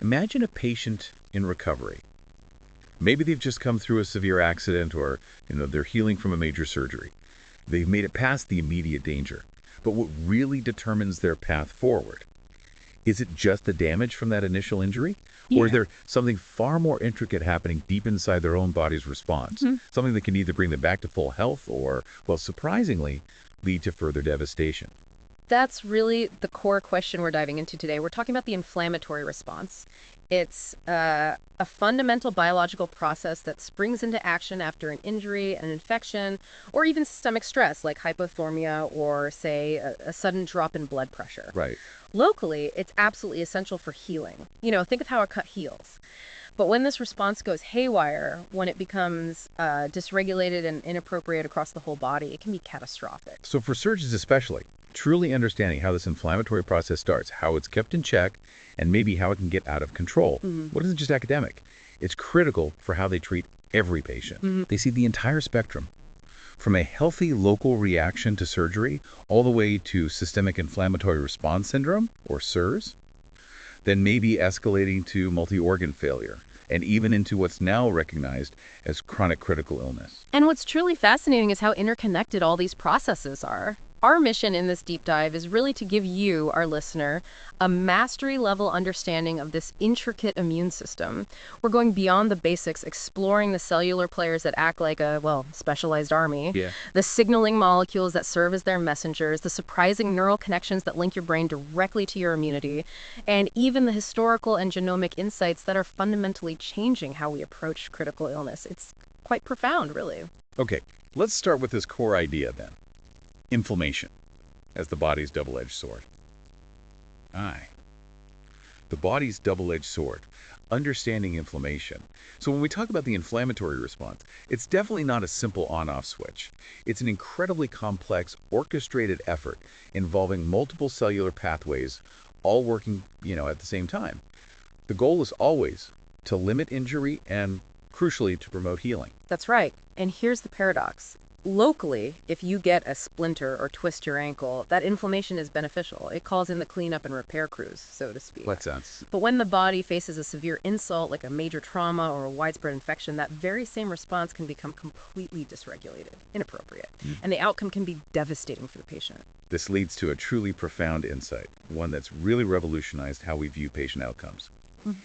Imagine a patient in recovery. Maybe they've just come through a severe accident or, they're healing from a major surgery. They've made it past the immediate danger. But what really determines their path forward? Is it just the damage from that initial injury? Or is there something far more intricate happening deep inside their own body's response? Something that can either bring them back to full health or, well, surprisingly, lead to further devastation. That's really the core question we're diving into today. We're talking about the inflammatory response. It's a fundamental biological process that springs into action after an injury, an infection, or even systemic stress like hypothermia or, say, a sudden drop in blood pressure. Right. Locally, it's absolutely essential for healing. Think of how a cut heals. But when this response goes haywire, when it becomes dysregulated and inappropriate across the whole body, it can be catastrophic. So for surgeons especially, truly understanding how this inflammatory process starts, how it's kept in check, and maybe how it can get out of control. What isn't just academic? It's critical for how they treat every patient. They see the entire spectrum, from a healthy local reaction to surgery all the way to systemic inflammatory response syndrome, or SIRS, then maybe escalating to multi-organ failure, and even into what's now recognized as chronic critical illness. And what's truly fascinating is how interconnected all these processes are. Our mission in this deep dive is really to give you, our listener, a mastery-level understanding of this intricate immune system. We're going beyond the basics, exploring the cellular players that act like a, specialized army, the signaling molecules that serve as their messengers, the surprising neural connections that link your brain directly to your immunity, and even the historical and genomic insights that are fundamentally changing how we approach critical illness. It's quite profound, really. Okay, let's start with this core idea then. Inflammation as the body's double-edged sword. The body's double-edged sword. Understanding inflammation. So when we talk about the inflammatory response, it's definitely not a simple on-off switch. It's an incredibly complex, orchestrated effort involving multiple cellular pathways all working, at the same time. The goal is always to limit injury and, crucially, to promote healing. That's right. And here's the paradox. Locally, if you get a splinter or twist your ankle, that inflammation is beneficial. It calls in the cleanup and repair crews, so to speak. What sense? But when the body faces a severe insult, like a major trauma or a widespread infection, that very same response can become completely dysregulated, inappropriate, and the outcome can be devastating for the patient. This leads to a truly profound insight, one that's really revolutionized how we view patient outcomes.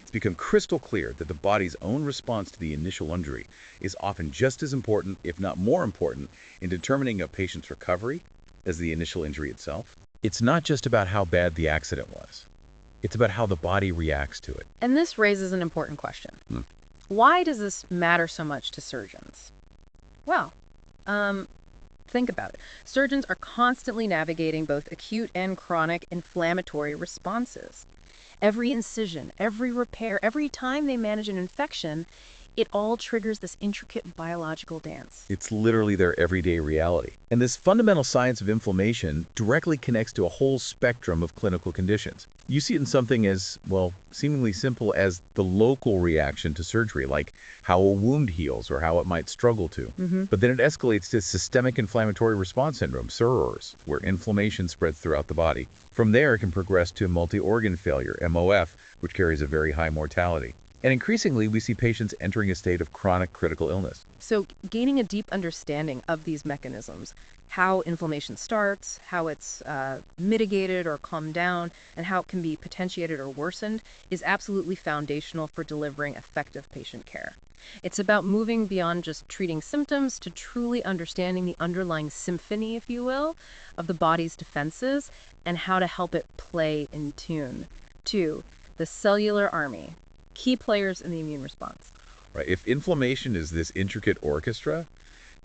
It's become crystal clear that the body's own response to the initial injury is often just as important, if not more important, in determining a patient's recovery as the initial injury itself. It's not just about how bad the accident was. It's about how the body reacts to it. And this raises an important question. Why does this matter so much to surgeons? Well, think about it. Surgeons are constantly navigating both acute and chronic inflammatory responses. Every incision, every repair, every time they manage an infection, it all triggers this intricate biological dance. It's literally their everyday reality. And this fundamental science of inflammation directly connects to a whole spectrum of clinical conditions. You see it in something as, seemingly simple as the local reaction to surgery, like how a wound heals or how it might struggle to. But then it escalates to systemic inflammatory response syndrome, SIRS, where inflammation spreads throughout the body. From there, it can progress to multi-organ failure, MOF, which carries a very high mortality. And increasingly, we see patients entering a state of chronic critical illness. So gaining a deep understanding of these mechanisms, how inflammation starts, how it's mitigated or calmed down, and how it can be potentiated or worsened, is absolutely foundational for delivering effective patient care. It's about moving beyond just treating symptoms to truly understanding the underlying symphony, if you will, of the body's defenses and how to help it play in tune to the cellular army, key players in the immune response. Right. If inflammation is this intricate orchestra,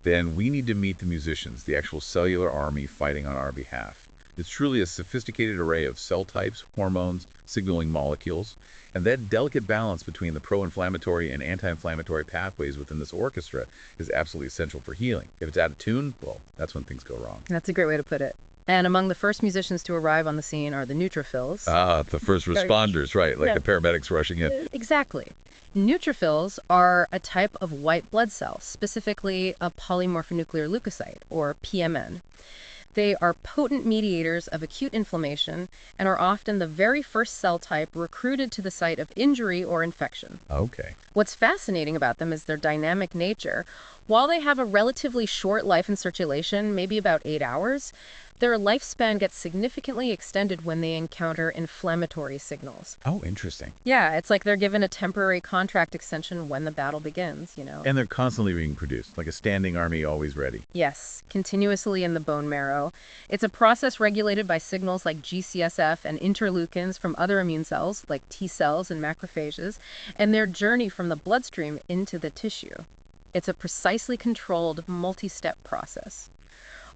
then we need to meet the musicians, the actual cellular army fighting on our behalf. It's truly a sophisticated array of cell types, hormones, signaling molecules, and that delicate balance between the pro-inflammatory and anti-inflammatory pathways within this orchestra is absolutely essential for healing. If it's out of tune, that's when things go wrong. That's a great way to put it. And among the first musicians to arrive on the scene are the neutrophils. The first responders, right, like the paramedics rushing in. Exactly. Neutrophils are a type of white blood cell, specifically a polymorphonuclear leukocyte, or PMN. They are potent mediators of acute inflammation and are often the very first cell type recruited to the site of injury or infection. Okay. What's fascinating about them is their dynamic nature. While they have a relatively short life in circulation, maybe about 8 hours, their lifespan gets significantly extended when they encounter inflammatory signals. Oh, interesting. Yeah, it's like they're given a temporary contract extension when the battle begins. And they're constantly being produced, like a standing army always ready. Yes, continuously in the bone marrow. It's a process regulated by signals like GCSF and interleukins from other immune cells, like T cells and macrophages, and their journey from the bloodstream into the tissue. It's a precisely controlled, multi-step process.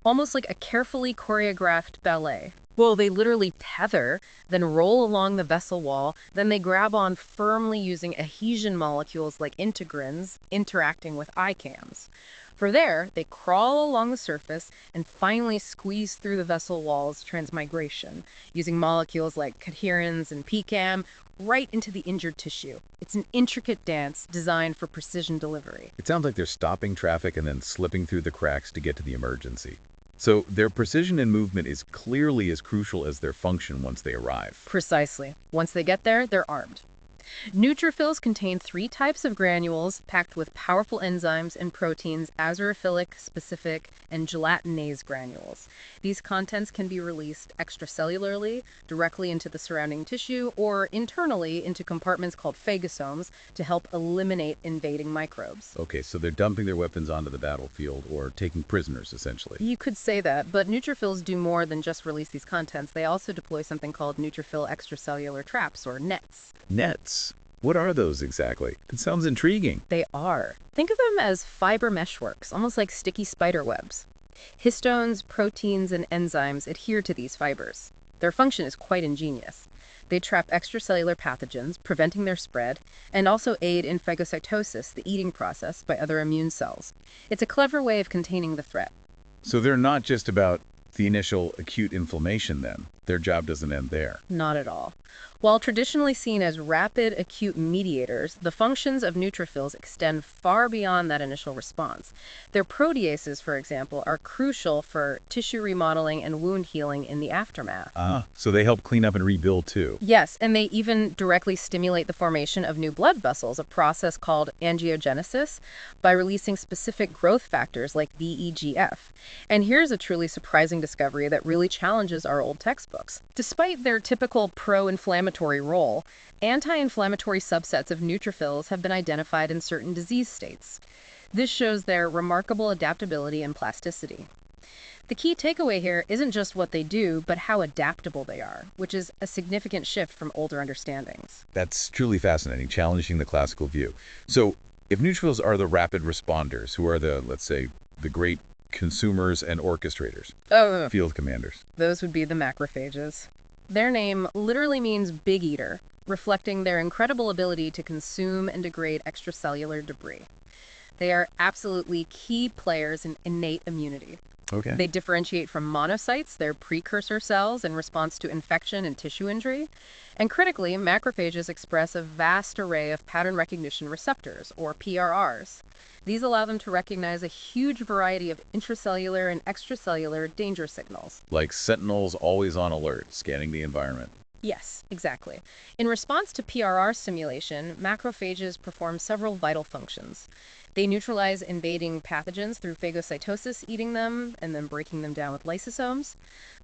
Almost like a carefully choreographed ballet. Well, they literally tether, then roll along the vessel wall, then they grab on firmly using adhesion molecules like integrins interacting with ICAMs. For there, they crawl along the surface and finally squeeze through the vessel wall's transmigration, using molecules like cadherins and PCAM right into the injured tissue. It's an intricate dance designed for precision delivery. It sounds like they're stopping traffic and then slipping through the cracks to get to the emergency. So their precision in movement is clearly as crucial as their function once they arrive. Precisely. Once they get there, they're armed. Neutrophils contain 3 types of granules packed with powerful enzymes and proteins, azurophilic, specific, and gelatinase granules. These contents can be released extracellularly, directly into the surrounding tissue, or internally into compartments called phagosomes to help eliminate invading microbes. Okay, so they're dumping their weapons onto the battlefield or taking prisoners, essentially. You could say that, but neutrophils do more than just release these contents. They also deploy something called neutrophil extracellular traps, or nets. Nets. What are those exactly? It sounds intriguing. They are. Think of them as fiber meshworks, almost like sticky spider webs. Histones, proteins, and enzymes adhere to these fibers. Their function is quite ingenious. They trap extracellular pathogens, preventing their spread, and also aid in phagocytosis, the eating process, by other immune cells. It's a clever way of containing the threat. So they're not just about the initial acute inflammation then. Their job doesn't end there. Not at all. While traditionally seen as rapid acute mediators, the functions of neutrophils extend far beyond that initial response. Their proteases, for example, are crucial for tissue remodeling and wound healing in the aftermath. So they help clean up and rebuild too. Yes, and they even directly stimulate the formation of new blood vessels, a process called angiogenesis, by releasing specific growth factors like VEGF. And here's a truly surprising discovery that really challenges our old textbooks. Despite their typical pro-inflammatory role, anti-inflammatory subsets of neutrophils have been identified in certain disease states. This shows their remarkable adaptability and plasticity. The key takeaway here isn't just what they do, but how adaptable they are, which is a significant shift from older understandings. That's truly fascinating, challenging the classical view. So if neutrophils are the rapid responders, who are let's say, the great consumers and orchestrators, field commanders. Those would be the macrophages. Their name literally means big eater, reflecting their incredible ability to consume and degrade extracellular debris. They are absolutely key players in innate immunity. Okay. They differentiate from monocytes, their precursor cells, in response to infection and tissue injury. And critically, macrophages express a vast array of pattern recognition receptors, or PRRs. These allow them to recognize a huge variety of intracellular and extracellular danger signals. Like sentinels always on alert, scanning the environment. Yes, exactly. In response to PRR stimulation, macrophages perform several vital functions. They neutralize invading pathogens through phagocytosis, eating them, and then breaking them down with lysosomes.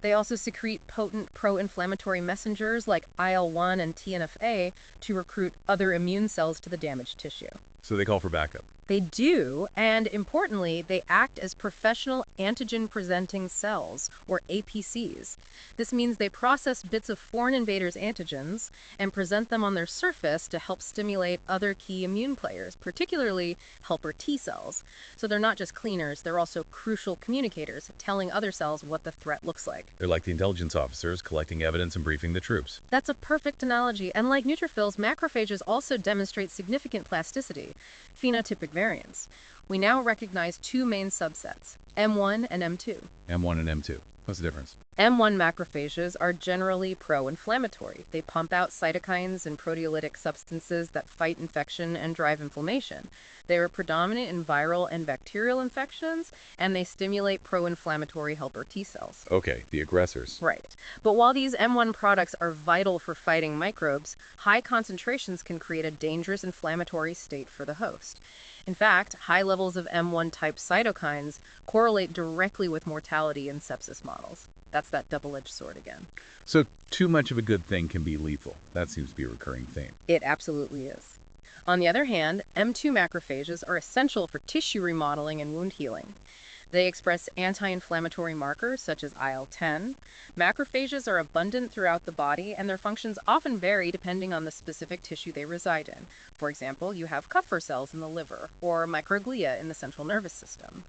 They also secrete potent pro-inflammatory messengers like IL-1 and TNF-A to recruit other immune cells to the damaged tissue. So they call for backup. They do, and importantly, they act as professional antigen-presenting cells, or APCs. This means they process bits of foreign invaders' antigens and present them on their surface to help stimulate other key immune players, particularly helper T cells. So they're not just cleaners, they're also crucial communicators, telling other cells what the threat looks like. They're like the intelligence officers, collecting evidence and briefing the troops. That's a perfect analogy, and like neutrophils, macrophages also demonstrate significant plasticity, phenotypic variance. We now recognize 2 main subsets, M1 and M2. M1 and M2. What's the difference? M1 macrophages are generally pro-inflammatory. They pump out cytokines and proteolytic substances that fight infection and drive inflammation. They are predominant in viral and bacterial infections, and they stimulate pro-inflammatory helper T cells. Okay, the aggressors. Right. But while these M1 products are vital for fighting microbes, high concentrations can create a dangerous inflammatory state for the host. In fact, high levels of M1 type cytokines correlate directly with mortality in sepsis models. That's that double-edged sword again. So too much of a good thing can be lethal. That seems to be a recurring theme. It absolutely is. On the other hand, M2 macrophages are essential for tissue remodeling and wound healing. They express anti-inflammatory markers such as IL-10. Macrophages are abundant throughout the body, and their functions often vary depending on the specific tissue they reside in. For example, you have Kupffer cells in the liver, or microglia in the central nervous system.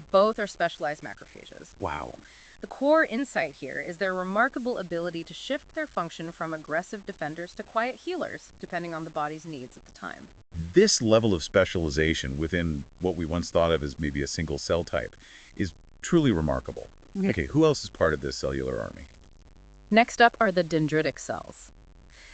Both are specialized macrophages. Wow. The core insight here is their remarkable ability to shift their function from aggressive defenders to quiet healers, depending on the body's needs at the time. This level of specialization within what we once thought of as maybe a single cell type is truly remarkable. Yeah. Okay, who else is part of this cellular army? Next up are the dendritic cells.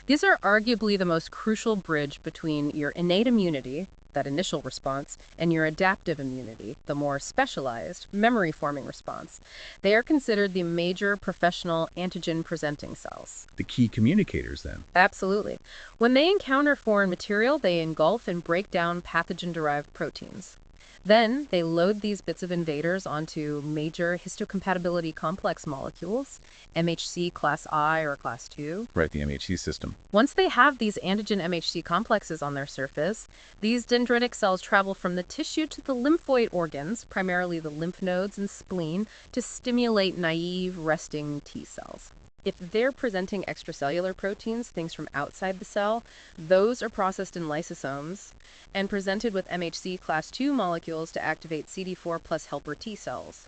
These are arguably the most crucial bridge between your innate immunity, that initial response, and your adaptive immunity, the more specialized, memory-forming response. They are considered the major professional antigen-presenting cells. The key communicators, then. Absolutely. When they encounter foreign material, they engulf and break down pathogen-derived proteins. Then they load these bits of invaders onto major histocompatibility complex molecules, MHC class I or class II. Right, the MHC system. Once they have these antigen MHC complexes on their surface, these dendritic cells travel from the tissue to the lymphoid organs, primarily the lymph nodes and spleen, to stimulate naive resting T cells. If they're presenting extracellular proteins, things from outside the cell, those are processed in lysosomes and presented with MHC class II molecules to activate CD4 plus helper T cells.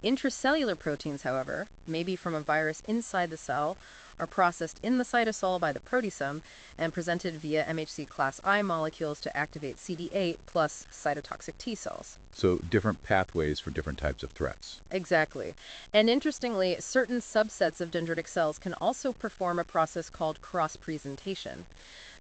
Intracellular proteins, however, maybe from a virus inside the cell, are processed in the cytosol by the proteasome and presented via MHC class I molecules to activate CD8 plus cytotoxic T cells. So different pathways for different types of threats. Exactly. And interestingly, certain subsets of dendritic cells can also perform a process called cross-presentation.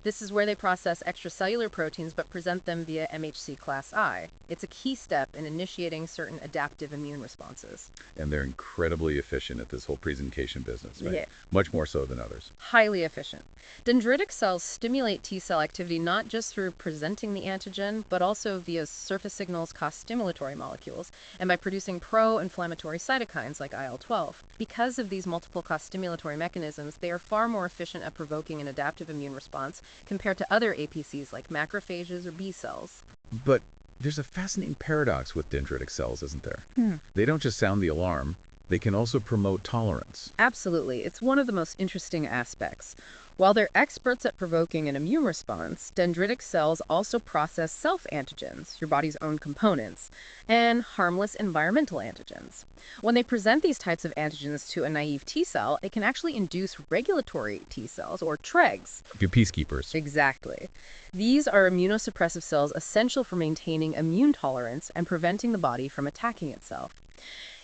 This is where they process extracellular proteins but present them via MHC class I. It's a key step in initiating certain adaptive immune responses. And they're incredibly efficient at this whole presentation business, right? Yeah. Much more so than others. Highly efficient. Dendritic cells stimulate T cell activity not just through presenting the antigen, but also via surface signals co-stimulatory molecules, and by producing pro-inflammatory cytokines like IL-12. Because of these multiple co-stimulatory mechanisms, they are far more efficient at provoking an adaptive immune response compared to other APCs like macrophages or B cells. But there's a fascinating paradox with dendritic cells, isn't there? They don't just sound the alarm, they can also promote tolerance. Absolutely. It's one of the most interesting aspects. While they're experts at provoking an immune response, dendritic cells also process self-antigens, your body's own components, and harmless environmental antigens. When they present these types of antigens to a naive T cell, it can actually induce regulatory T cells, or TREGs. Your peacekeepers. Exactly. These are immunosuppressive cells essential for maintaining immune tolerance and preventing the body from attacking itself.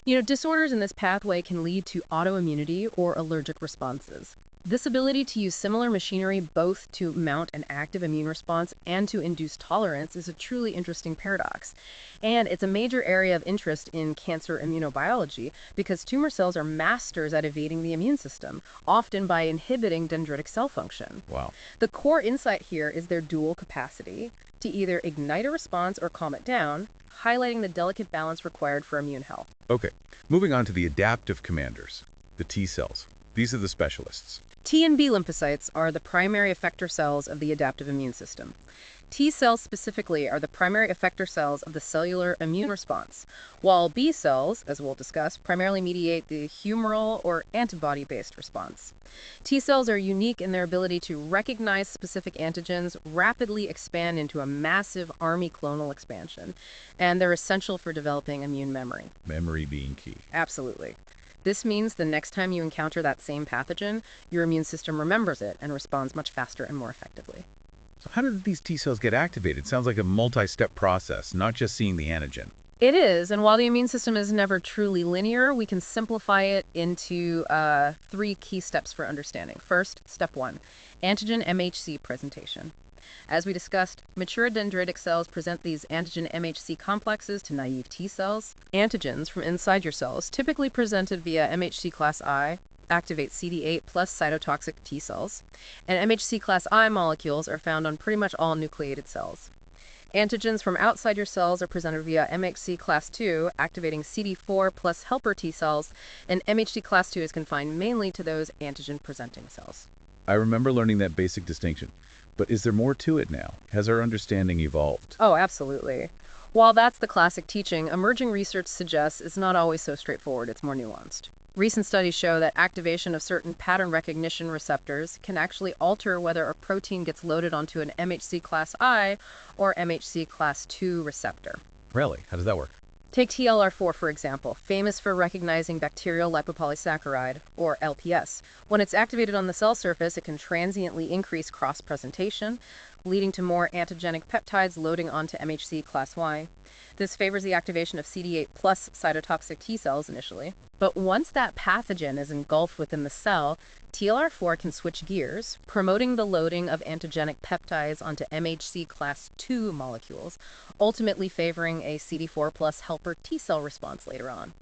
Disorders in this pathway can lead to autoimmunity or allergic responses. This ability to use similar machinery both to mount an active immune response and to induce tolerance is a truly interesting paradox. And it's a major area of interest in cancer immunobiology because tumor cells are masters at evading the immune system, often by inhibiting dendritic cell function. Wow. The core insight here is their dual capacity to either ignite a response or calm it down, highlighting the delicate balance required for immune health. Okay, moving on to the adaptive commanders, the T cells. These are the specialists. T and B lymphocytes are the primary effector cells of the adaptive immune system. T cells specifically are the primary effector cells of the cellular immune response, while B cells, as we'll discuss, primarily mediate the humoral or antibody-based response. T cells are unique in their ability to recognize specific antigens, rapidly expand into a massive army clonal expansion, and they're essential for developing immune memory. Memory being key. Absolutely. This means the next time you encounter that same pathogen, your immune system remembers it and responds much faster and more effectively. So how do these T cells get activated? It sounds like a multi-step process, not just seeing the antigen. It is, and while the immune system is never truly linear, we can simplify it into 3 key steps for understanding. First, step 1, antigen MHC presentation. As we discussed, mature dendritic cells present these antigen MHC complexes to naive T cells. Antigens from inside your cells, typically presented via MHC class I, activate CD8 plus cytotoxic T cells, and MHC class I molecules are found on pretty much all nucleated cells. Antigens from outside your cells are presented via MHC class II, activating CD4 plus helper T cells, and MHC class II is confined mainly to those antigen-presenting cells. I remember learning that basic distinction. But is there more to it now? Has our understanding evolved? Oh, absolutely. While that's the classic teaching, emerging research suggests it's not always so straightforward, it's more nuanced. Recent studies show that activation of certain pattern recognition receptors can actually alter whether a protein gets loaded onto an MHC class I or MHC class II receptor. Really? How does that work? Take TLR4, for example, famous for recognizing bacterial lipopolysaccharide, or LPS. When it's activated on the cell surface, it can transiently increase cross-presentation, leading to more antigenic peptides loading onto MHC class Y. This favors the activation of CD8 plus cytotoxic T cells initially. But once that pathogen is engulfed within the cell, TLR4 can switch gears, promoting the loading of antigenic peptides onto MHC class II molecules, ultimately favoring a CD4 plus helper T cell response later on.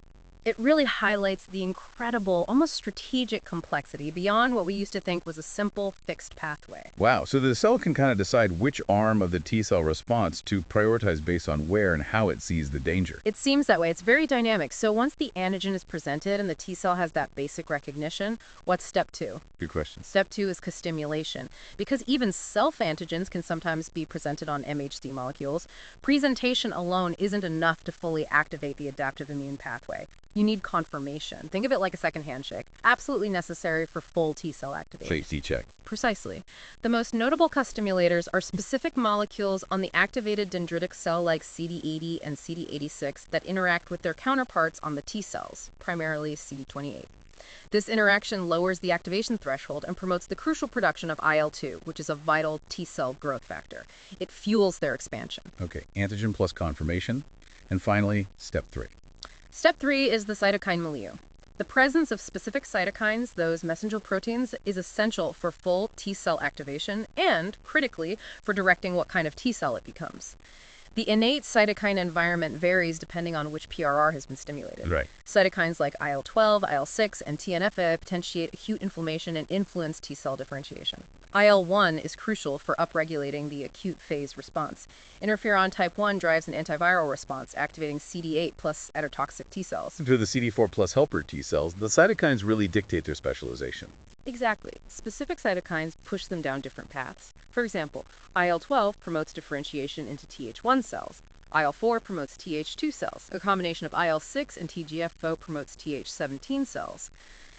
It really highlights the incredible, almost strategic complexity beyond what we used to think was a simple, fixed pathway. Wow, so the cell can kind of decide which arm of the T cell response to prioritize based on where and how it sees the danger. It seems that way. It's very dynamic. So once the antigen is presented and the T cell has that basic recognition, what's step 2? Good question. Step 2 is co-stimulation. Because even self-antigens can sometimes be presented on MHC molecules, presentation alone isn't enough to fully activate the adaptive immune pathway. You need confirmation. Think of it like a second handshake. Absolutely necessary for full T cell activation. Safety check. Precisely. The most notable co-stimulators are specific molecules on the activated dendritic cell like CD80 and CD86 that interact with their counterparts on the T cells, primarily CD28. This interaction lowers the activation threshold and promotes the crucial production of IL-2, which is a vital T cell growth factor. It fuels their expansion. Okay, antigen plus confirmation. And finally, step 3. Step 3 is the cytokine milieu. The presence of specific cytokines, those messenger proteins, is essential for full T cell activation and, critically, for directing what kind of T cell it becomes. The innate cytokine environment varies depending on which PRR has been stimulated. Right. Cytokines like IL-12, IL-6, and TNF-A potentiate acute inflammation and influence T cell differentiation. IL-1 is crucial for upregulating the acute phase response. Interferon type 1 drives an antiviral response, activating CD8 plus cytotoxic T cells. To the CD4 plus helper T cells, the cytokines really dictate their specialization. Exactly. Specific cytokines push them down different paths. For example, IL-12 promotes differentiation into Th1 cells. IL-4 promotes Th2 cells. A combination of IL-6 and TGF-4 promotes Th17 cells.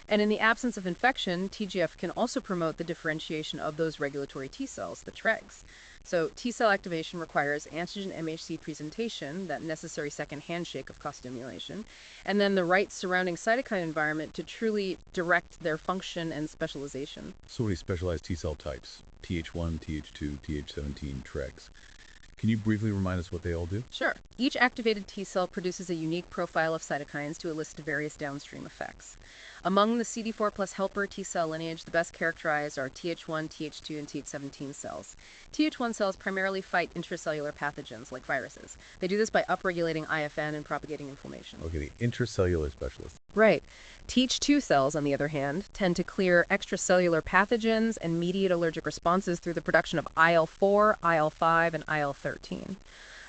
And in the absence of infection, TGF can also promote the differentiation of those regulatory T cells, the Tregs. So T cell activation requires antigen MHC presentation, that necessary second handshake of co-stimulation, and then the right surrounding cytokine environment to truly direct their function and specialization. So many specialized T cell types. Th1, Th2, Th17, Tregs. Can you briefly remind us what they all do? Sure. Each activated T cell produces a unique profile of cytokines to elicit various downstream effects. Among the CD4 plus helper T cell lineage, the best characterized are Th1, Th2, and Th17 cells. Th1 cells primarily fight intracellular pathogens like viruses. They do this by upregulating IFN and propagating inflammation. Okay, the intracellular specialist. Right. Th2 cells, on the other hand, tend to clear extracellular pathogens and mediate allergic responses through the production of IL-4, IL-5, and IL-13.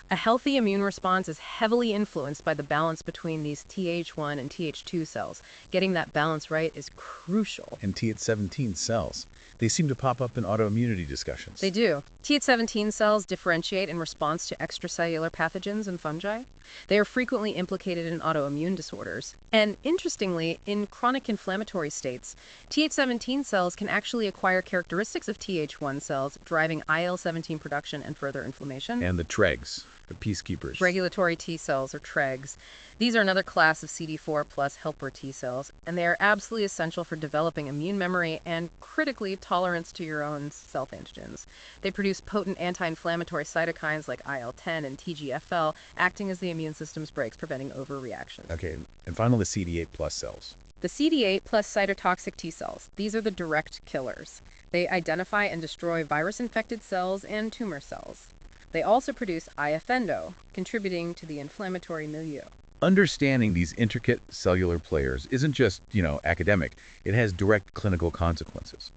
A healthy immune response is heavily influenced by the balance between these Th1 and Th2 cells. Getting that balance right is crucial. And Th17 cells. They seem to pop up in autoimmunity discussions. They do. Th17 cells differentiate in response to extracellular pathogens and fungi. They are frequently implicated in autoimmune disorders. And interestingly, in chronic inflammatory states, Th17 cells can actually acquire characteristics of Th1 cells, driving IL-17 production and further inflammation. And the Tregs. Peacekeepers. Regulatory T cells, or TREGs. These are another class of CD4 plus helper T cells, and they are absolutely essential for developing immune memory and, critically, tolerance to your own self-antigens. They produce potent anti-inflammatory cytokines like IL-10 and TGFL, acting as the immune system's brakes, preventing overreaction. Okay, and finally the CD8 plus cells. The CD8 plus cytotoxic T cells. These are the direct killers. They identify and destroy virus-infected cells and tumor cells. They also produce IFNDO, contributing to the inflammatory milieu. Understanding these intricate cellular players isn't just, academic. It has direct clinical consequences.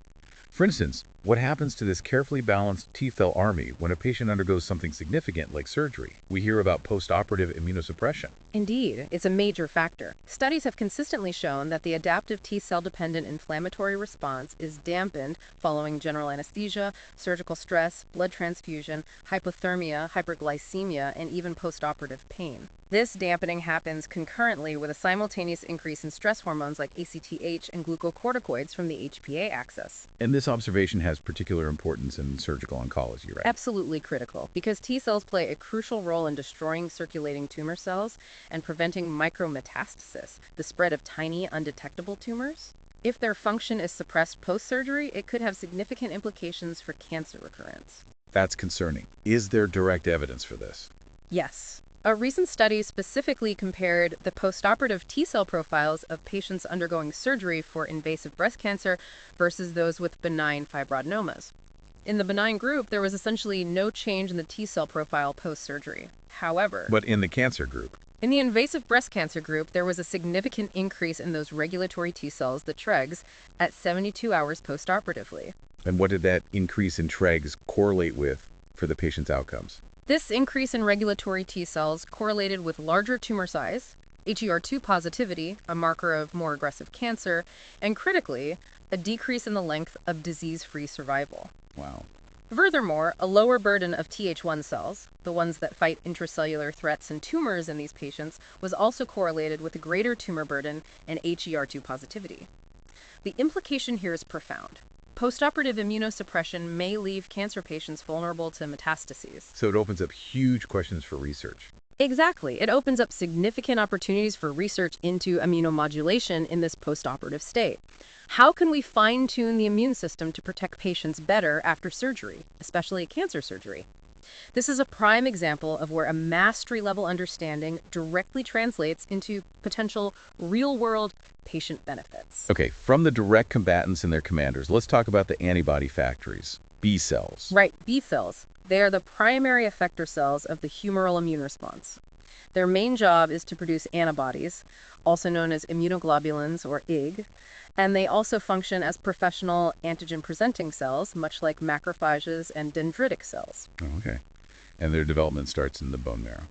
For instance, what happens to this carefully balanced T-cell army when a patient undergoes something significant like surgery? We hear about post-operative immunosuppression. Indeed, it's a major factor. Studies have consistently shown that the adaptive T-cell-dependent inflammatory response is dampened following general anesthesia, surgical stress, blood transfusion, hypothermia, hyperglycemia, and even post-operative pain. This dampening happens concurrently with a simultaneous increase in stress hormones like ACTH and glucocorticoids from the HPA axis. And this observation has particular importance in surgical oncology, right? Absolutely critical, because T cells play a crucial role in destroying circulating tumor cells and preventing micrometastasis, the spread of tiny, undetectable tumors. If their function is suppressed post-surgery, it could have significant implications for cancer recurrence. That's concerning. Is there direct evidence for this? Yes. A recent study specifically compared the postoperative T-cell profiles of patients undergoing surgery for invasive breast cancer versus those with benign fibroadenomas. In the benign group, there was essentially no change in the T-cell profile post-surgery. However, But in the cancer group? in the invasive breast cancer group, there was a significant increase in those regulatory T cells, the TREGs, at 72 hours postoperatively. And what did that increase in TREGs correlate with for the patient's outcomes? This increase in regulatory T cells correlated with larger tumor size, HER2 positivity, a marker of more aggressive cancer, and critically, a decrease in the length of disease-free survival. Wow. Furthermore, a lower burden of Th1 cells, the ones that fight intracellular threats and tumors in these patients, was also correlated with a greater tumor burden and HER2 positivity. The implication here is profound. Postoperative immunosuppression may leave cancer patients vulnerable to metastases. So it opens up huge questions for research. Exactly. It opens up significant opportunities for research into immunomodulation in this postoperative state. How can we fine-tune the immune system to protect patients better after surgery, especially cancer surgery? This is a prime example of where a mastery-level understanding directly translates into potential real-world patient benefits. Okay, from the direct combatants and their commanders, let's talk about the antibody factories, B cells. Right, B cells. They are the primary effector cells of the humoral immune response. Their main job is to produce antibodies, also known as immunoglobulins or IG, and they also function as professional antigen-presenting cells, much like macrophages and dendritic cells. Oh, okay. And their development starts in the bone marrow.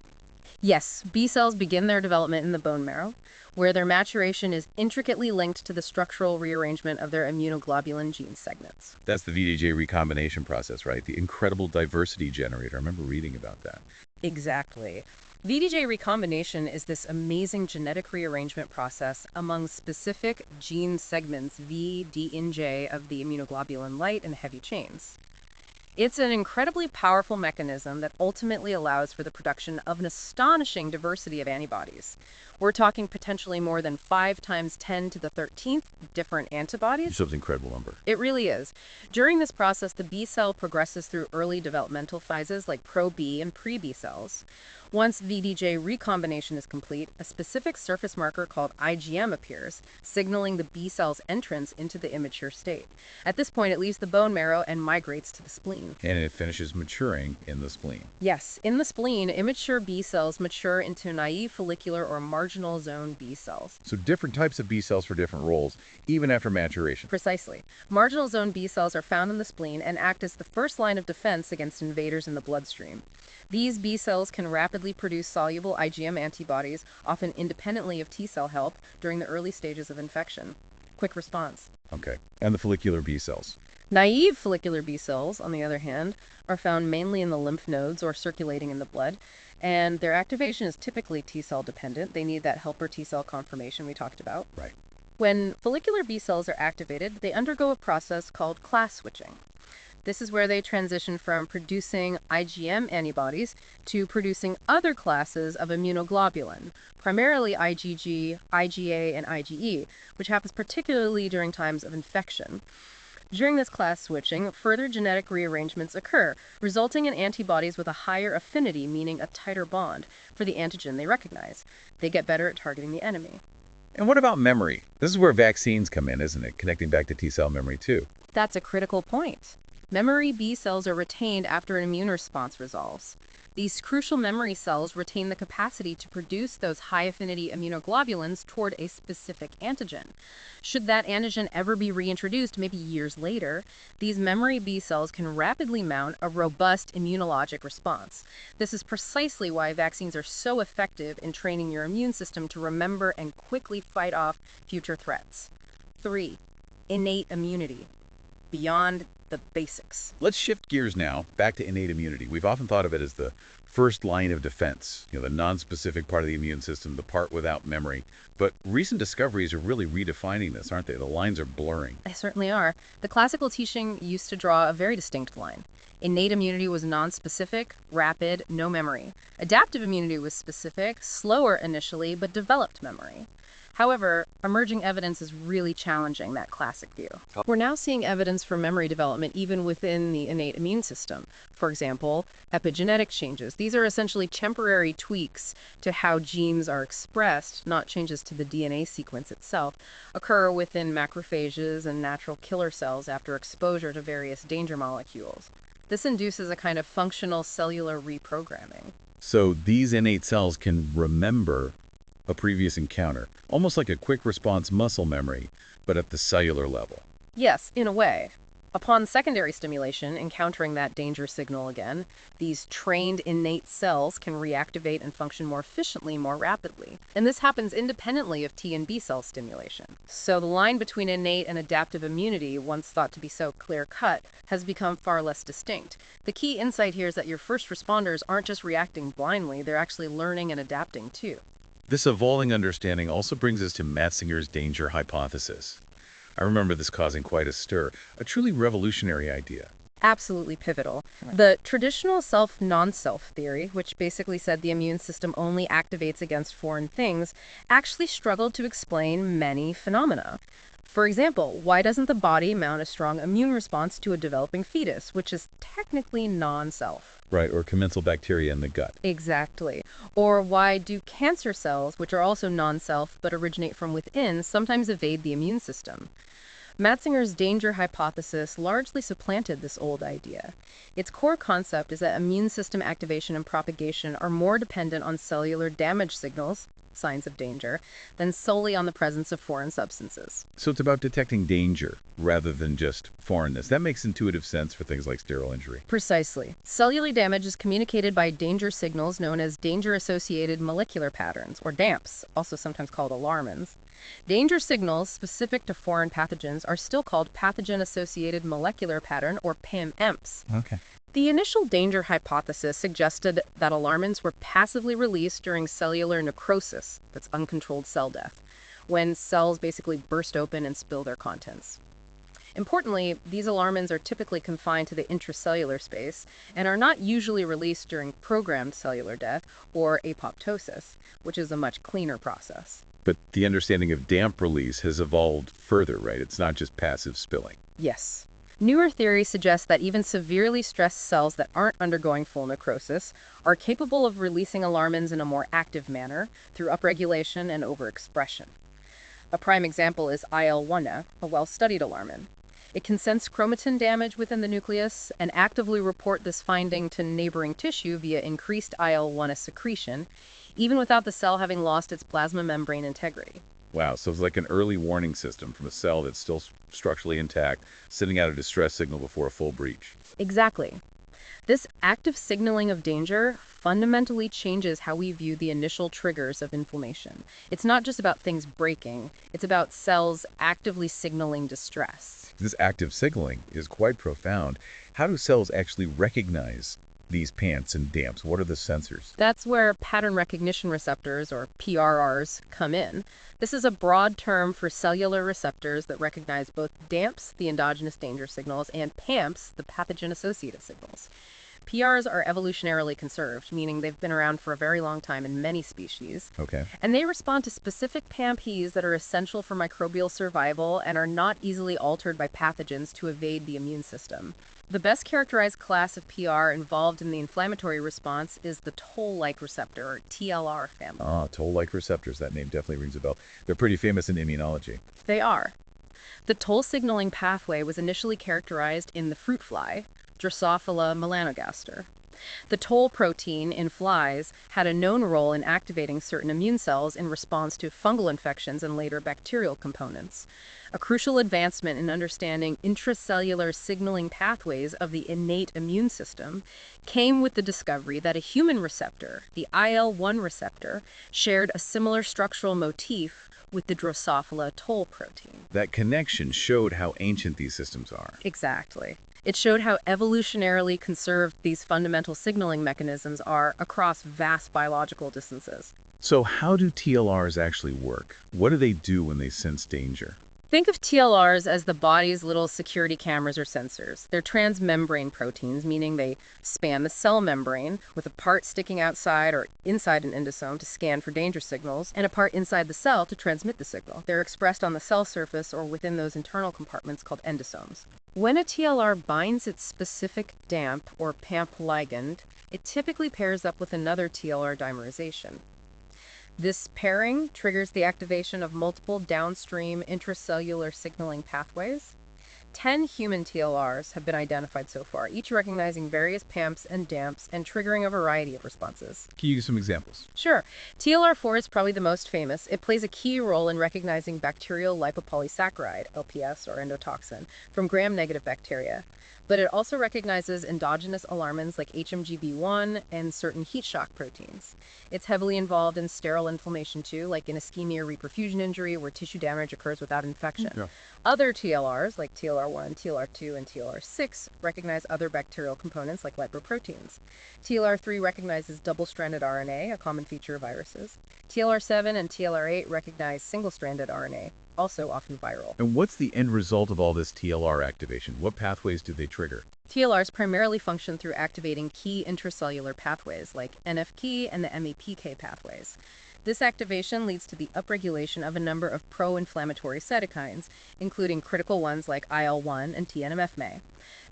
Yes, B cells begin their development in the bone marrow, where their maturation is intricately linked to the structural rearrangement of their immunoglobulin gene segments. That's the VDJ recombination process, right? The incredible diversity generator. I remember reading about that. Exactly. VDJ recombination is this amazing genetic rearrangement process among specific gene segments V, D, and J of the immunoglobulin light and heavy chains. It's an incredibly powerful mechanism that ultimately allows for the production of an astonishing diversity of antibodies. We're talking potentially more than 5 times 10 to the 13th different antibodies. It's an incredible number. It really is. During this process, the B cell progresses through early developmental phases like pro-B and pre-B cells. Once VDJ recombination is complete, a specific surface marker called IgM appears, signaling the B cell's entrance into the immature state. At this point, it leaves the bone marrow and migrates to the spleen. And it finishes maturing in the spleen. Yes, in the spleen, immature B cells mature into naive follicular or marginal zone B cells. So different types of B cells for different roles, even after maturation. Precisely. Marginal zone B cells are found in the spleen and act as the first line of defense against invaders in the bloodstream. These B cells can rapidly produce soluble IgM antibodies, often independently of T cell help, during the early stages of infection. Quick response. Okay. And the follicular B cells. Naive follicular B cells, on the other hand, are found mainly in the lymph nodes or circulating in the blood, and their activation is typically T cell dependent. They need that helper T cell conformation we talked about. Right. When follicular B cells are activated, they undergo a process called class switching. This is where they transition from producing IgM antibodies to producing other classes of immunoglobulin, primarily IgG, IgA, and IgE, which happens particularly during times of infection. During this class switching, further genetic rearrangements occur, resulting in antibodies with a higher affinity, meaning a tighter bond, for the antigen they recognize. They get better at targeting the enemy. And what about memory? This is where vaccines come in, isn't it? Connecting back to T-cell memory, too. That's a critical point. Memory B cells are retained after an immune response resolves. These crucial memory cells retain the capacity to produce those high-affinity immunoglobulins toward a specific antigen. Should that antigen ever be reintroduced, maybe years later, these memory B cells can rapidly mount a robust immunologic response. This is precisely why vaccines are so effective in training your immune system to remember and quickly fight off future threats. 3. Innate immunity. Beyond the basics. Let's shift gears now back to innate immunity. We've often thought of it as the first line of defense, the non-specific part of the immune system, the part without memory. But recent discoveries are really redefining this, aren't they? The lines are blurring. They certainly are. The classical teaching used to draw a very distinct line. Innate immunity was non-specific, rapid, no memory. Adaptive immunity was specific, slower initially, but developed memory. However, emerging evidence is really challenging that classic view. We're now seeing evidence for memory development even within the innate immune system. For example, epigenetic changes. These are essentially temporary tweaks to how genes are expressed, not changes to the DNA sequence itself, occur within macrophages and natural killer cells after exposure to various danger molecules. This induces a kind of functional cellular reprogramming. So these innate cells can remember a previous encounter, almost like a quick response muscle memory, but at the cellular level. Yes, in a way. Upon secondary stimulation, encountering that danger signal again, these trained innate cells can reactivate and function more efficiently, more rapidly. And this happens independently of T and B cell stimulation. So the line between innate and adaptive immunity, once thought to be so clear-cut, has become far less distinct. The key insight here is that your first responders aren't just reacting blindly, they're actually learning and adapting too. This evolving understanding also brings us to Matzinger's danger hypothesis. I remember this causing quite a stir, a truly revolutionary idea. Absolutely pivotal. The traditional self-non-self theory, which basically said the immune system only activates against foreign things, actually struggled to explain many phenomena. For example, why doesn't the body mount a strong immune response to a developing fetus, which is technically non-self? Right, or commensal bacteria in the gut. Exactly. Or why do cancer cells, which are also non-self but originate from within, sometimes evade the immune system? Matzinger's danger hypothesis largely supplanted this old idea. Its core concept is that immune system activation and propagation are more dependent on cellular damage signals, signs of danger, than solely on the presence of foreign substances. So it's about detecting danger rather than just foreignness. That makes intuitive sense for things like sterile injury. Precisely. Cellular damage is communicated by danger signals known as danger-associated molecular patterns, or DAMPs, also sometimes called alarmins. Danger signals specific to foreign pathogens are still called pathogen-associated molecular pattern, or PIM-EMPs. Okay. The initial danger hypothesis suggested that alarmins were passively released during cellular necrosis, that's uncontrolled cell death, when cells basically burst open and spill their contents. Importantly, these alarmins are typically confined to the intracellular space and are not usually released during programmed cellular death or apoptosis, which is a much cleaner process. But the understanding of damp release has evolved further, right? It's not just passive spilling. Yes. Newer theories suggest that even severely stressed cells that aren't undergoing full necrosis are capable of releasing alarmins in a more active manner through upregulation and overexpression. A prime example is IL-1, a well-studied alarmin. It can sense chromatin damage within the nucleus and actively report this finding to neighboring tissue via increased IL-1 secretion, even without the cell having lost its plasma membrane integrity. Wow, so it's like an early warning system from a cell that's still structurally intact, sending out a distress signal before a full breach. Exactly. This active signaling of danger fundamentally changes how we view the initial triggers of inflammation. It's not just about things breaking, it's about cells actively signaling distress. This active signaling is quite profound. How do cells actually recognize these PANTs and DAMPs? What are the sensors? That's where pattern recognition receptors, or PRRs, come in. This is a broad term for cellular receptors that recognize both DAMPs, the endogenous danger signals, and PAMPs, the pathogen-associated signals. PRs are evolutionarily conserved, meaning they've been around for a very long time in many species. Okay. And they respond to specific PAMPs that are essential for microbial survival and are not easily altered by pathogens to evade the immune system. The best characterized class of PR involved in the inflammatory response is the toll-like receptor, or TLR family. Ah, toll-like receptors. That name definitely rings a bell. They're pretty famous in immunology. They are. The toll signaling pathway was initially characterized in the fruit fly, Drosophila melanogaster. The toll protein in flies had a known role in activating certain immune cells in response to fungal infections and later bacterial components. A crucial advancement in understanding intracellular signaling pathways of the innate immune system came with the discovery that a human receptor, the IL-1 receptor, shared a similar structural motif with the Drosophila toll protein. That connection showed how ancient these systems are. Exactly. It showed how evolutionarily conserved these fundamental signaling mechanisms are across vast biological distances. So how do TLRs actually work? What do they do when they sense danger? Think of TLRs as the body's little security cameras or sensors. They're transmembrane proteins, meaning they span the cell membrane, with a part sticking outside or inside an endosome to scan for danger signals, and a part inside the cell to transmit the signal. They're expressed on the cell surface or within those internal compartments called endosomes. When a TLR binds its specific DAMP or PAMP ligand, it typically pairs up with another TLR dimerization. This pairing triggers the activation of multiple downstream intracellular signaling pathways. 10 human TLRs have been identified so far, each recognizing various PAMPs and DAMPs and triggering a variety of responses. Can you give some examples? Sure. TLR4 is probably the most famous. It plays a key role in recognizing bacterial lipopolysaccharide, LPS or endotoxin, from gram-negative bacteria. But it also recognizes endogenous alarmins like HMGB1 and certain heat shock proteins. It's heavily involved in sterile inflammation too, like in ischemia or reperfusion injury where tissue damage occurs without infection. Yeah. Other TLRs, like TLR1, TLR2, and TLR6, recognize other bacterial components like lipoproteins. TLR3 recognizes double-stranded RNA, a common feature of viruses. TLR7 and TLR8 recognize single-stranded RNA, also often viral. And what's the end result of all this TLR activation? What pathways do they trigger? TLRs primarily function through activating key intracellular pathways like NF-key and the MEPK pathways. This activation leads to the upregulation of a number of pro-inflammatory cytokines, including critical ones like IL-1 and TNF-MA.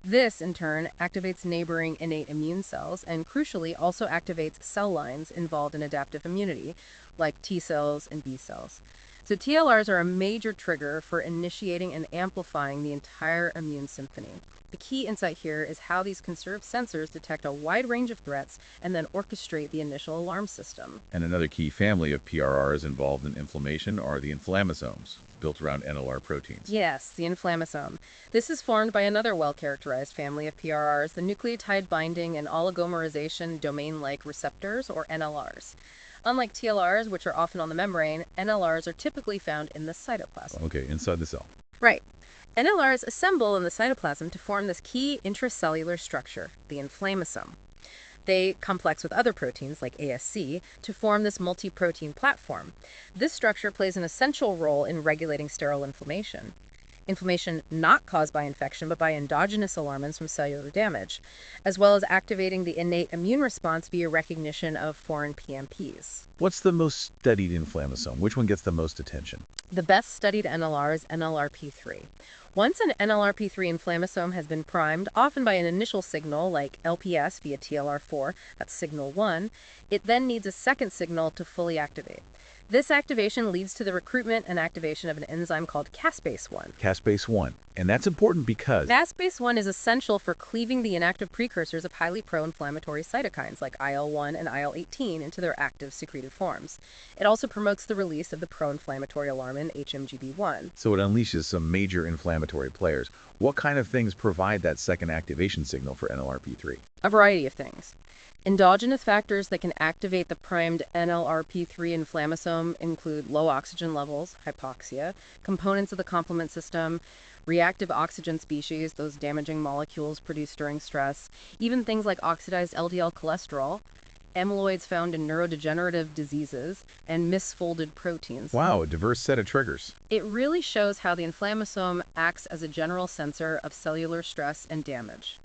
This, in turn, activates neighboring innate immune cells and, crucially, also activates cell lines involved in adaptive immunity, like T cells and B cells. So TLRs are a major trigger for initiating and amplifying the entire immune symphony. The key insight here is how these conserved sensors detect a wide range of threats and then orchestrate the initial alarm system. And another key family of PRRs involved in inflammation are the inflammasomes, built around NLR proteins. Yes, the inflammasome. This is formed by another well-characterized family of PRRs, the nucleotide binding and oligomerization domain-like receptors, or NLRs. Unlike TLRs, which are often on the membrane, NLRs are typically found in the cytoplasm. Okay, inside the cell. Right. NLRs assemble in the cytoplasm to form this key intracellular structure, the inflammasome. They complex with other proteins, like ASC, to form this multi-protein platform. This structure plays an essential role in regulating sterile inflammation. Inflammation not caused by infection, but by endogenous alarmins from cellular damage, as well as activating the innate immune response via recognition of foreign PMPs. What's the most studied inflammasome? Which one gets the most attention? The best studied NLR is NLRP3. Once an NLRP3 inflammasome has been primed, often by an initial signal like LPS via TLR4, that's signal 1, it then needs a second signal to fully activate. This activation leads to the recruitment and activation of an enzyme called caspase-1. Caspase-1. And that's important because Caspase-1 is essential for cleaving the inactive precursors of highly pro-inflammatory cytokines like IL-1 and IL-18 into their active secreted forms. It also promotes the release of the pro-inflammatory alarmin HMGB1. so it unleashes some major inflammatory players. What kind of things provide that second activation signal for NLRP3? A variety of things. Endogenous factors that can activate the primed NLRP3 inflammasome include low oxygen levels, hypoxia, components of the complement system, reactive oxygen species, those damaging molecules produced during stress, even things like oxidized LDL cholesterol, amyloids found in neurodegenerative diseases, and misfolded proteins. Wow, a diverse set of triggers. It really shows how the inflammasome acts as a general sensor of cellular stress and damage.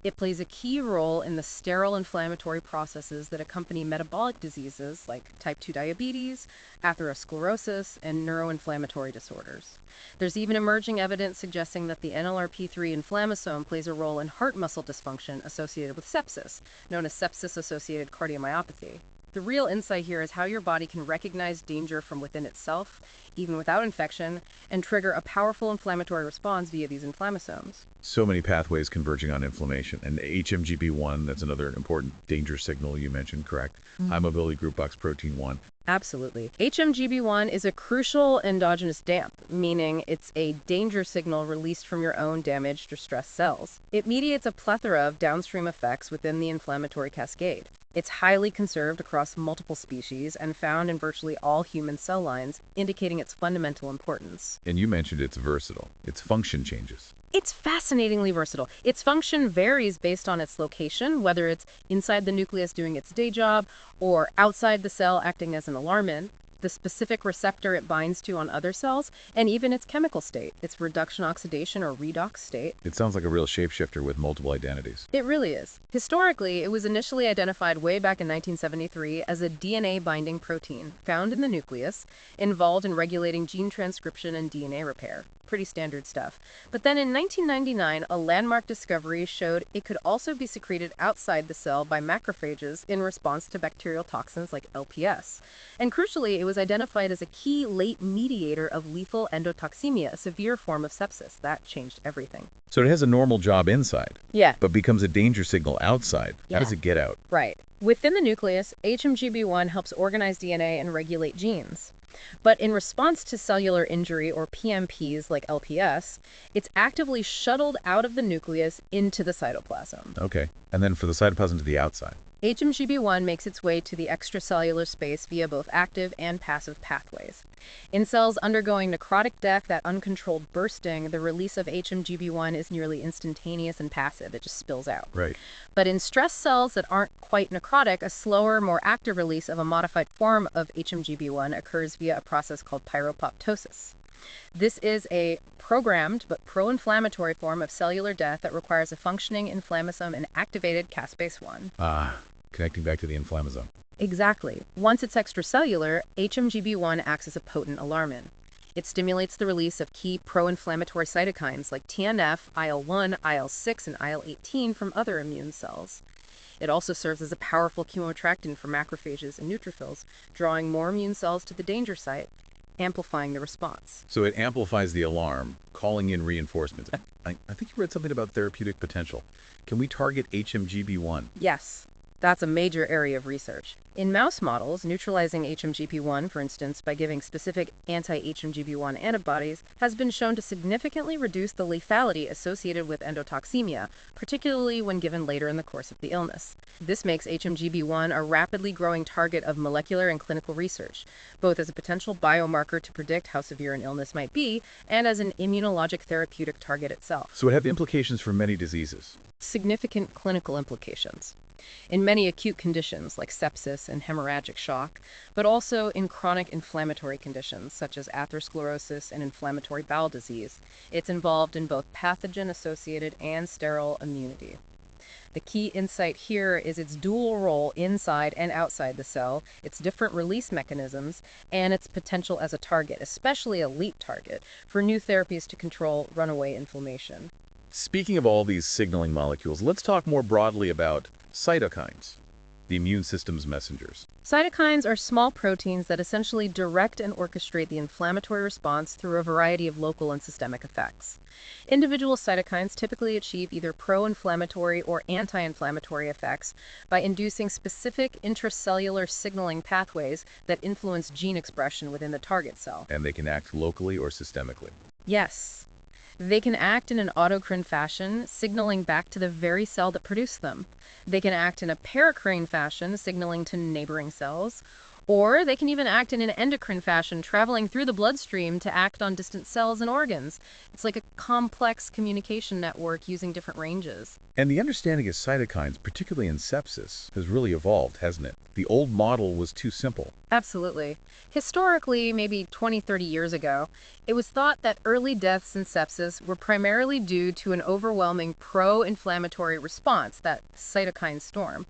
It plays a key role in the sterile inflammatory processes that accompany metabolic diseases like type 2 diabetes, atherosclerosis, and neuroinflammatory disorders. There's even emerging evidence suggesting that the NLRP3 inflammasome plays a role in heart muscle dysfunction associated with sepsis, known as sepsis-associated cardiomyopathy. The real insight here is how your body can recognize danger from within itself, even without infection, and trigger a powerful inflammatory response via these inflammasomes. So many pathways converging on inflammation. And HMGB1, that's another important danger signal you mentioned, correct? High mobility group box protein 1. Absolutely. HMGB1 is a crucial endogenous DAMP, meaning it's a danger signal released from your own damaged or stressed cells. It mediates a plethora of downstream effects within the inflammatory cascade. It's highly conserved across multiple species and found in virtually all human cell lines, indicating its fundamental importance. And you mentioned it's versatile. Its function changes. It's fascinatingly versatile. Its function varies based on its location, whether it's inside the nucleus doing its day job or outside the cell acting as an alarmin, the specific receptor it binds to on other cells, and even its chemical state, its reduction oxidation or redox state. It sounds like a real shapeshifter with multiple identities. It really is. Historically, it was initially identified way back in 1973 as a DNA-binding protein found in the nucleus, involved in regulating gene transcription and DNA repair. Pretty standard stuff. But then in 1999, a landmark discovery showed it could also be secreted outside the cell by macrophages in response to bacterial toxins like LPS. And crucially, it was identified as a key late mediator of lethal endotoxemia, a severe form of sepsis. That changed everything. So it has a normal job inside, Yeah. but becomes a danger signal outside. Yeah. How does it get out? Right. Within the nucleus, HMGB1 helps organize DNA and regulate genes. But in response to cellular injury or PMPs like LPS, it's actively shuttled out of the nucleus into the cytoplasm. Okay. And then for the cytoplasm to the outside. HMGB1 makes its way to the extracellular space via both active and passive pathways. In cells undergoing necrotic death, that uncontrolled bursting, the release of HMGB1 is nearly instantaneous and passive. It just spills out. Right. But in stress cells that aren't quite necrotic, a slower, more active release of a modified form of HMGB1 occurs via a process called pyropoptosis. This is a programmed but pro-inflammatory form of cellular death that requires a functioning inflammasome and activated caspase-1. Connecting back to the inflammasome. Exactly. Once it's extracellular, HMGB1 acts as a potent alarmin. It stimulates the release of key pro-inflammatory cytokines like TNF, IL-1, IL-6, and IL-18 from other immune cells. It also serves as a powerful chemoattractant for macrophages and neutrophils, drawing more immune cells to the danger site, amplifying the response. So it amplifies the alarm, calling in reinforcements. I think you read something about therapeutic potential. Can we target HMGB1? Yes, that's a major area of research. In mouse models, neutralizing HMGB1, for instance, by giving specific anti-HMGB1 antibodies, has been shown to significantly reduce the lethality associated with endotoxemia, particularly when given later in the course of the illness. This makes HMGB1 a rapidly growing target of molecular and clinical research, both as a potential biomarker to predict how severe an illness might be, and as an immunologic therapeutic target itself. So it have implications for many diseases. Significant clinical implications. In many acute conditions like sepsis and hemorrhagic shock, but also in chronic inflammatory conditions such as atherosclerosis and inflammatory bowel disease. It's involved in both pathogen-associated and sterile immunity. The key insight here is its dual role inside and outside the cell, its different release mechanisms, and its potential as a target, especially a lead target, for new therapies to control runaway inflammation. Speaking of all these signaling molecules, let's talk more broadly about cytokines, the immune system's messengers. Cytokines are small proteins that essentially direct and orchestrate the inflammatory response through a variety of local and systemic effects. Individual cytokines typically achieve either pro-inflammatory or anti-inflammatory effects by inducing specific intracellular signaling pathways that influence gene expression within the target cell. And they can act locally or systemically. Yes. They can act in an autocrine fashion, signaling back to the very cell that produced them. They can act in a paracrine fashion, signaling to neighboring cells. Or they can even act in an endocrine fashion, traveling through the bloodstream to act on distant cells and organs. It's like a complex communication network using different ranges. And the understanding of cytokines, particularly in sepsis, has really evolved, hasn't it? The old model was too simple. Absolutely. Historically, maybe 20, 30 years ago, it was thought that early deaths in sepsis were primarily due to an overwhelming pro-inflammatory response, that cytokine storm,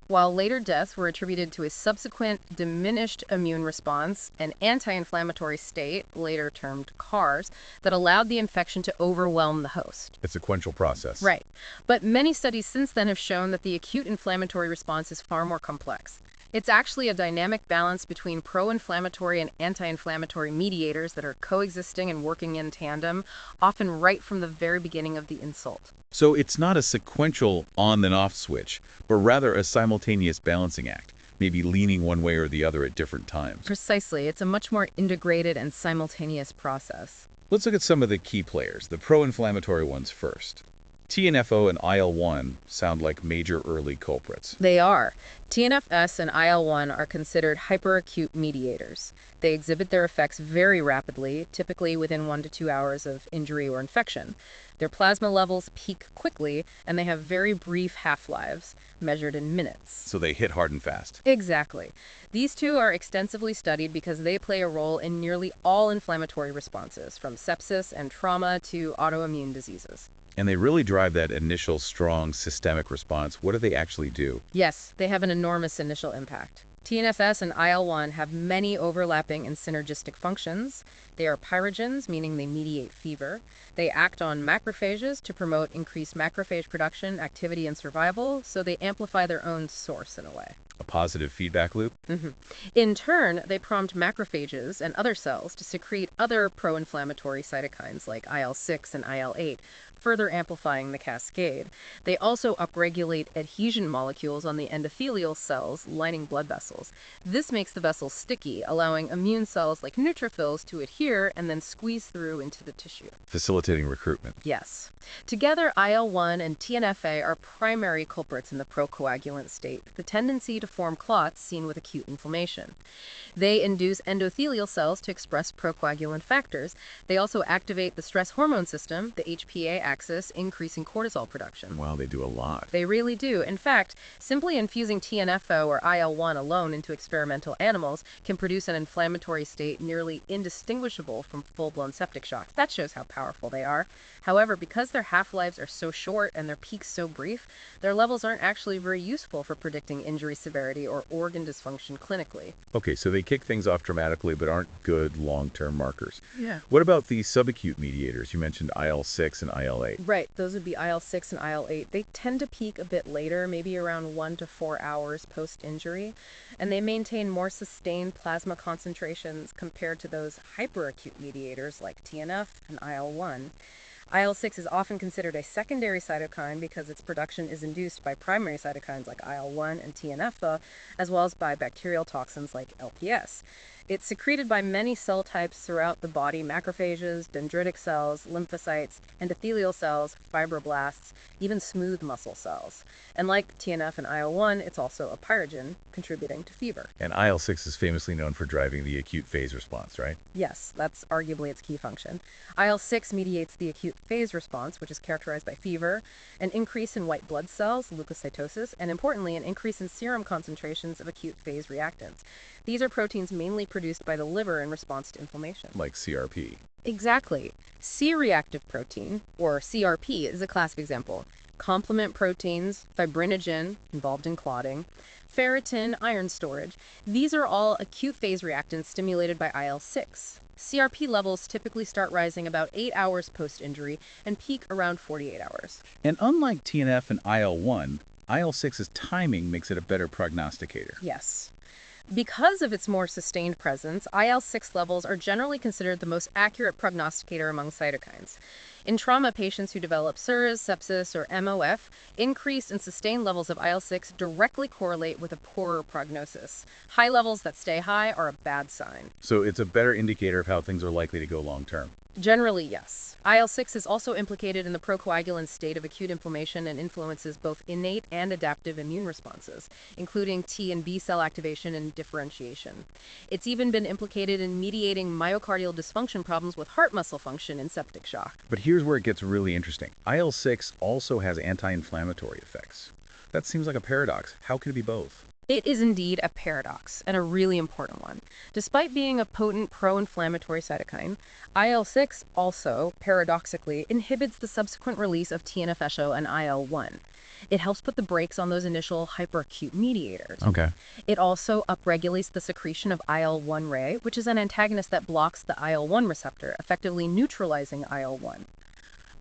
while later deaths were attributed to a subsequent diminished immune response, an anti-inflammatory state, later termed CARS, that allowed the infection to overwhelm the host. A sequential process. Right. But many studies since then have shown that the acute inflammatory response is far more complex. It's actually a dynamic balance between pro-inflammatory and anti-inflammatory mediators that are coexisting and working in tandem, often right from the very beginning of the insult. So it's not a sequential on-then-off switch, but rather a simultaneous balancing act, maybe leaning one way or the other at different times. Precisely. It's a much more integrated and simultaneous process. Let's look at some of the key players, the pro-inflammatory ones first. TNFO and IL-1 sound like major early culprits. They are. TNFS and IL-1 are considered hyperacute mediators. They exhibit their effects very rapidly, typically within 1 to 2 hours of injury or infection. Their plasma levels peak quickly, and they have very brief half-lives, measured in minutes. So they hit hard and fast. Exactly. These two are extensively studied because they play a role in nearly all inflammatory responses, from sepsis and trauma to autoimmune diseases. And they really drive that initial strong systemic response. What do they actually do? Yes, they have an enormous initial impact. TNFS and IL-1 have many overlapping and synergistic functions. They are pyrogens, meaning they mediate fever. They act on macrophages to promote increased macrophage production, activity, and survival, so they amplify their own source in a way. A positive feedback loop? In turn, they prompt macrophages and other cells to secrete other pro-inflammatory cytokines like IL-6 and IL-8, further amplifying the cascade. They also upregulate adhesion molecules on the endothelial cells lining blood vessels. This makes the vessels sticky, allowing immune cells like neutrophils to adhere and then squeeze through into the tissue. Facilitating recruitment. Yes. Together, IL-1 and TNFA are primary culprits in the procoagulant state, the tendency to form clots seen with acute inflammation. They induce endothelial cells to express procoagulant factors. They also activate the stress hormone system, the HPA axis, increasing cortisol production. Wow, they do a lot. They really do. In fact, simply infusing TNFO or IL-1 alone into experimental animals can produce an inflammatory state nearly indistinguishable from full-blown septic shock. That shows how powerful they are. However, because their half-lives are so short and their peaks so brief, their levels aren't actually very useful for predicting injury severity or organ dysfunction clinically. Okay, so they kick things off dramatically but aren't good long-term markers. Yeah. What about the subacute mediators? You mentioned IL-6 and IL-8. Right, those would be IL-6 and IL-8. They tend to peak a bit later, maybe around 1 to 4 hours post-injury, and they maintain more sustained plasma concentrations compared to those hyperacute mediators like TNF and IL-1. IL-6 is often considered a secondary cytokine because its production is induced by primary cytokines like IL-1 and TNF, as well as by bacterial toxins like LPS. It's secreted by many cell types throughout the body: macrophages, dendritic cells, lymphocytes, endothelial cells, fibroblasts, even smooth muscle cells. And like TNF and IL-1, it's also a pyrogen, contributing to fever. And IL-6 is famously known for driving the acute phase response, right? Yes, that's arguably its key function. IL-6 mediates the acute phase response, which is characterized by fever, an increase in white blood cells, leukocytosis, and importantly, an increase in serum concentrations of acute phase reactants. These are proteins mainly produced by the liver in response to inflammation. Like CRP. Exactly. C-reactive protein, or CRP, is a classic example. Complement proteins, fibrinogen, involved in clotting, ferritin, iron storage. These are all acute phase reactants stimulated by IL-6. CRP levels typically start rising about 8 hours post-injury and peak around 48 hours. And unlike TNF and IL-1, IL-6's timing makes it a better prognosticator. Yes. Because of its more sustained presence, IL-6 levels are generally considered the most accurate prognosticator among cytokines. In trauma, patients who develop SIRS, sepsis, or MOF, increased and sustained levels of IL-6 directly correlate with a poorer prognosis. High levels that stay high are a bad sign. So it's a better indicator of how things are likely to go long term. Generally, yes. IL-6 is also implicated in the procoagulant state of acute inflammation and influences both innate and adaptive immune responses, including T and B cell activation and differentiation. It's even been implicated in mediating myocardial dysfunction problems with heart muscle function in septic shock. But here's where it gets really interesting. IL-6 also has anti-inflammatory effects. That seems like a paradox. How could it be both? It is indeed a paradox, and a really important one. Despite being a potent pro-inflammatory cytokine, IL-6 also, paradoxically, inhibits the subsequent release of TNF-SO and IL-1. It helps put the brakes on those initial hyperacute mediators. Okay. It also upregulates the secretion of IL-1 which is an antagonist that blocks the IL-1 receptor, effectively neutralizing IL-1.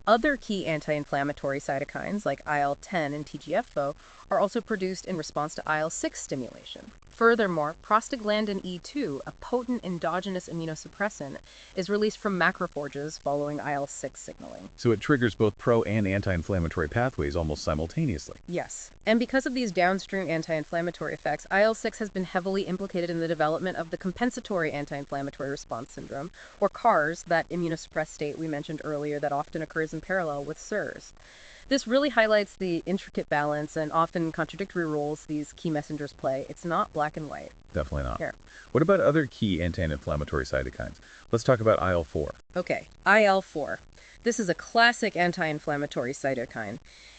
Other key anti-inflammatory cytokines like IL-10 and TGF-4 are also produced in response to IL-6 stimulation. Furthermore, prostaglandin E2, a potent endogenous immunosuppressant, is released from macrophages following IL-6 signaling. So it triggers both pro and anti-inflammatory pathways almost simultaneously. Yes, and because of these downstream anti-inflammatory effects, IL-6 has been heavily implicated in the development of the compensatory anti-inflammatory response syndrome, or CARS, that immunosuppressed state we mentioned earlier that often occurs in parallel with SIRS. This really highlights the intricate balance and often contradictory roles these key messengers play. It's not black and white. Definitely not. Here. What about other key anti-inflammatory cytokines? Let's talk about IL-4. Okay, IL-4. This is a classic anti-inflammatory cytokine.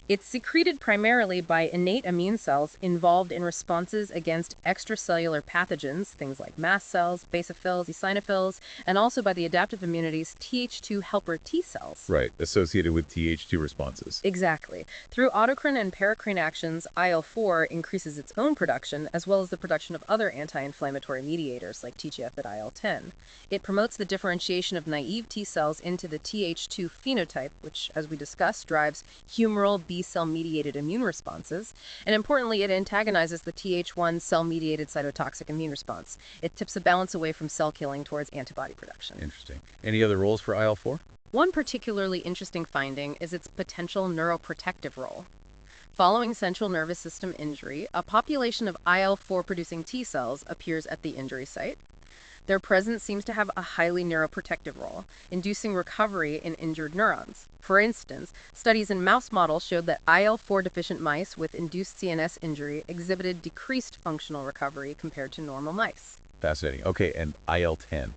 It's secreted primarily by innate immune cells involved in responses against extracellular pathogens, things like mast cells, basophils, eosinophils, and also by the adaptive immunity's Th2 helper T cells. Right, associated with Th2 responses. Exactly. Through autocrine and paracrine actions, IL-4 increases its own production, as well as the production of other anti-inflammatory mediators like TGF and IL-10. It promotes the differentiation of naive T cells into the Th2 phenotype, which, as we discussed, drives humoral B-cell-mediated immune responses, and importantly, it antagonizes the Th1 cell-mediated cytotoxic immune response. It tips the balance away from cell killing towards antibody production. Interesting. Any other roles for IL-4? One particularly interesting finding is its potential neuroprotective role. Following central nervous system injury, a population of IL-4 producing T cells appears at the injury site. Their presence seems to have a highly neuroprotective role, inducing recovery in injured neurons. For instance, studies in mouse models showed that IL-4 deficient mice with induced CNS injury exhibited decreased functional recovery compared to normal mice. Fascinating. Okay, and IL-10.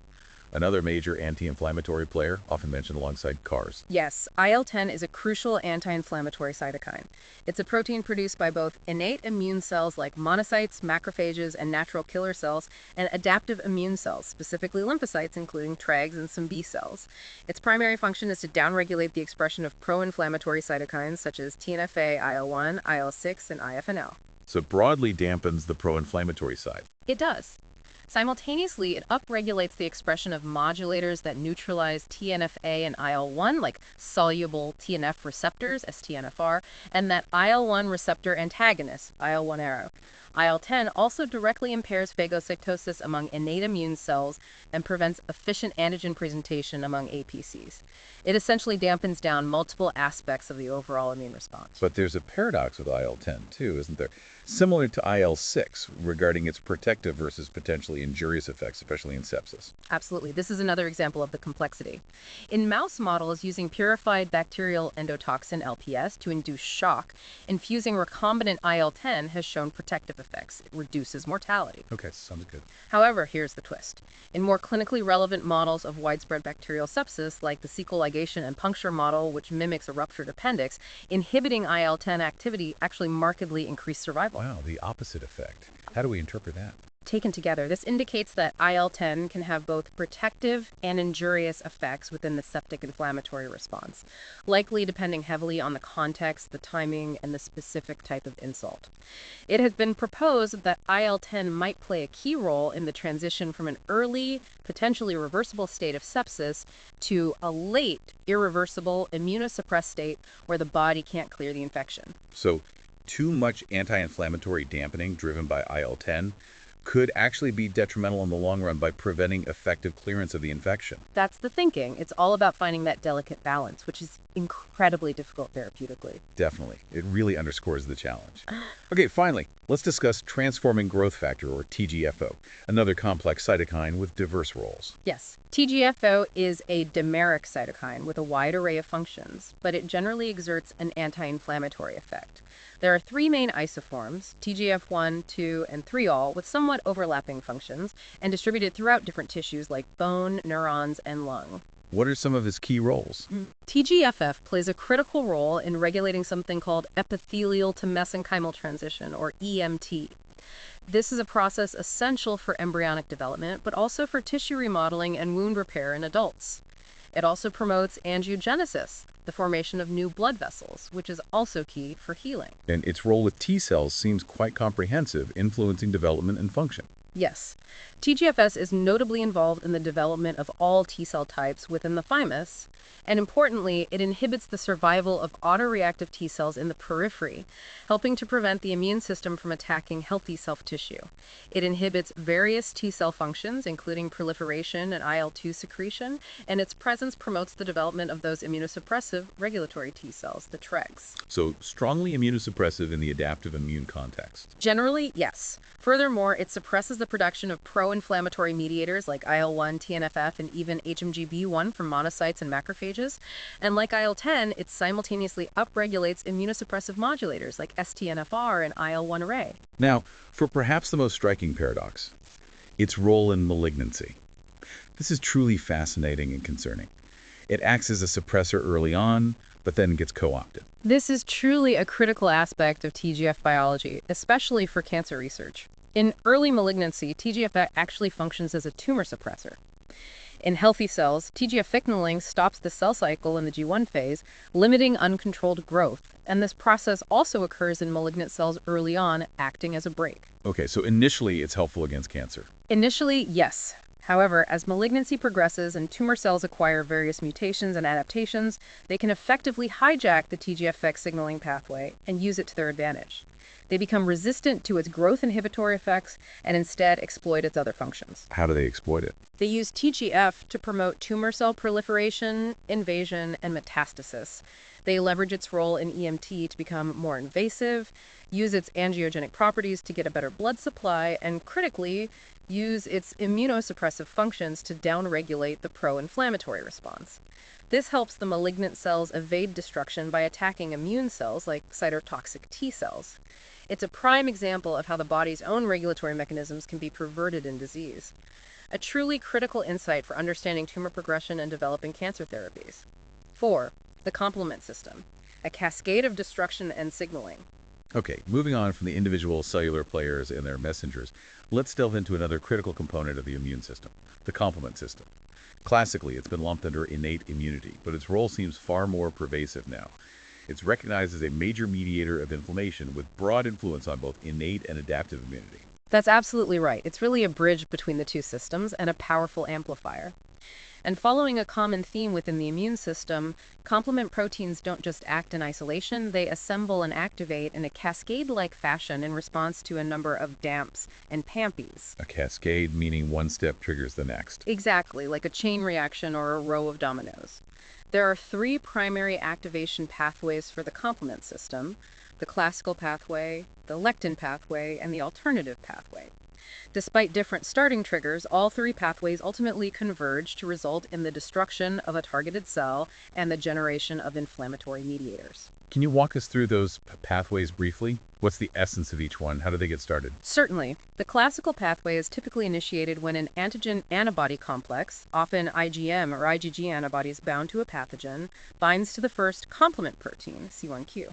Another major anti-inflammatory player, often mentioned alongside CARS. Yes, IL-10 is a crucial anti-inflammatory cytokine. It's a protein produced by both innate immune cells like monocytes, macrophages, and natural killer cells, and adaptive immune cells, specifically lymphocytes, including Tregs and some B cells. Its primary function is to downregulate the expression of pro-inflammatory cytokines such as TNF-A, IL-1, IL-6, and IFNL. So it broadly dampens the pro-inflammatory side. It does. Simultaneously, it upregulates the expression of modulators that neutralize TNF-A and IL-1, like soluble TNF receptors, STNFR, and that IL-1 receptor antagonist, IL-1 arrow. IL-10 also directly impairs phagocytosis among innate immune cells and prevents efficient antigen presentation among APCs. It essentially dampens down multiple aspects of the overall immune response. But there's a paradox with IL-10 too, isn't there? Similar to IL-6 regarding its protective versus potentially injurious effects, especially in sepsis. Absolutely. This is another example of the complexity. In mouse models using purified bacterial endotoxin, LPS, to induce shock, infusing recombinant IL-10 has shown protective effects. It reduces mortality. Okay, sounds good. However, here's the twist. In more clinically relevant models of widespread bacterial sepsis, like the cecal ligation and puncture model, which mimics a ruptured appendix, inhibiting IL-10 activity actually markedly increased survival. Wow, the opposite effect. How do we interpret that? Taken together, this indicates that IL-10 can have both protective and injurious effects within the septic inflammatory response, likely depending heavily on the context, the timing, and the specific type of insult. It has been proposed that IL-10 might play a key role in the transition from an early, potentially reversible state of sepsis to a late, irreversible, immunosuppressed state where the body can't clear the infection. So, too much anti-inflammatory dampening driven by IL-10 could actually be detrimental in the long run by preventing effective clearance of the infection. That's the thinking. It's all about finding that delicate balance, which is incredibly difficult therapeutically. Definitely. It really underscores the challenge. Okay, finally, let's discuss transforming growth factor, or TGFO, another complex cytokine with diverse roles. Yes, TGFO is a dimeric cytokine with a wide array of functions, but it generally exerts an anti-inflammatory effect. There are three main isoforms, TGF1, 2, and 3-all, with somewhat overlapping functions, and distributed throughout different tissues like bone, neurons, and lung. What are some of his key roles? TGFF plays a critical role in regulating something called epithelial to mesenchymal transition, or EMT. This is a process essential for embryonic development, but also for tissue remodeling and wound repair in adults. It also promotes angiogenesis, the formation of new blood vessels, which is also key for healing. And its role with T cells seems quite comprehensive, influencing development and function. Yes. TGFS is notably involved in the development of all T cell types within the thymus, and importantly, it inhibits the survival of autoreactive T cells in the periphery, helping to prevent the immune system from attacking healthy self-tissue. It inhibits various T cell functions, including proliferation and IL-2 secretion, and its presence promotes the development of those immunosuppressive regulatory T cells, the TREGs. So strongly immunosuppressive in the adaptive immune context. Generally, yes. Furthermore, it suppresses the production of pro-inflammatory mediators like IL-1, TNF-alpha, and even HMGB1 from monocytes and macrophages. And like IL-10, it simultaneously upregulates immunosuppressive modulators like STNFR and IL-1 array. Now, for perhaps the most striking paradox, its role in malignancy. This is truly fascinating and concerning. It acts as a suppressor early on, but then gets co-opted. This is truly a critical aspect of TGF biology, especially for cancer research. In early malignancy, TGF actually functions as a tumor suppressor. In healthy cells, TGF signaling stops the cell cycle in the G1 phase, limiting uncontrolled growth. And this process also occurs in malignant cells early on, acting as a brake. Okay, so initially it's helpful against cancer. Initially, yes. However, as malignancy progresses and tumor cells acquire various mutations and adaptations, they can effectively hijack the TGF signaling pathway and use it to their advantage. They become resistant to its growth inhibitory effects and instead exploit its other functions. How do they exploit it? They use TGF to promote tumor cell proliferation, invasion, and metastasis. They leverage its role in EMT to become more invasive, use its angiogenic properties to get a better blood supply, and critically, use its immunosuppressive functions to downregulate the pro-inflammatory response. This helps the malignant cells evade destruction by attacking immune cells like cytotoxic T cells. It's a prime example of how the body's own regulatory mechanisms can be perverted in disease. A truly critical insight for understanding tumor progression and developing cancer therapies. 4. The complement system, a cascade of destruction and signaling. Okay, moving on from the individual cellular players and their messengers, let's delve into another critical component of the immune system, the complement system. Classically, it's been lumped under innate immunity, but its role seems far more pervasive now. It's recognized as a major mediator of inflammation with broad influence on both innate and adaptive immunity. That's absolutely right. It's really a bridge between the two systems and a powerful amplifier. And following a common theme within the immune system, complement proteins don't just act in isolation, they assemble and activate in a cascade-like fashion in response to a number of DAMPs and PAMPs. A cascade meaning one step triggers the next. Exactly, like a chain reaction or a row of dominoes. There are three primary activation pathways for the complement system: the classical pathway, the lectin pathway, and the alternative pathway. Despite different starting triggers, all three pathways ultimately converge to result in the destruction of a targeted cell and the generation of inflammatory mediators. Can you walk us through those pathways briefly? What's the essence of each one? How do they get started? Certainly. The classical pathway is typically initiated when an antigen-antibody complex, often IgM or IgG antibodies bound to a pathogen, binds to the first complement protein, C1q.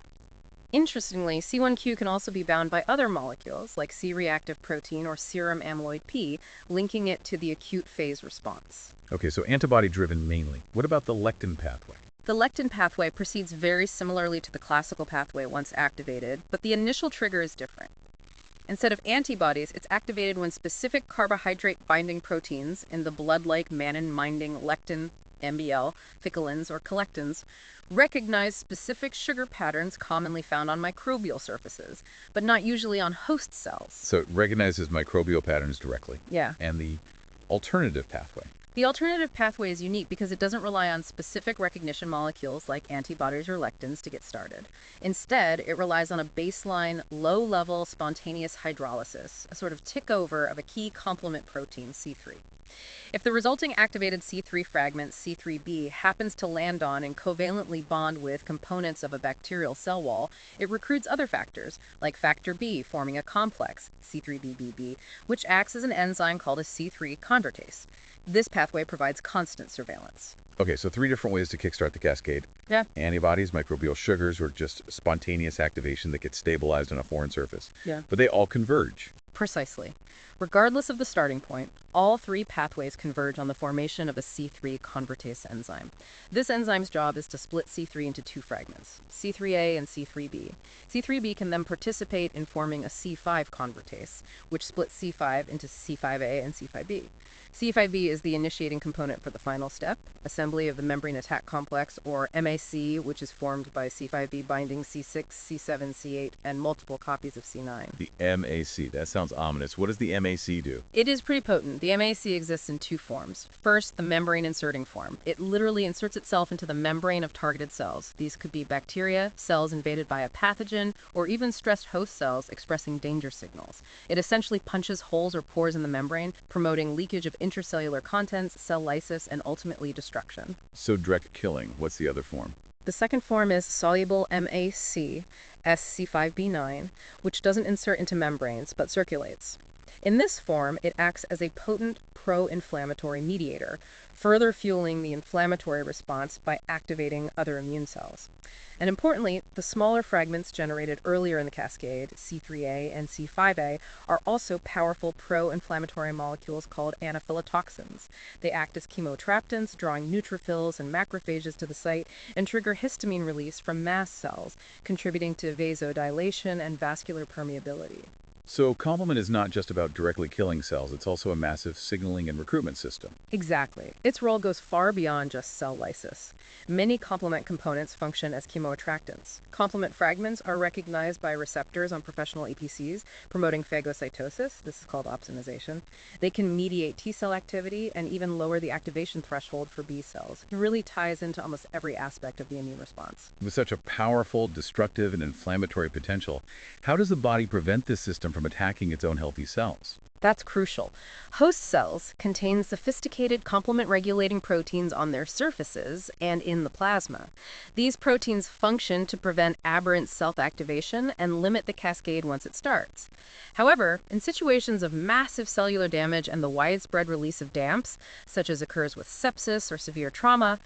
Interestingly, C1q can also be bound by other molecules, like C-reactive protein or serum amyloid P, linking it to the acute phase response. Okay, so antibody-driven mainly. What about the lectin pathway? The lectin pathway proceeds very similarly to the classical pathway once activated, but the initial trigger is different. Instead of antibodies, it's activated when specific carbohydrate-binding proteins in the blood-like mannan-binding lectin MBL, ficolins, or collectins, recognize specific sugar patterns commonly found on microbial surfaces, but not usually on host cells. So it recognizes microbial patterns directly. Yeah. And the alternative pathway. The alternative pathway is unique because it doesn't rely on specific recognition molecules like antibodies or lectins to get started. Instead, it relies on a baseline, low-level spontaneous hydrolysis, a sort of tick-over of a key complement protein, C3. If the resulting activated C3 fragment, C3b, happens to land on and covalently bond with components of a bacterial cell wall, it recruits other factors, like factor B forming a complex, C3bbb, which acts as an enzyme called a C3 convertase. This pathway provides constant surveillance. Okay, so 3 different ways to kickstart the cascade. Yeah. Antibodies, microbial sugars, or just spontaneous activation that gets stabilized on a foreign surface. Yeah. But they all converge. Precisely. Regardless of the starting point, all 3 pathways converge on the formation of a C3 convertase enzyme. This enzyme's job is to split C3 into 2 fragments, C3a and C3b. C3b can then participate in forming a C5 convertase, which splits C5 into C5a and C5b. C5b is the initiating component for the final step, assembly of the membrane attack complex, or MAC, which is formed by C5b binding C6, C7, C8, and multiple copies of C9. The MAC, that sounds ominous. What does the MAC do? It is pretty potent. The MAC exists in 2 forms. First, the membrane inserting form. It literally inserts itself into the membrane of targeted cells. These could be bacteria, cells invaded by a pathogen, or even stressed host cells expressing danger signals. It essentially punches holes or pores in the membrane, promoting leakage of intracellular contents, cell lysis, and ultimately destruction. So direct killing. What's the other form? The second form is soluble MAC, SC5b9, which doesn't insert into membranes but circulates. In this form, it acts as a potent pro-inflammatory mediator, further fueling the inflammatory response by activating other immune cells. And importantly, the smaller fragments generated earlier in the cascade, C3a and C5a, are also powerful pro-inflammatory molecules called anaphylatoxins. They act as chemoattractants, drawing neutrophils and macrophages to the site, and trigger histamine release from mast cells, contributing to vasodilation and vascular permeability. So complement is not just about directly killing cells, it's also a massive signaling and recruitment system. Exactly. Its role goes far beyond just cell lysis. Many complement components function as chemoattractants. Complement fragments are recognized by receptors on professional APCs, promoting phagocytosis. This is called opsonization. They can mediate T-cell activity and even lower the activation threshold for B cells. It really ties into almost every aspect of the immune response. With such a powerful, destructive, and inflammatory potential, how does the body prevent this system from attacking its own healthy cells? That's crucial. Host cells contain sophisticated complement-regulating proteins on their surfaces and in the plasma. These proteins function to prevent aberrant self-activation and limit the cascade once it starts. However, in situations of massive cellular damage and the widespread release of DAMPs, such as occurs with sepsis or severe trauma,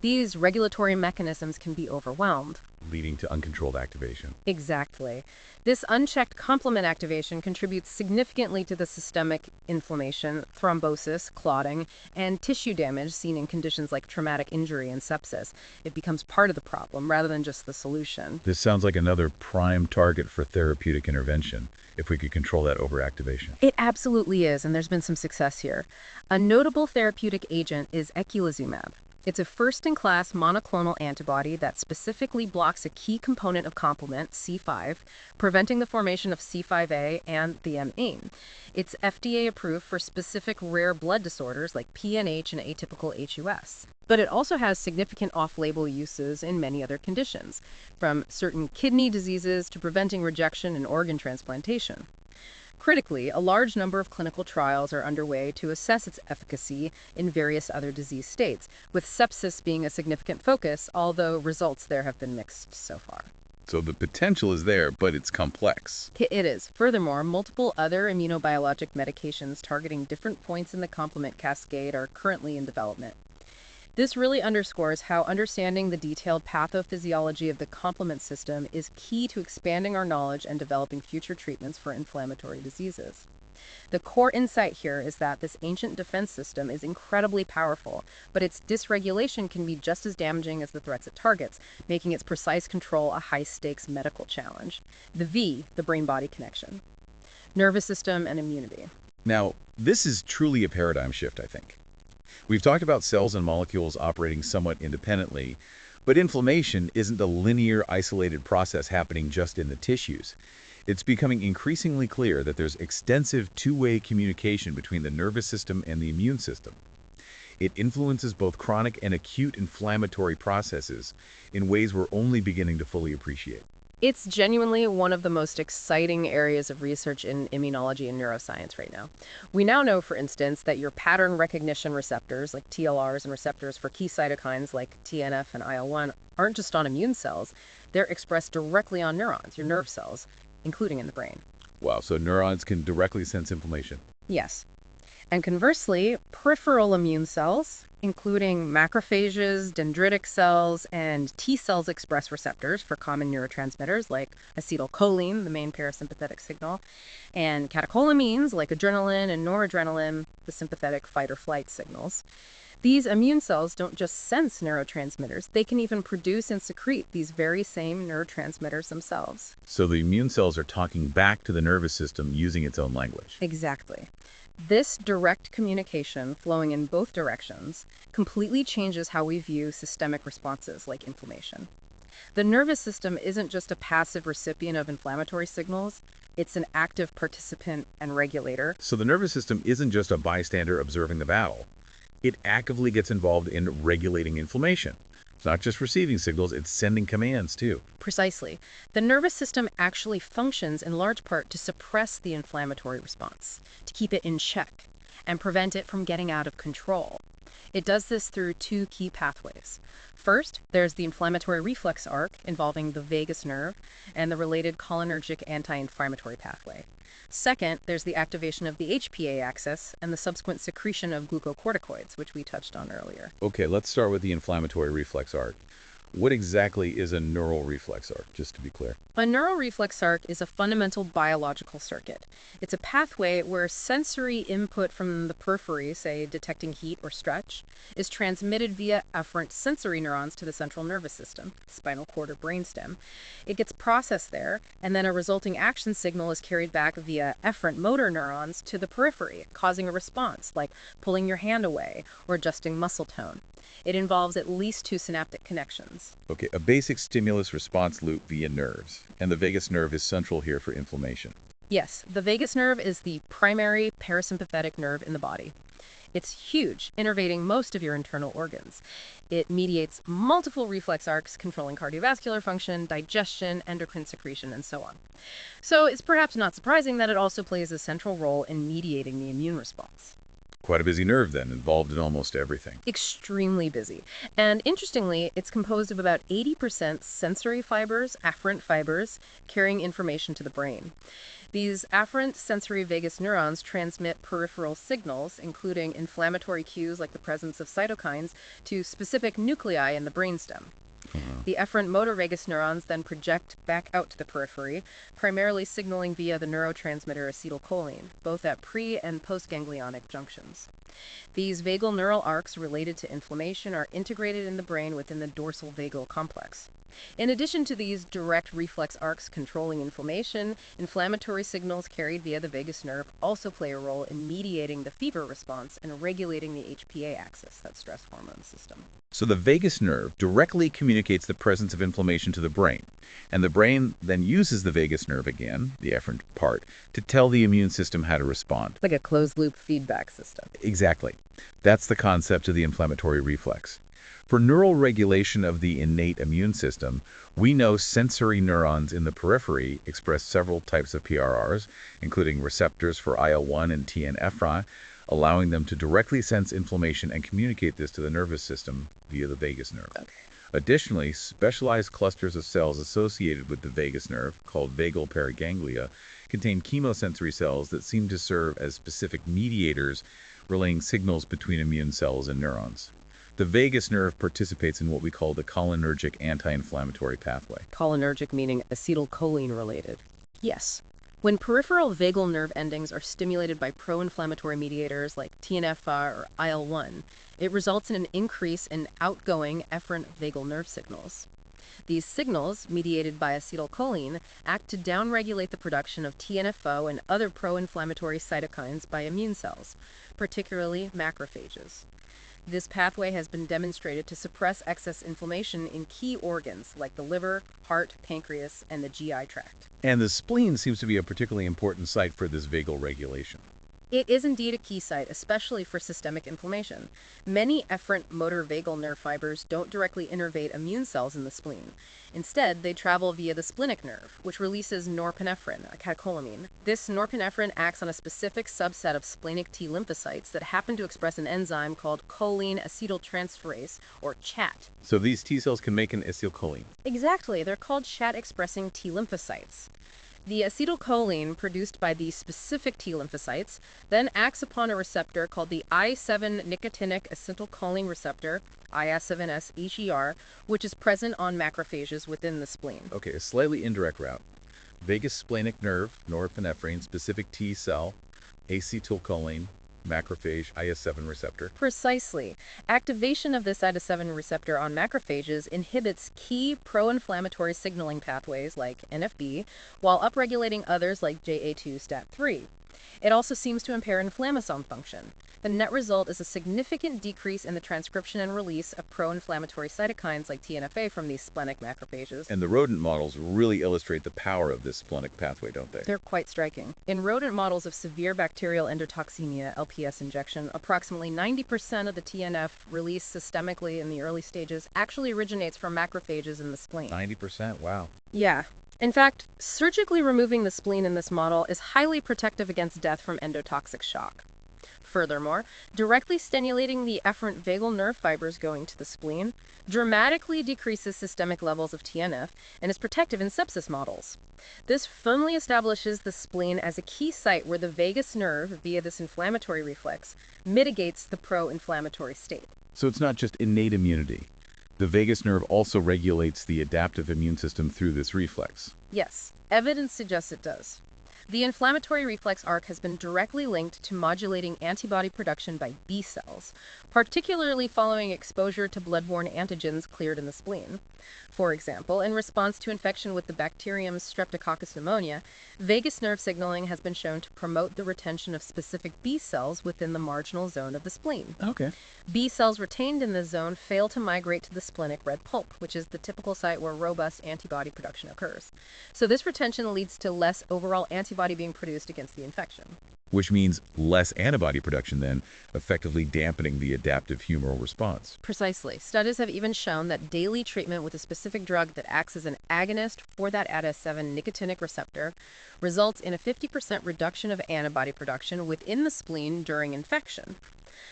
these regulatory mechanisms can be overwhelmed. Leading to uncontrolled activation. Exactly. This unchecked complement activation contributes significantly to the systemic inflammation, thrombosis, clotting, and tissue damage seen in conditions like traumatic injury and sepsis. It becomes part of the problem rather than just the solution. This sounds like another prime target for therapeutic intervention, if we could control that overactivation. It absolutely is, and there's been some success here. A notable therapeutic agent is eculizumab. It's a first-in-class monoclonal antibody that specifically blocks a key component of complement, C5, preventing the formation of C5a and the M-AIM. It's FDA approved for specific rare blood disorders like PNH and atypical HUS. But it also has significant off-label uses in many other conditions, from certain kidney diseases to preventing rejection and organ transplantation. Critically, a large number of clinical trials are underway to assess its efficacy in various other disease states, with sepsis being a significant focus, although results there have been mixed so far. So the potential is there, but it's complex. It is. Furthermore, multiple other immunobiologic medications targeting different points in the complement cascade are currently in development. This really underscores how understanding the detailed pathophysiology of the complement system is key to expanding our knowledge and developing future treatments for inflammatory diseases. The core insight here is that this ancient defense system is incredibly powerful, but its dysregulation can be just as damaging as the threats it targets, making its precise control a high-stakes medical challenge. The V, the brain-body connection. Nervous system and immunity. Now, this is truly a paradigm shift, I think. We've talked about cells and molecules operating somewhat independently, but inflammation isn't a linear, isolated process happening just in the tissues. It's becoming increasingly clear that there's extensive two-way communication between the nervous system and the immune system. It influences both chronic and acute inflammatory processes in ways we're only beginning to fully appreciate. It's genuinely one of the most exciting areas of research in immunology and neuroscience right now. We now know, for instance, that your pattern recognition receptors, like TLRs, and receptors for key cytokines like TNF and IL-1, aren't just on immune cells. They're expressed directly on neurons, your nerve cells, including in the brain. Wow, so neurons can directly sense inflammation. Yes. And conversely, peripheral immune cells, including macrophages, dendritic cells, and T cells, express receptors for common neurotransmitters like acetylcholine, the main parasympathetic signal, and catecholamines like adrenaline and noradrenaline, the sympathetic fight-or-flight signals. These immune cells don't just sense neurotransmitters, they can even produce and secrete these very same neurotransmitters themselves. So the immune cells are talking back to the nervous system using its own language. Exactly. This direct communication, flowing in both directions, completely changes how we view systemic responses like inflammation. The nervous system isn't just a passive recipient of inflammatory signals, it's an active participant and regulator. So the nervous system isn't just a bystander observing the battle. It actively gets involved in regulating inflammation. It's not just receiving signals, it's sending commands too. Precisely. The nervous system actually functions in large part to suppress the inflammatory response, to keep it in check, and prevent it from getting out of control. It does this through two key pathways. First, there's the inflammatory reflex arc involving the vagus nerve and the related cholinergic anti-inflammatory pathway. Second, there's the activation of the HPA axis and the subsequent secretion of glucocorticoids, which we touched on earlier. Okay, let's start with the inflammatory reflex arc. What exactly is a neural reflex arc, just to be clear? A neural reflex arc is a fundamental biological circuit. It's a pathway where sensory input from the periphery, say detecting heat or stretch, is transmitted via afferent sensory neurons to the central nervous system, spinal cord or brainstem. It gets processed there, and then a resulting action signal is carried back via efferent motor neurons to the periphery, causing a response, like pulling your hand away or adjusting muscle tone. It involves at least two synaptic connections. Okay, a basic stimulus response loop via nerves, and the vagus nerve is central here for inflammation. Yes, the vagus nerve is the primary parasympathetic nerve in the body. It's huge, innervating most of your internal organs. It mediates multiple reflex arcs, controlling cardiovascular function, digestion, endocrine secretion, and so on. So it's perhaps not surprising that it also plays a central role in mediating the immune response. Quite a busy nerve then, involved in almost everything. Extremely busy. And interestingly, it's composed of about 80% sensory fibers, afferent fibers, carrying information to the brain. These afferent sensory vagus neurons transmit peripheral signals, including inflammatory cues like the presence of cytokines, to specific nuclei in the brainstem. The efferent motor vagus neurons then project back out to the periphery, primarily signaling via the neurotransmitter acetylcholine, both at pre- and postganglionic junctions. These vagal neural arcs related to inflammation are integrated in the brain within the dorsal vagal complex. In addition to these direct reflex arcs controlling inflammation, inflammatory signals carried via the vagus nerve also play a role in mediating the fever response and regulating the HPA axis, that stress hormone system. So the vagus nerve directly communicates the presence of inflammation to the brain, and the brain then uses the vagus nerve again, the efferent part, to tell the immune system how to respond. Like a closed-loop feedback system. Exactly. That's the concept of the inflammatory reflex. For neural regulation of the innate immune system, we know sensory neurons in the periphery express several types of PRRs, including receptors for IL-1 and TNF, allowing them to directly sense inflammation and communicate this to the nervous system via the vagus nerve. Okay. Additionally, specialized clusters of cells associated with the vagus nerve, called vagal paraganglia, contain chemosensory cells that seem to serve as specific mediators, relaying signals between immune cells and neurons. The vagus nerve participates in what we call the cholinergic anti-inflammatory pathway. Cholinergic meaning acetylcholine related. Yes. When peripheral vagal nerve endings are stimulated by pro-inflammatory mediators like TNF or IL-1, it results in an increase in outgoing efferent vagal nerve signals. These signals, mediated by acetylcholine, act to downregulate the production of TNFO and other pro-inflammatory cytokines by immune cells, particularly macrophages. This pathway has been demonstrated to suppress excess inflammation in key organs like the liver, heart, pancreas, and the GI tract. And the spleen seems to be a particularly important site for this vagal regulation. It is indeed a key site, especially for systemic inflammation. Many efferent motor vagal nerve fibers don't directly innervate immune cells in the spleen. Instead, they travel via the splenic nerve, which releases norepinephrine, a catecholamine. This norepinephrine acts on a specific subset of splenic T lymphocytes that happen to express an enzyme called choline acetyltransferase, or CHAT. So these T cells can make an acetylcholine. Exactly, they're called CHAT-expressing T lymphocytes. The acetylcholine produced by these specific T lymphocytes then acts upon a receptor called the I7 nicotinic acetylcholine receptor, IS7S-HER, which is present on macrophages within the spleen. Okay, a slightly indirect route. Vagus splenic nerve, norepinephrine, specific T cell, acetylcholine, macrophage, IS7 receptor. Precisely. Activation of this IS7 receptor on macrophages inhibits key pro-inflammatory signaling pathways like NFB, while upregulating others like JA2-STAT3. It also seems to impair inflammasome function. The net result is a significant decrease in the transcription and release of pro-inflammatory cytokines like TNFA from these splenic macrophages. And the rodent models really illustrate the power of this splenic pathway, don't they? They're quite striking. In rodent models of severe bacterial endotoxemia, LPS injection, approximately 90% of the TNF released systemically in the early stages actually originates from macrophages in the spleen. 90%, wow. Yeah. In fact, surgically removing the spleen in this model is highly protective against death from endotoxic shock. Furthermore, directly stimulating the efferent vagal nerve fibers going to the spleen dramatically decreases systemic levels of TNF and is protective in sepsis models. This firmly establishes the spleen as a key site where the vagus nerve, via this inflammatory reflex, mitigates the pro-inflammatory state. So it's not just innate immunity. The vagus nerve also regulates the adaptive immune system through this reflex. Yes, evidence suggests it does. The inflammatory reflex arc has been directly linked to modulating antibody production by B cells, particularly following exposure to bloodborne antigens cleared in the spleen. For example, in response to infection with the bacterium Streptococcus pneumonia, vagus nerve signaling has been shown to promote the retention of specific B cells within the marginal zone of the spleen. Okay. B cells retained in this zone fail to migrate to the splenic red pulp, which is the typical site where robust antibody production occurs. So this retention leads to less overall antibody being produced against the infection. Which means less antibody production then, effectively dampening the adaptive humoral response. Precisely. Studies have even shown that daily treatment with a specific drug that acts as an agonist for that IS7 nicotinic receptor results in a 50% reduction of antibody production within the spleen during infection.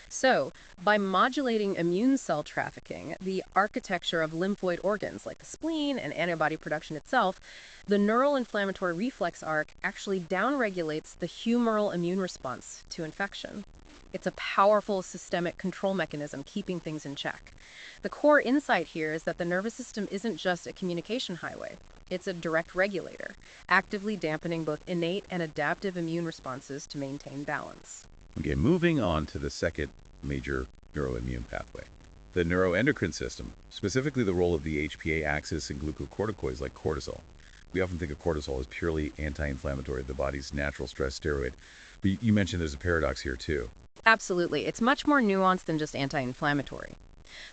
So, by modulating immune cell trafficking, the architecture of lymphoid organs like the spleen and antibody production itself, the neural inflammatory reflex arc actually downregulates the humoral immune response to infection. It's a powerful systemic control mechanism keeping things in check. The core insight here is that the nervous system isn't just a communication highway. It's a direct regulator, actively dampening both innate and adaptive immune responses to maintain balance. Okay, moving on to the second major neuroimmune pathway, the neuroendocrine system, specifically the role of the HPA axis in glucocorticoids like cortisol. We often think of cortisol as purely anti-inflammatory, the body's natural stress steroid. But you mentioned there's a paradox here too. Absolutely. It's much more nuanced than just anti-inflammatory.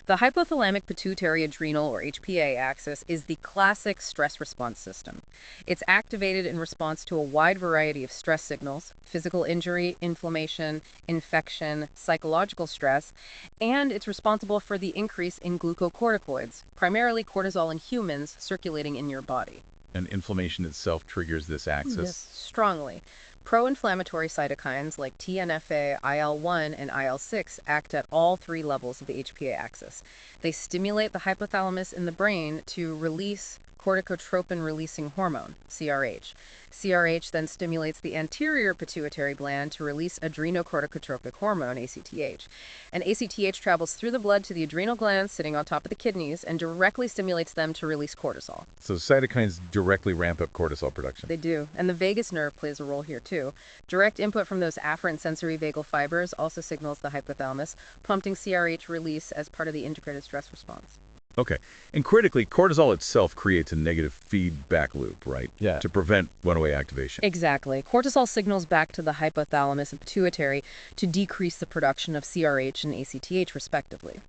The hypothalamic-pituitary-adrenal, or HPA axis, is the classic stress response system. It's activated in response to a wide variety of stress signals: physical injury, inflammation, infection, psychological stress, and it's responsible for the increase in glucocorticoids, primarily cortisol in humans, circulating in your body. And inflammation itself triggers this axis? Yes, strongly. Pro-inflammatory cytokines like TNFA, IL-1, and IL-6 act at all three levels of the HPA axis. They stimulate the hypothalamus in the brain to release corticotropin-releasing hormone, CRH. CRH then stimulates the anterior pituitary gland to release adrenocorticotropic hormone, ACTH. And ACTH travels through the blood to the adrenal glands sitting on top of the kidneys and directly stimulates them to release cortisol. So cytokines directly ramp up cortisol production. They do. And the vagus nerve plays a role here too. Direct input from those afferent sensory vagal fibers also signals the hypothalamus, prompting CRH release as part of the integrated stress response. Okay. And critically, cortisol itself creates a negative feedback loop, right? Yeah. To prevent runaway activation. Exactly. Cortisol signals back to the hypothalamus and pituitary to decrease the production of CRH and ACTH, respectively.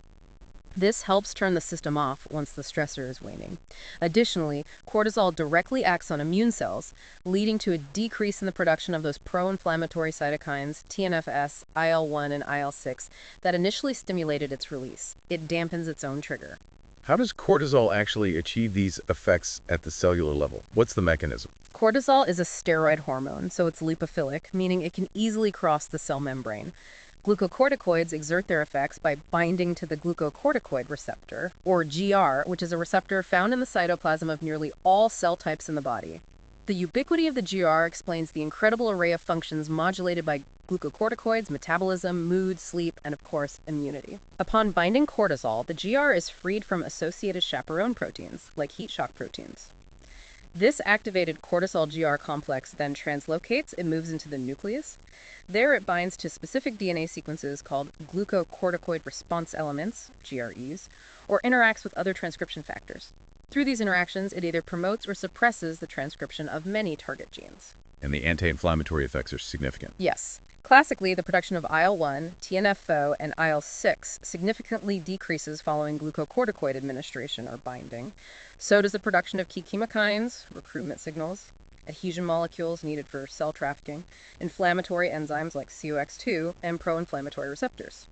This helps turn the system off once the stressor is waning. Additionally, cortisol directly acts on immune cells, leading to a decrease in the production of those pro-inflammatory cytokines, TNFs, IL-1, and IL-6, that initially stimulated its release. It dampens its own trigger. How does cortisol actually achieve these effects at the cellular level? What's the mechanism? Cortisol is a steroid hormone, so it's lipophilic, meaning it can easily cross the cell membrane. Glucocorticoids exert their effects by binding to the glucocorticoid receptor, or GR, which is a receptor found in the cytoplasm of nearly all cell types in the body. The ubiquity of the GR explains the incredible array of functions modulated by glucocorticoids, metabolism, mood, sleep, and of course, immunity. Upon binding cortisol, the GR is freed from associated chaperone proteins, like heat shock proteins. This activated cortisol GR complex then translocates, it moves into the nucleus. There it binds to specific DNA sequences called glucocorticoid response elements, GREs, or interacts with other transcription factors. Through these interactions, it either promotes or suppresses the transcription of many target genes. And the anti-inflammatory effects are significant. Yes. Classically, the production of IL-1, TNF-O, and IL-6 significantly decreases following glucocorticoid administration or binding. So does the production of key chemokines, recruitment signals, adhesion molecules needed for cell trafficking, inflammatory enzymes like COX2, and pro-inflammatory receptors.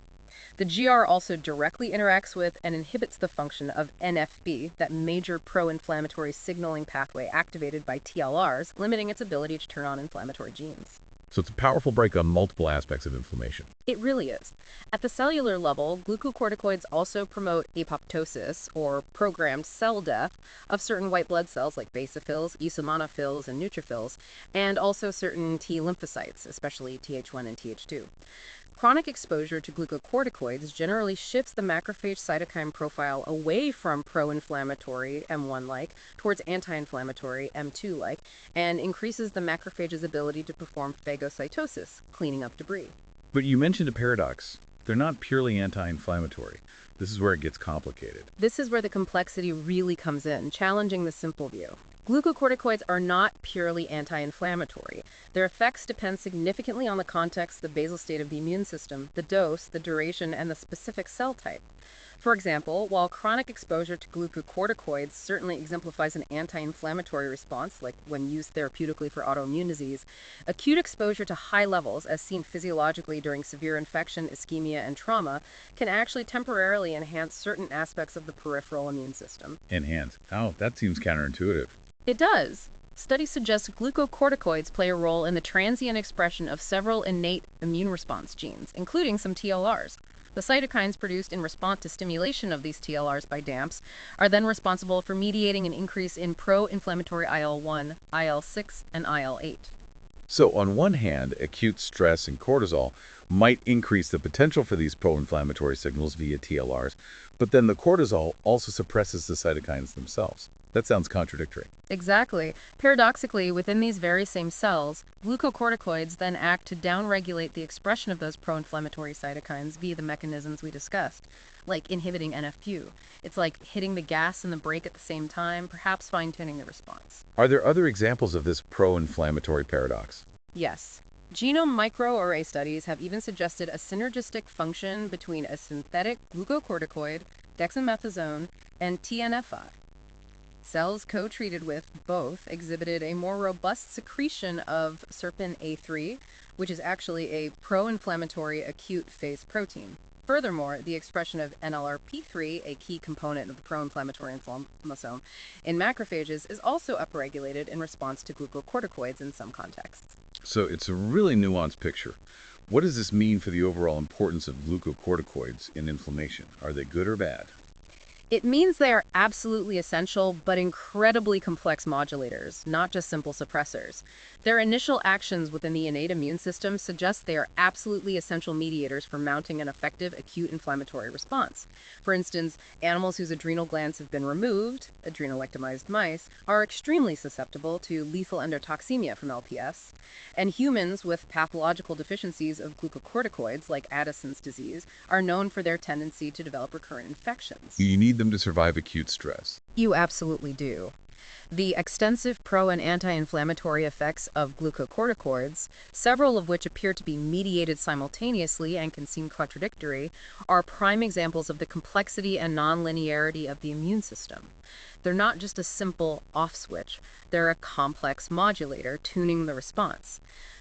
The GR also directly interacts with and inhibits the function of NFB, that major pro-inflammatory signaling pathway activated by TLRs, limiting its ability to turn on inflammatory genes. So it's a powerful break on multiple aspects of inflammation. It really is. At the cellular level, glucocorticoids also promote apoptosis, or programmed cell death, of certain white blood cells like basophils, eosinophils, and neutrophils, and also certain T lymphocytes, especially Th1 and Th2. Chronic exposure to glucocorticoids generally shifts the macrophage cytokine profile away from pro-inflammatory M1-like towards anti-inflammatory M2-like, and increases the macrophage's ability to perform phagocytosis, cleaning up debris. But you mentioned a paradox. They're not purely anti-inflammatory. This is where it gets complicated. This is where the complexity really comes in, challenging the simple view. Glucocorticoids are not purely anti-inflammatory. Their effects depend significantly on the context, the basal state of the immune system, the dose, the duration, and the specific cell type. For example, while chronic exposure to glucocorticoids certainly exemplifies an anti-inflammatory response, like when used therapeutically for autoimmune disease, acute exposure to high levels, as seen physiologically during severe infection, ischemia, and trauma, can actually temporarily enhance certain aspects of the peripheral immune system. Enhance. Oh, that seems counterintuitive. It does. Studies suggest glucocorticoids play a role in the transient expression of several innate immune response genes, including some TLRs. The cytokines produced in response to stimulation of these TLRs by DAMPs are then responsible for mediating an increase in pro-inflammatory IL-1, IL-6, and IL-8. So on one hand, acute stress and cortisol might increase the potential for these pro-inflammatory signals via TLRs, but then the cortisol also suppresses the cytokines themselves. That sounds contradictory. Exactly. Paradoxically, within these very same cells, glucocorticoids then act to downregulate the expression of those pro-inflammatory cytokines via the mechanisms we discussed, like inhibiting NF-Q. It's like hitting the gas and the brake at the same time, perhaps fine-tuning the response. Are there other examples of this pro-inflammatory paradox? Yes. Genome microarray studies have even suggested a synergistic function between a synthetic glucocorticoid, dexamethasone, and TNF-I. Cells co-treated with both exhibited a more robust secretion of serpin A3, which is actually a pro-inflammatory acute phase protein. Furthermore, the expression of NLRP3, a key component of the pro-inflammatory inflammasome, in macrophages is also upregulated in response to glucocorticoids in some contexts. So it's a really nuanced picture. What does this mean for the overall importance of glucocorticoids in inflammation? Are they good or bad? It means they are absolutely essential, but incredibly complex modulators, not just simple suppressors. Their initial actions within the innate immune system suggest they are absolutely essential mediators for mounting an effective acute inflammatory response. For instance, animals whose adrenal glands have been removed, adrenalectomized mice, are extremely susceptible to lethal endotoxemia from LPS, and humans with pathological deficiencies of glucocorticoids, like Addison's disease, are known for their tendency to develop recurrent infections. You need them to survive acute stress? You absolutely do. The extensive pro- and anti-inflammatory effects of glucocorticoids, several of which appear to be mediated simultaneously and can seem contradictory, are prime examples of the complexity and nonlinearity of the immune system. They're not just a simple off switch, they're a complex modulator tuning the response.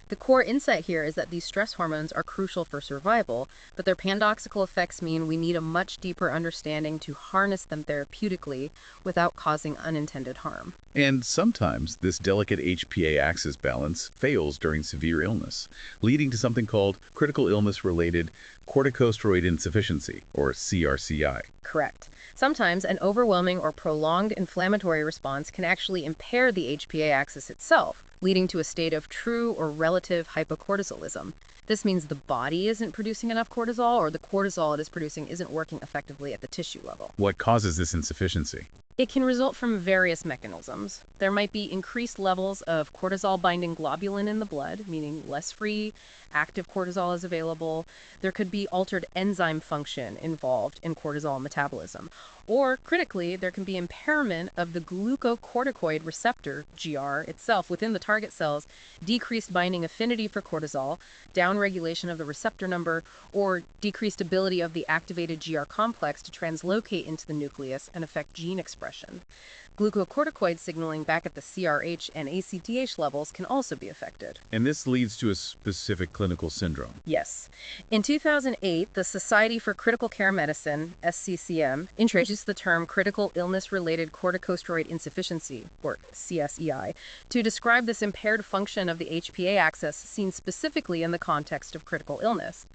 The core insight here is that these stress hormones are crucial for survival, but their paradoxical effects mean we need a much deeper understanding to harness them therapeutically without causing unintended harm. And sometimes this delicate HPA axis balance fails during severe illness, leading to something called critical illness-related corticosteroid insufficiency, or CRCI. Correct. Sometimes an overwhelming or prolonged inflammatory response can actually impair the HPA axis itself, leading to a state of true or relative hypocortisolism. This means the body isn't producing enough cortisol, or the cortisol it is producing isn't working effectively at the tissue level. What causes this insufficiency? It can result from various mechanisms. There might be increased levels of cortisol-binding globulin in the blood, meaning less free, active cortisol is available. There could be altered enzyme function involved in cortisol metabolism. Or, critically, there can be impairment of the glucocorticoid receptor, GR, itself within the target cells, decreased binding affinity for cortisol, downregulation of the receptor number, or decreased ability of the activated GR complex to translocate into the nucleus and affect gene expression. Glucocorticoid signaling back at the CRH and ACTH levels can also be affected. And this leads to a specific clinical syndrome. Yes. In 2008, the Society for Critical Care Medicine, SCCM, introduced the term critical illness-related corticosteroid insufficiency, or CSEI, to describe this impaired function of the HPA axis seen specifically in the context of critical illness.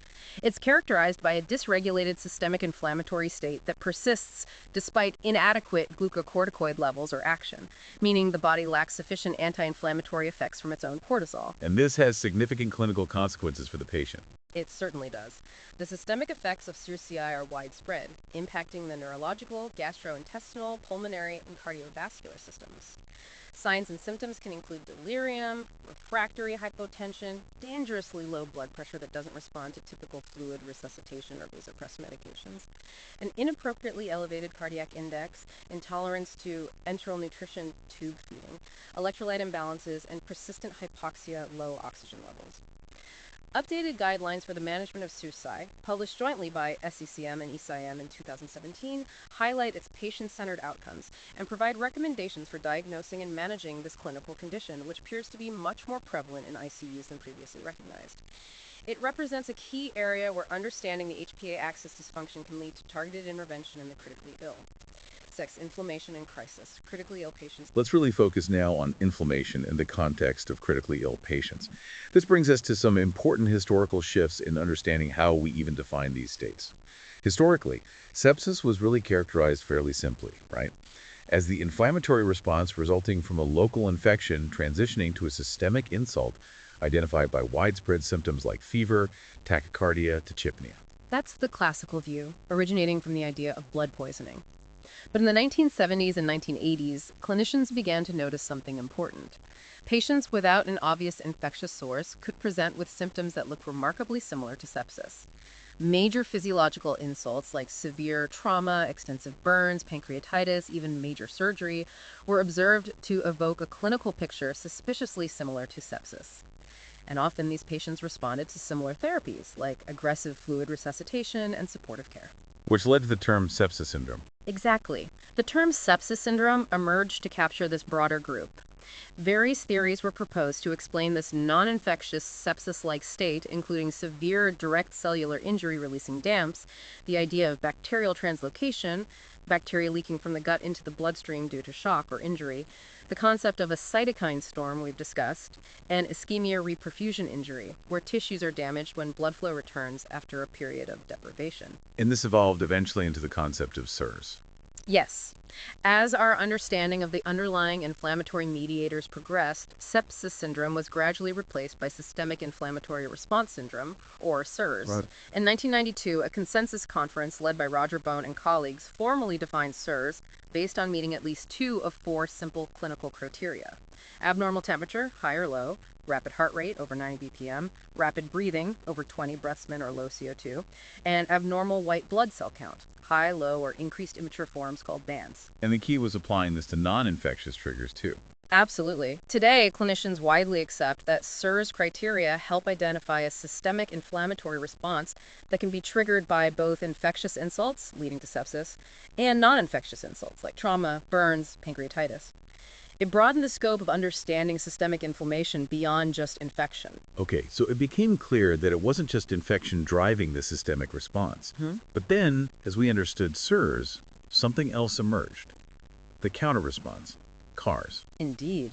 It's characterized by a dysregulated systemic inflammatory state that persists despite inadequate glucocorticoid levels or action, meaning the body lacks sufficient anti-inflammatory effects from its own cortisol. And this has significant clinical consequences for the patient. It certainly does. The systemic effects of CRCI are widespread, impacting the neurological, gastrointestinal, pulmonary, and cardiovascular systems. Signs and symptoms can include delirium, refractory hypotension, dangerously low blood pressure that doesn't respond to typical fluid resuscitation or vasopressor medications, an inappropriately elevated cardiac index, intolerance to enteral nutrition tube feeding, electrolyte imbalances, and persistent hypoxia, low oxygen levels. Updated guidelines for the management of CRCI, published jointly by SCCM and ESIM in 2017, highlight its patient-centered outcomes and provide recommendations for diagnosing and managing this clinical condition, which appears to be much more prevalent in ICUs than previously recognized. It represents a key area where understanding the HPA axis dysfunction can lead to targeted intervention in the critically ill. Sex, inflammation, and crisis. Critically ill patients. Let's really focus now on inflammation in the context of critically ill patients. This brings us to some important historical shifts in understanding how we even define these states. Historically, sepsis was really characterized fairly simply, right? As the inflammatory response resulting from a local infection transitioning to a systemic insult identified by widespread symptoms like fever, tachycardia, tachypnea. That's the classical view, originating from the idea of blood poisoning. But in the 1970s and 1980s, clinicians began to notice something important. Patients without an obvious infectious source could present with symptoms that look remarkably similar to sepsis. Major physiological insults like severe trauma, extensive burns, pancreatitis, even major surgery were observed to evoke a clinical picture suspiciously similar to sepsis. And often these patients responded to similar therapies like aggressive fluid resuscitation and supportive care. Which led to the term sepsis syndrome. Exactly. The term sepsis syndrome emerged to capture this broader group. Various theories were proposed to explain this non-infectious sepsis-like state, including severe direct cellular injury releasing DAMPs, the idea of bacterial translocation, bacteria leaking from the gut into the bloodstream due to shock or injury, the concept of a cytokine storm we've discussed, and ischemia reperfusion injury, where tissues are damaged when blood flow returns after a period of deprivation. And this evolved eventually into the concept of SIRS. Yes. As our understanding of the underlying inflammatory mediators progressed, sepsis syndrome was gradually replaced by systemic inflammatory response syndrome, or SIRS. Right. In 1992, a consensus conference led by Roger Bone and colleagues formally defined SIRS, based on meeting at least 2 of 4 simple clinical criteria: abnormal temperature, high or low, rapid heart rate over 90 bpm, rapid breathing over 20 breaths min or low CO2, and abnormal white blood cell count, high, low, or increased immature forms called bands. And the key was applying this to non-infectious triggers too. Absolutely. Today, clinicians widely accept that SIRS criteria help identify a systemic inflammatory response that can be triggered by both infectious insults, leading to sepsis, and non-infectious insults like trauma, burns, pancreatitis. It broadened the scope of understanding systemic inflammation beyond just infection. Okay, so it became clear that it wasn't just infection driving the systemic response. But then, as we understood SIRS, something else emerged. The counter-response, CARS. Indeed.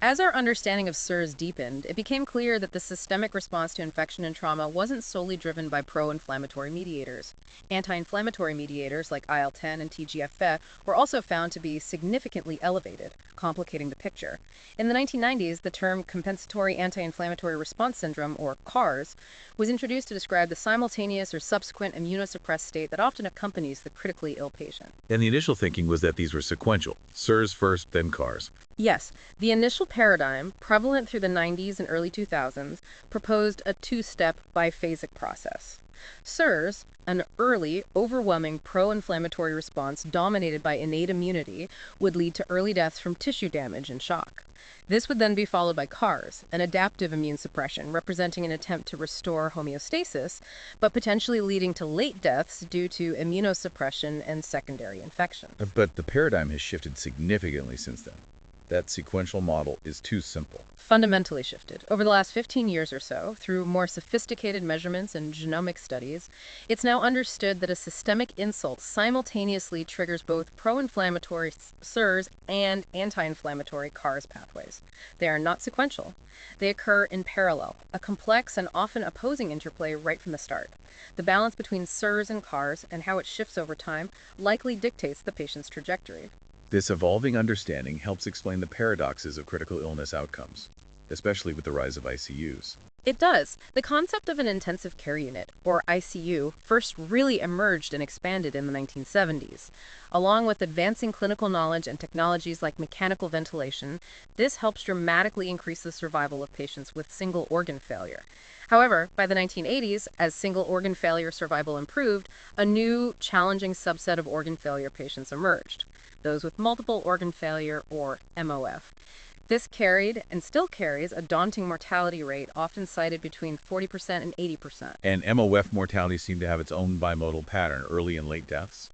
As our understanding of SIRS deepened, it became clear that the systemic response to infection and trauma wasn't solely driven by pro-inflammatory mediators. Anti-inflammatory mediators like IL-10 and TGF-beta were also found to be significantly elevated, complicating the picture. In the 1990s, the term compensatory anti-inflammatory response syndrome, or CARS, was introduced to describe the simultaneous or subsequent immunosuppressed state that often accompanies the critically ill patient. And the initial thinking was that these were sequential. SIRS first, then CARS. Yes, the initial paradigm, prevalent through the 90s and early 2000s, proposed a two-step biphasic process. SIRS, an early, overwhelming pro-inflammatory response dominated by innate immunity, would lead to early deaths from tissue damage and shock. This would then be followed by CARS, an adaptive immune suppression representing an attempt to restore homeostasis, but potentially leading to late deaths due to immunosuppression and secondary infection. But the paradigm has shifted significantly since then. That sequential model is too simple. Fundamentally shifted. Over the last 15 years or so, through more sophisticated measurements and genomic studies, it's now understood that a systemic insult simultaneously triggers both pro-inflammatory SIRS and anti-inflammatory CARS pathways. They are not sequential. They occur in parallel, a complex and often opposing interplay right from the start. The balance between SIRS and CARS and how it shifts over time likely dictates the patient's trajectory. This evolving understanding helps explain the paradoxes of critical illness outcomes, especially with the rise of ICUs. It does. The concept of an intensive care unit, or ICU, first really emerged and expanded in the 1970s. Along with advancing clinical knowledge and technologies like mechanical ventilation, this helps dramatically increase the survival of patients with single organ failure. However, by the 1980s, as single organ failure survival improved, a new, challenging subset of organ failure patients emerged: those with multiple organ failure, or MOF. This carried, and still carries, a daunting mortality rate often cited between 40% and 80%. And MOF mortality seemed to have its own bimodal pattern, early and late deaths.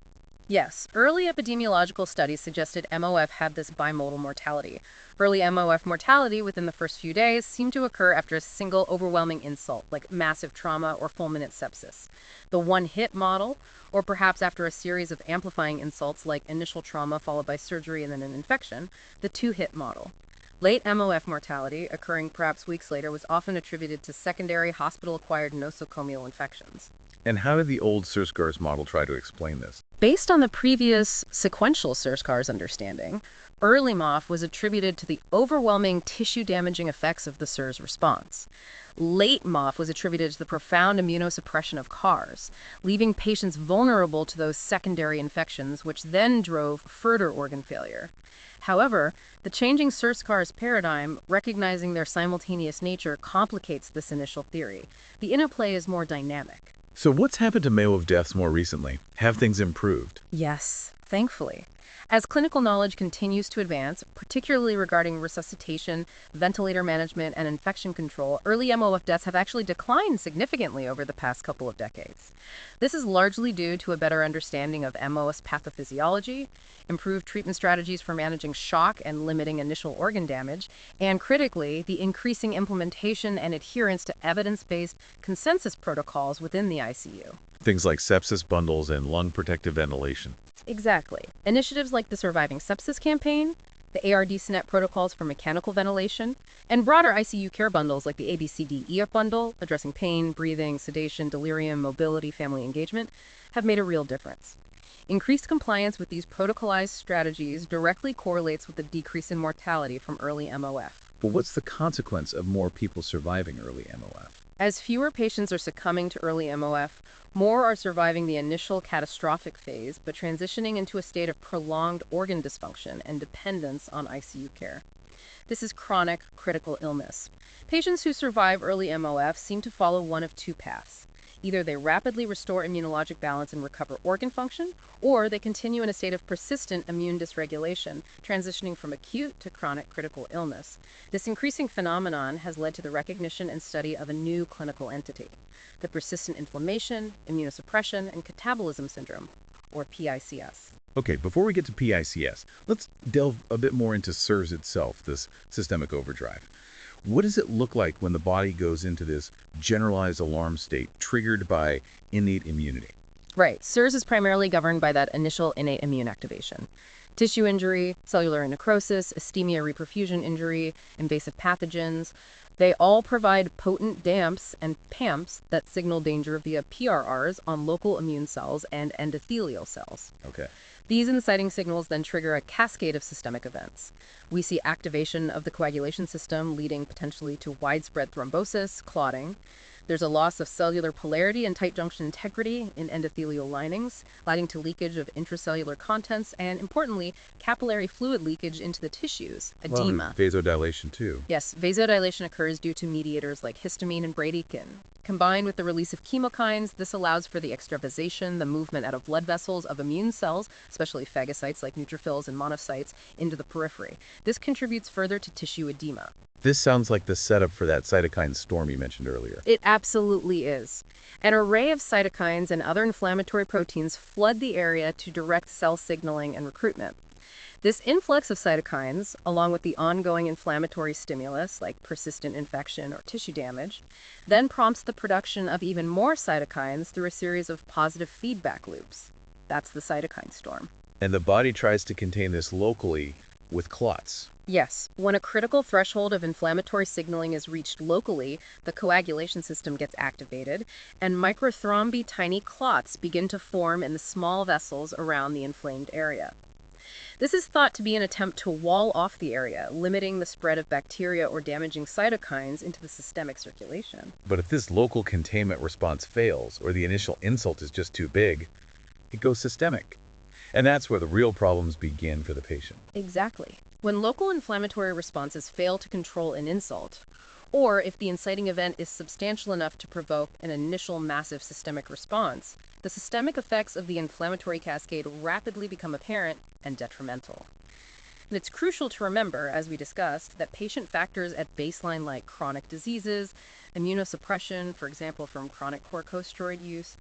Yes, early epidemiological studies suggested MOF had this bimodal mortality. Early MOF mortality within the first few days seemed to occur after a single overwhelming insult, like massive trauma or fulminant sepsis. The one-hit model, or perhaps after a series of amplifying insults like initial trauma followed by surgery and then an infection, the two-hit model. Late MOF mortality, occurring perhaps weeks later, was often attributed to secondary hospital-acquired nosocomial infections. And how did the old SIRS-CARS model try to explain this? Based on the previous sequential SIRS-CARS understanding, early MOF was attributed to the overwhelming tissue-damaging effects of the SIRS response. Late MOF was attributed to the profound immunosuppression of CARS, leaving patients vulnerable to those secondary infections, which then drove further organ failure. However, the changing SIRS-CARS paradigm, recognizing their simultaneous nature, complicates this initial theory. The interplay is more dynamic. So what's happened to MOF deaths more recently? Have things improved? Yes, thankfully. As clinical knowledge continues to advance, particularly regarding resuscitation, ventilator management, and infection control, early MOF deaths have actually declined significantly over the past couple of decades. This is largely due to a better understanding of MOS pathophysiology, improved treatment strategies for managing shock and limiting initial organ damage, and critically, the increasing implementation and adherence to evidence-based consensus protocols within the ICU. Things like sepsis bundles and lung protective ventilation. Exactly. Initiatives like the Surviving Sepsis campaign, the ARD-SNET protocols for mechanical ventilation, and broader ICU care bundles like the ABCD-EF bundle, addressing pain, breathing, sedation, delirium, mobility, family engagement, have made a real difference. Increased compliance with these protocolized strategies directly correlates with the decrease in mortality from early MOF. But what's the consequence of more people surviving early MOF? As fewer patients are succumbing to early MOF, more are surviving the initial catastrophic phase, but transitioning into a state of prolonged organ dysfunction and dependence on ICU care. This is chronic critical illness. Patients who survive early MOF seem to follow one of two paths. Either they rapidly restore immunologic balance and recover organ function, or they continue in a state of persistent immune dysregulation, transitioning from acute to chronic critical illness. This increasing phenomenon has led to the recognition and study of a new clinical entity, the persistent inflammation, immunosuppression, and catabolism syndrome, or PICS. Okay, before we get to PICS, let's delve a bit more into SIRS itself, this systemic overdrive. What does it look like when the body goes into this generalized alarm state triggered by innate immunity? Right. SIRS is primarily governed by that initial innate immune activation. Tissue injury, cellular necrosis, ischemia reperfusion injury, invasive pathogens, they all provide potent DAMPs and PAMPs that signal danger via PRRs on local immune cells and endothelial cells. Okay. These inciting signals then trigger a cascade of systemic events. We see activation of the coagulation system, leading potentially to widespread thrombosis, clotting. There's a loss of cellular polarity and tight junction integrity in endothelial linings, leading to leakage of intracellular contents and, importantly, capillary fluid leakage into the tissues, edema. Well, and vasodilation, too. Yes, vasodilation occurs due to mediators like histamine and bradykinin. Combined with the release of chemokines, this allows for the extravasation, the movement out of blood vessels of immune cells, especially phagocytes like neutrophils and monocytes, into the periphery. This contributes further to tissue edema. This sounds like the setup for that cytokine storm you mentioned earlier. It absolutely is. An array of cytokines and other inflammatory proteins flood the area to direct cell signaling and recruitment. This influx of cytokines, along with the ongoing inflammatory stimulus like persistent infection or tissue damage, then prompts the production of even more cytokines through a series of positive feedback loops. That's the cytokine storm. And the body tries to contain this locally with clots. Yes, when a critical threshold of inflammatory signaling is reached locally, the coagulation system gets activated, and microthrombi tiny clots begin to form in the small vessels around the inflamed area. This is thought to be an attempt to wall off the area, limiting the spread of bacteria or damaging cytokines into the systemic circulation. But if this local containment response fails, or the initial insult is just too big, it goes systemic. And that's where the real problems begin for the patient. Exactly. When local inflammatory responses fail to control an insult, or if the inciting event is substantial enough to provoke an initial massive systemic response, the systemic effects of the inflammatory cascade rapidly become apparent and detrimental. And it's crucial to remember, as we discussed, that patient factors at baseline like chronic diseases, immunosuppression, for example, from chronic corticosteroid use,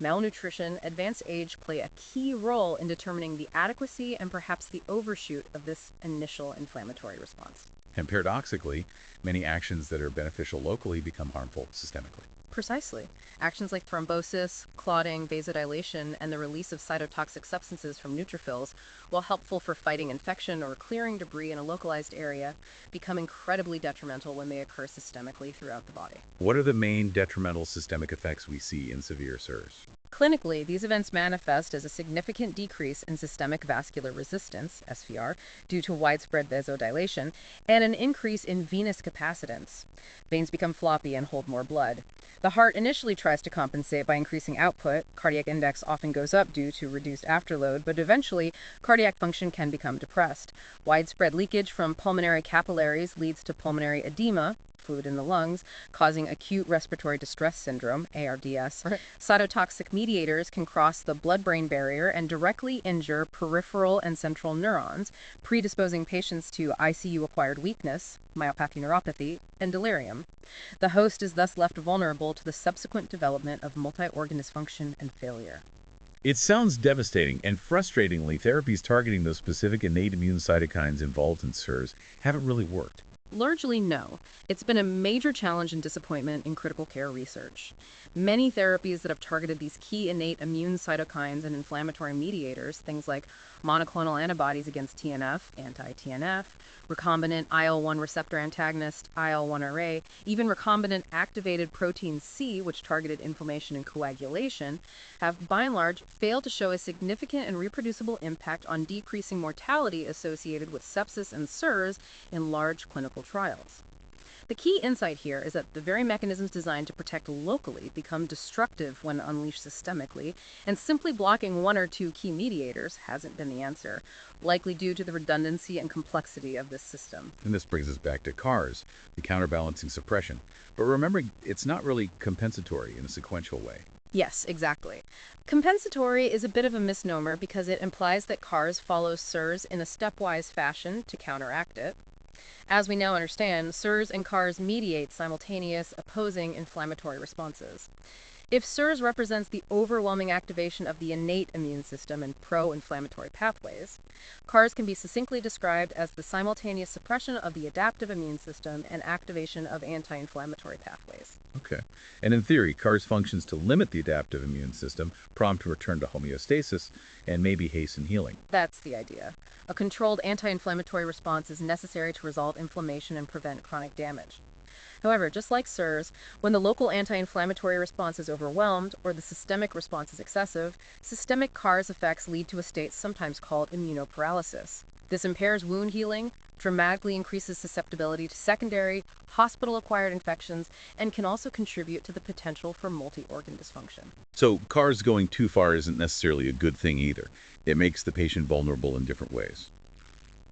malnutrition, advanced age play a key role in determining the adequacy and perhaps the overshoot of this initial inflammatory response. And paradoxically, many actions that are beneficial locally become harmful systemically. Precisely. Actions like thrombosis, clotting, vasodilation, and the release of cytotoxic substances from neutrophils, while helpful for fighting infection or clearing debris in a localized area, become incredibly detrimental when they occur systemically throughout the body. What are the main detrimental systemic effects we see in severe SIRS? Clinically, these events manifest as a significant decrease in systemic vascular resistance, SVR, due to widespread vasodilation, and an increase in venous capacitance. Veins become floppy and hold more blood. The heart initially tries to compensate by increasing output. Cardiac index often goes up due to reduced afterload, but eventually, cardiac function can become depressed. Widespread leakage from pulmonary capillaries leads to pulmonary edema, fluid in the lungs, causing acute respiratory distress syndrome, ARDS. Right. Cytotoxic mediators can cross the blood-brain barrier and directly injure peripheral and central neurons, predisposing patients to ICU-acquired weakness, myopathy neuropathy, and delirium. The host is thus left vulnerable to the subsequent development of multi-organ dysfunction and failure. It sounds devastating, and frustratingly, therapies targeting those specific innate immune cytokines involved in SIRS haven't really worked. Largely, no. It's been a major challenge and disappointment in critical care research. Many therapies that have targeted these key innate immune cytokines and inflammatory mediators, things like monoclonal antibodies against TNF, anti-TNF, recombinant IL-1 receptor antagonist, IL-1RA, even recombinant activated protein C, which targeted inflammation and coagulation, have by and large failed to show a significant and reproducible impact on decreasing mortality associated with sepsis and SIRS in large clinical trials. The key insight here is that the very mechanisms designed to protect locally become destructive when unleashed systemically, and simply blocking one or two key mediators hasn't been the answer, likely due to the redundancy and complexity of this system. And this brings us back to CARS, the counterbalancing suppression. But remembering, it's not really compensatory in a sequential way. Yes, exactly. Compensatory is a bit of a misnomer because it implies that CARS follows SIRS in a stepwise fashion to counteract it. As we now understand, SIRS and CARS mediate simultaneous, opposing inflammatory responses. If SIRS represents the overwhelming activation of the innate immune system and pro-inflammatory pathways, CARS can be succinctly described as the simultaneous suppression of the adaptive immune system and activation of anti-inflammatory pathways. Okay. And in theory, CARS functions to limit the adaptive immune system, prompt a return to homeostasis, and maybe hasten healing. That's the idea. A controlled anti-inflammatory response is necessary to resolve inflammation and prevent chronic damage. However, just like SIRS, when the local anti-inflammatory response is overwhelmed or the systemic response is excessive, systemic CARS effects lead to a state sometimes called immunoparalysis. This impairs wound healing, dramatically increases susceptibility to secondary, hospital-acquired infections, and can also contribute to the potential for multi-organ dysfunction. So CARS going too far isn't necessarily a good thing either. It makes the patient vulnerable in different ways.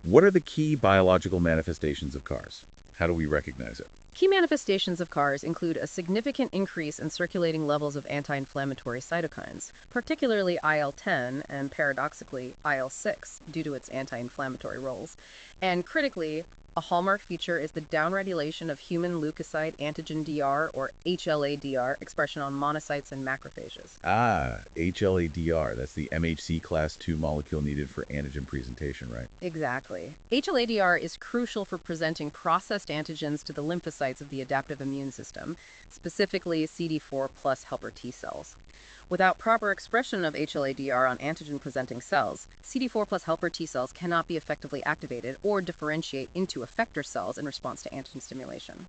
What are the key biological manifestations of CARS? How do we recognize it? Key manifestations of CARS include a significant increase in circulating levels of anti-inflammatory cytokines, particularly IL-10 and paradoxically IL-6 due to its anti-inflammatory roles. And critically, a hallmark feature is the downregulation of human leukocyte antigen DR or HLA-DR expression on monocytes and macrophages. Ah, HLA-DR. That's the MHC class II molecule needed for antigen presentation, right? Exactly. HLA-DR is crucial for presenting processed antigens to the lymphocytes of the adaptive immune system, specifically CD4 plus helper T cells. Without proper expression of HLA-DR on antigen-presenting cells, CD4 plus helper T cells cannot be effectively activated or differentiate into effector cells in response to antigen stimulation.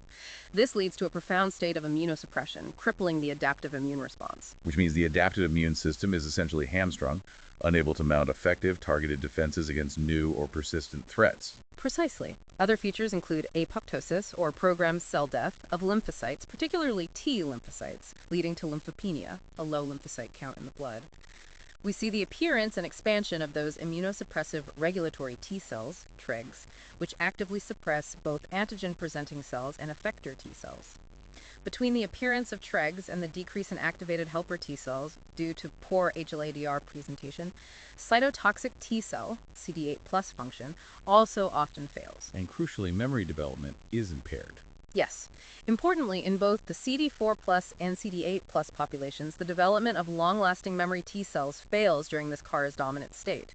This leads to a profound state of immunosuppression, crippling the adaptive immune response. Which means the adaptive immune system is essentially hamstrung, unable to mount effective, targeted defenses against new or persistent threats. Precisely. Other features include apoptosis, or programmed cell death, of lymphocytes, particularly T lymphocytes, leading to lymphopenia, a low lymphocyte count in the blood. We see the appearance and expansion of those immunosuppressive regulatory T cells, TREGs, which actively suppress both antigen-presenting cells and effector T cells. Between the appearance of TREGs and the decrease in activated helper T cells due to poor HLA-DR presentation, cytotoxic T cell, CD8 plus function, also often fails. And crucially, memory development is impaired. Yes. Importantly, in both the CD4 plus and CD8 plus populations, the development of long-lasting memory T cells fails during this CARS dominant state.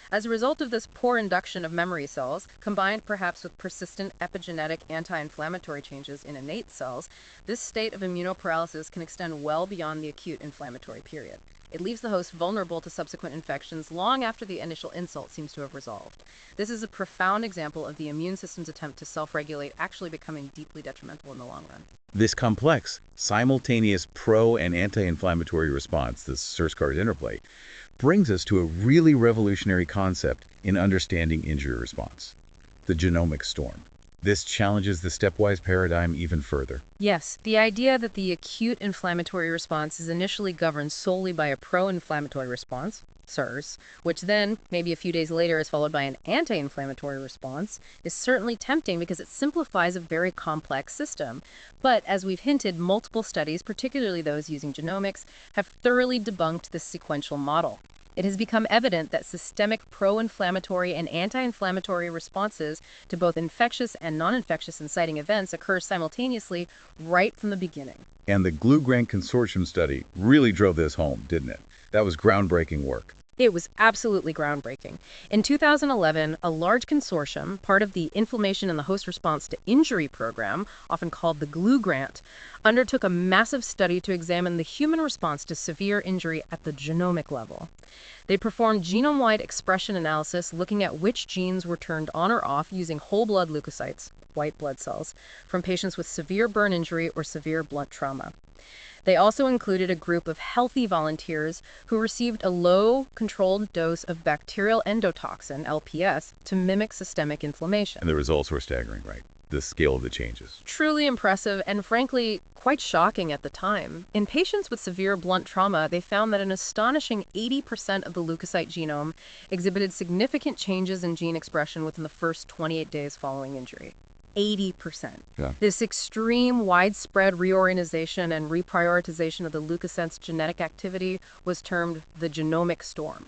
As a result of this poor induction of memory cells, combined perhaps with persistent epigenetic anti-inflammatory changes in innate cells, this state of immunoparalysis can extend well beyond the acute inflammatory period. It leaves the host vulnerable to subsequent infections long after the initial insult seems to have resolved. This is a profound example of the immune system's attempt to self-regulate actually becoming deeply detrimental in the long run. This complex, simultaneous pro- and anti-inflammatory response, this SIRS-CARS interplay, brings us to a really revolutionary concept in understanding injury response, the genomic storm. This challenges the stepwise paradigm even further. Yes, the idea that the acute inflammatory response is initially governed solely by a pro-inflammatory response, SIRS, which then, maybe a few days later, is followed by an anti-inflammatory response, is certainly tempting because it simplifies a very complex system. But as we've hinted, multiple studies, particularly those using genomics, have thoroughly debunked this sequential model. It has become evident that systemic pro-inflammatory and anti-inflammatory responses to both infectious and non-infectious inciting events occur simultaneously right from the beginning. And the Glue Grant Consortium study really drove this home, didn't it? That was groundbreaking work. It was absolutely groundbreaking. In 2011, a large consortium, part of the Inflammation and the Host Response to Injury program, often called the Glue Grant, undertook a massive study to examine the human response to severe injury at the genomic level. They performed genome-wide expression analysis looking at which genes were turned on or off using whole blood leukocytes, white blood cells, from patients with severe burn injury or severe blunt trauma. They also included a group of healthy volunteers who received a low, controlled dose of bacterial endotoxin, LPS, to mimic systemic inflammation. And the results were staggering, right? the scale of the changes. Truly impressive and frankly quite shocking at the time. In patients with severe blunt trauma, they found that an astonishing 80% of the leukocyte genome exhibited significant changes in gene expression within the first 28 days following injury. 80%. Yeah. This extreme, widespread reorganization and reprioritization of the leukocytes' genetic activity was termed the genomic storm.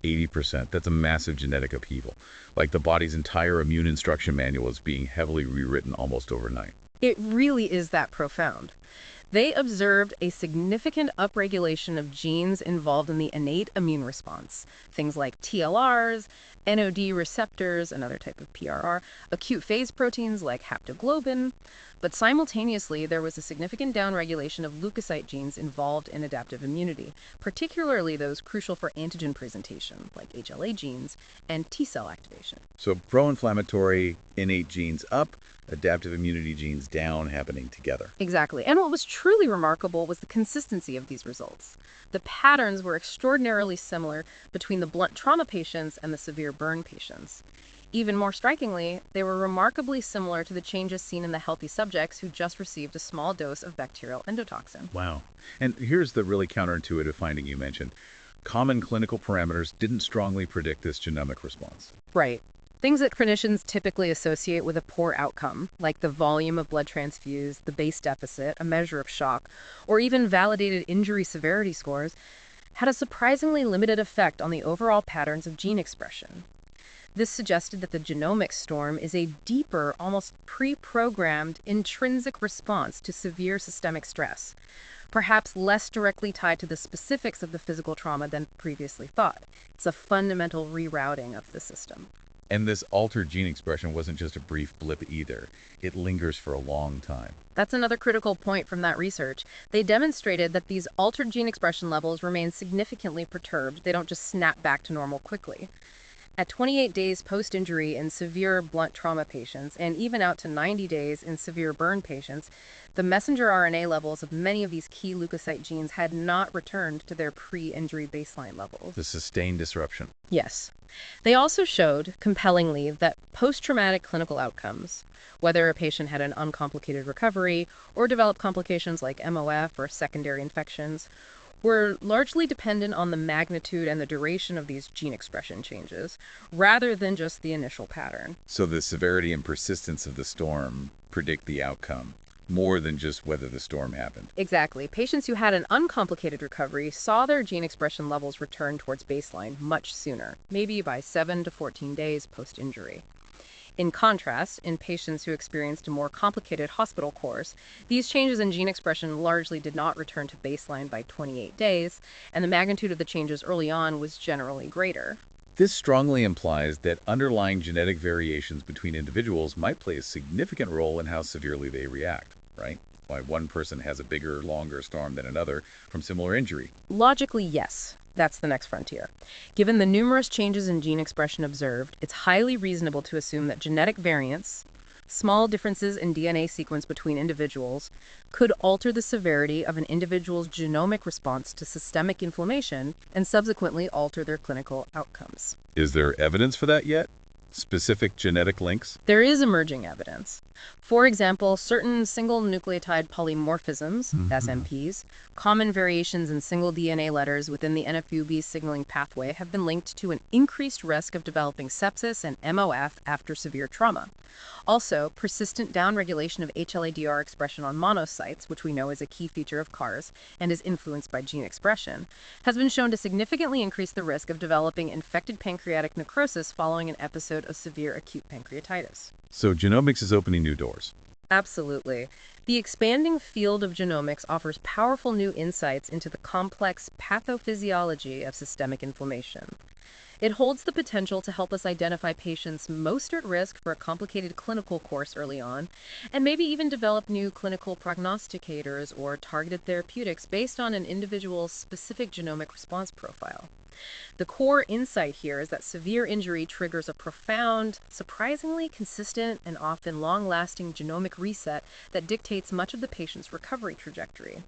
80%. That's a massive genetic upheaval. Like the body's entire immune instruction manual is being heavily rewritten almost overnight. It really is that profound. They observed a significant upregulation of genes involved in the innate immune response, things like TLRs, NOD receptors, another type of PRR, acute phase proteins like haptoglobin, but simultaneously there was a significant downregulation of leukocyte genes involved in adaptive immunity, particularly those crucial for antigen presentation, like HLA genes, and T-cell activation. So pro-inflammatory innate genes up, adaptive immunity genes down, happening together. Exactly. And what was truly remarkable was the consistency of these results. The patterns were extraordinarily similar between the blunt trauma patients and the severe burn patients. Even more strikingly, they were remarkably similar to the changes seen in the healthy subjects who just received a small dose of bacterial endotoxin. Wow. And here's the really counterintuitive finding you mentioned. Common clinical parameters didn't strongly predict this genomic response. Right. Things that clinicians typically associate with a poor outcome, like the volume of blood transfused, the base deficit, a measure of shock, or even validated injury severity scores, had a surprisingly limited effect on the overall patterns of gene expression. This suggested that the genomic storm is a deeper, almost pre-programmed, intrinsic response to severe systemic stress, perhaps less directly tied to the specifics of the physical trauma than previously thought. It's a fundamental rerouting of the system. And this altered gene expression wasn't just a brief blip either. It lingers for a long time. That's another critical point from that research. They demonstrated that these altered gene expression levels remain significantly perturbed. They don't just snap back to normal quickly. At 28 days post-injury in severe blunt trauma patients, and even out to 90 days in severe burn patients, the messenger RNA levels of many of these key leukocyte genes had not returned to their pre-injury baseline levels. The sustained disruption. Yes. They also showed, compellingly, that post-traumatic clinical outcomes, whether a patient had an uncomplicated recovery or developed complications like MOF or secondary infections, were largely dependent on the magnitude and the duration of these gene expression changes, rather than just the initial pattern. So the severity and persistence of the storm predict the outcome, more than just whether the storm happened. Exactly. Patients who had an uncomplicated recovery saw their gene expression levels return towards baseline much sooner, maybe by 7 to 14 days post-injury. In contrast, in patients who experienced a more complicated hospital course, these changes in gene expression largely did not return to baseline by 28 days, and the magnitude of the changes early on was generally greater. This strongly implies that underlying genetic variations between individuals might play a significant role in how severely they react, right? Why one person has a bigger, longer storm than another from similar injury. Logically, yes. That's the next frontier. Given the numerous changes in gene expression observed, it's highly reasonable to assume that genetic variants, small differences in DNA sequence between individuals, could alter the severity of an individual's genomic response to systemic inflammation and subsequently alter their clinical outcomes. Is there evidence for that yet? Specific genetic links? There is emerging evidence. For example, certain single nucleotide polymorphisms, SNPs, common variations in single DNA letters within the NFUB signaling pathway have been linked to an increased risk of developing sepsis and MOF after severe trauma. Also, persistent downregulation of HLA-DR expression on monocytes, which we know is a key feature of CARs and is influenced by gene expression, has been shown to significantly increase the risk of developing infected pancreatic necrosis following an episode of severe acute pancreatitis. So genomics is opening new doors. Absolutely. The expanding field of genomics offers powerful new insights into the complex pathophysiology of systemic inflammation. It holds the potential to help us identify patients most at risk for a complicated clinical course early on, and maybe even develop new clinical prognosticators or targeted therapeutics based on an individual's specific genomic response profile. The core insight here is that severe injury triggers a profound, surprisingly consistent, and often long-lasting genomic reset that dictates much of the patient's recovery trajectory.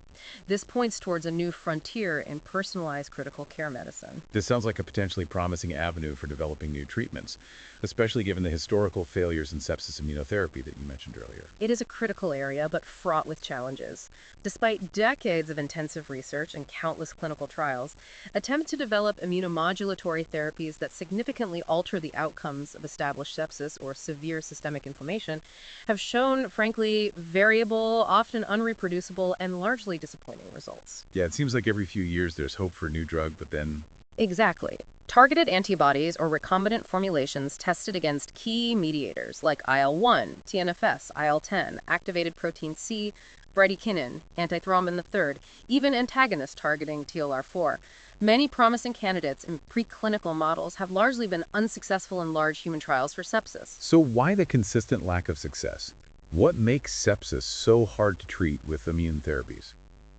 This points towards a new frontier in personalized critical care medicine. This sounds like a potentially promising promising avenue for developing new treatments, especially given the historical failures in sepsis immunotherapy that you mentioned earlier. It is a critical area, but fraught with challenges. Despite decades of intensive research and countless clinical trials, attempts to develop immunomodulatory therapies that significantly alter the outcomes of established sepsis or severe systemic inflammation have shown, frankly, variable, often unreproducible, and largely disappointing results. Yeah, it seems like every few years there's hope for a new drug, but then Exactly. Targeted antibodies or recombinant formulations tested against key mediators like IL-1, TNFS, IL-10, activated protein C, bradykinin, antithrombin III, even antagonists targeting TLR4. Many promising candidates in preclinical models have largely been unsuccessful in large human trials for sepsis. so why the consistent lack of success? What makes sepsis so hard to treat with immune therapies?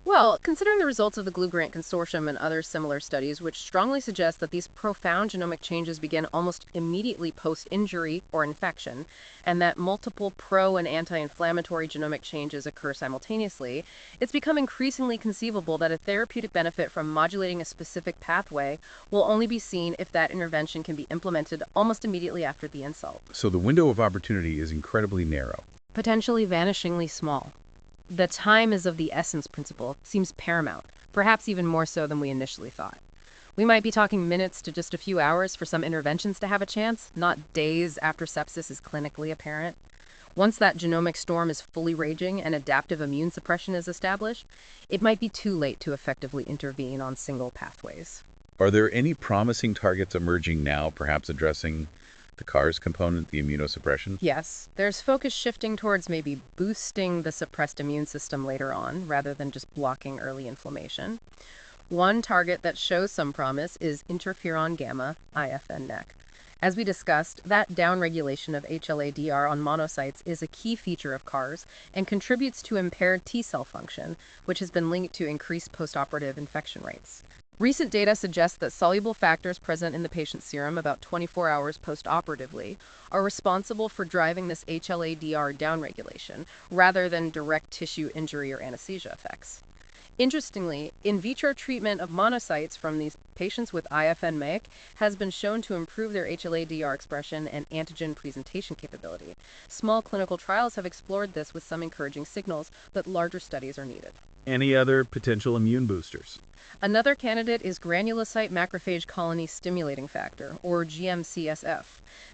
Well, considering the results of the Glue Grant Consortium and other similar studies, which strongly suggest that these profound genomic changes begin almost immediately post-injury or infection, and that multiple pro- and anti-inflammatory genomic changes occur simultaneously, it's become increasingly conceivable that a therapeutic benefit from modulating a specific pathway will only be seen if that intervention can be implemented almost immediately after the insult. So the window of opportunity is incredibly narrow. Potentially vanishingly small. The time is of the essence principle seems paramount, perhaps even more so than we initially thought. We might be talking minutes to just a few hours for some interventions to have a chance, not days after sepsis is clinically apparent. Once that genomic storm is fully raging and adaptive immune suppression is established, it might be too late to effectively intervene on single pathways. Are there any promising targets emerging now, perhaps addressing the CARS component, the immunosuppression? Yes, there's focus shifting towards maybe boosting the suppressed immune system later on, rather than just blocking early inflammation. One target that shows some promise is interferon gamma, IFN-NEC. As we discussed, that downregulation of HLA-DR on monocytes is a key feature of CARS and contributes to impaired T cell function, which has been linked to increased postoperative infection rates. Recent data suggests that soluble factors present in the patient's serum about 24 hours postoperatively are responsible for driving this HLA-DR downregulation, rather than direct tissue injury or anesthesia effects. Interestingly, in vitro treatment of monocytes from these patients with IFN-MEC has been shown to improve their HLA-DR expression and antigen presentation capability. Small clinical trials have explored this with some encouraging signals, but larger studies are needed. Any other potential immune boosters? Another candidate is granulocyte macrophage colony stimulating factor, or GM-CSF.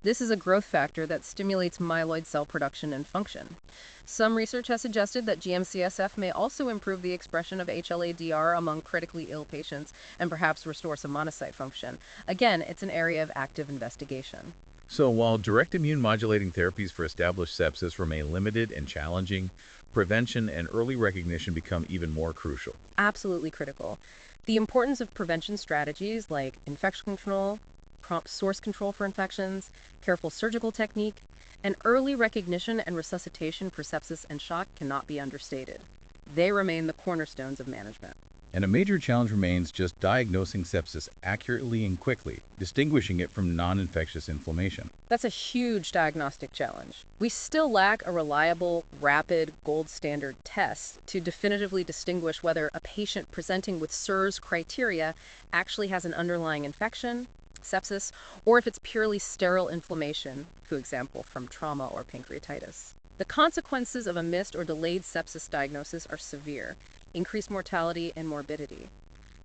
This is a growth factor that stimulates myeloid cell production and function. Some research has suggested that GM-CSF may also improve the expression of HLA-DR among critically ill patients and perhaps restore some monocyte function. Again, it's an area of active investigation. So while direct immune modulating therapies for established sepsis remain limited and challenging, prevention and early recognition become even more crucial. Absolutely critical. The importance of prevention strategies like infection control, prompt source control for infections, careful surgical technique, and early recognition and resuscitation for sepsis and shock cannot be understated. They remain the cornerstones of management. And a major challenge remains just diagnosing sepsis accurately and quickly, distinguishing it from non-infectious inflammation. That's a huge diagnostic challenge. We still lack a reliable, rapid, gold standard test to definitively distinguish whether a patient presenting with SIRS criteria actually has an underlying infection, sepsis, or if it's purely sterile inflammation, for example, from trauma or pancreatitis. The consequences of a missed or delayed sepsis diagnosis are severe: increased mortality and morbidity.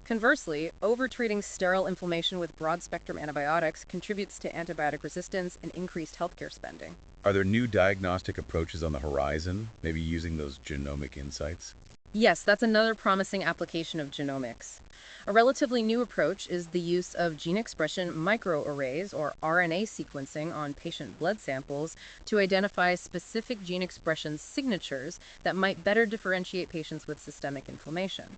Conversely, overtreating sterile inflammation with broad-spectrum antibiotics contributes to antibiotic resistance and increased healthcare spending. Are there new diagnostic approaches on the horizon, maybe using those genomic insights? Yes, that's another promising application of genomics. A relatively new approach is the use of gene expression microarrays, or RNA sequencing, on patient blood samples to identify specific gene expression signatures that might better differentiate patients with systemic inflammation.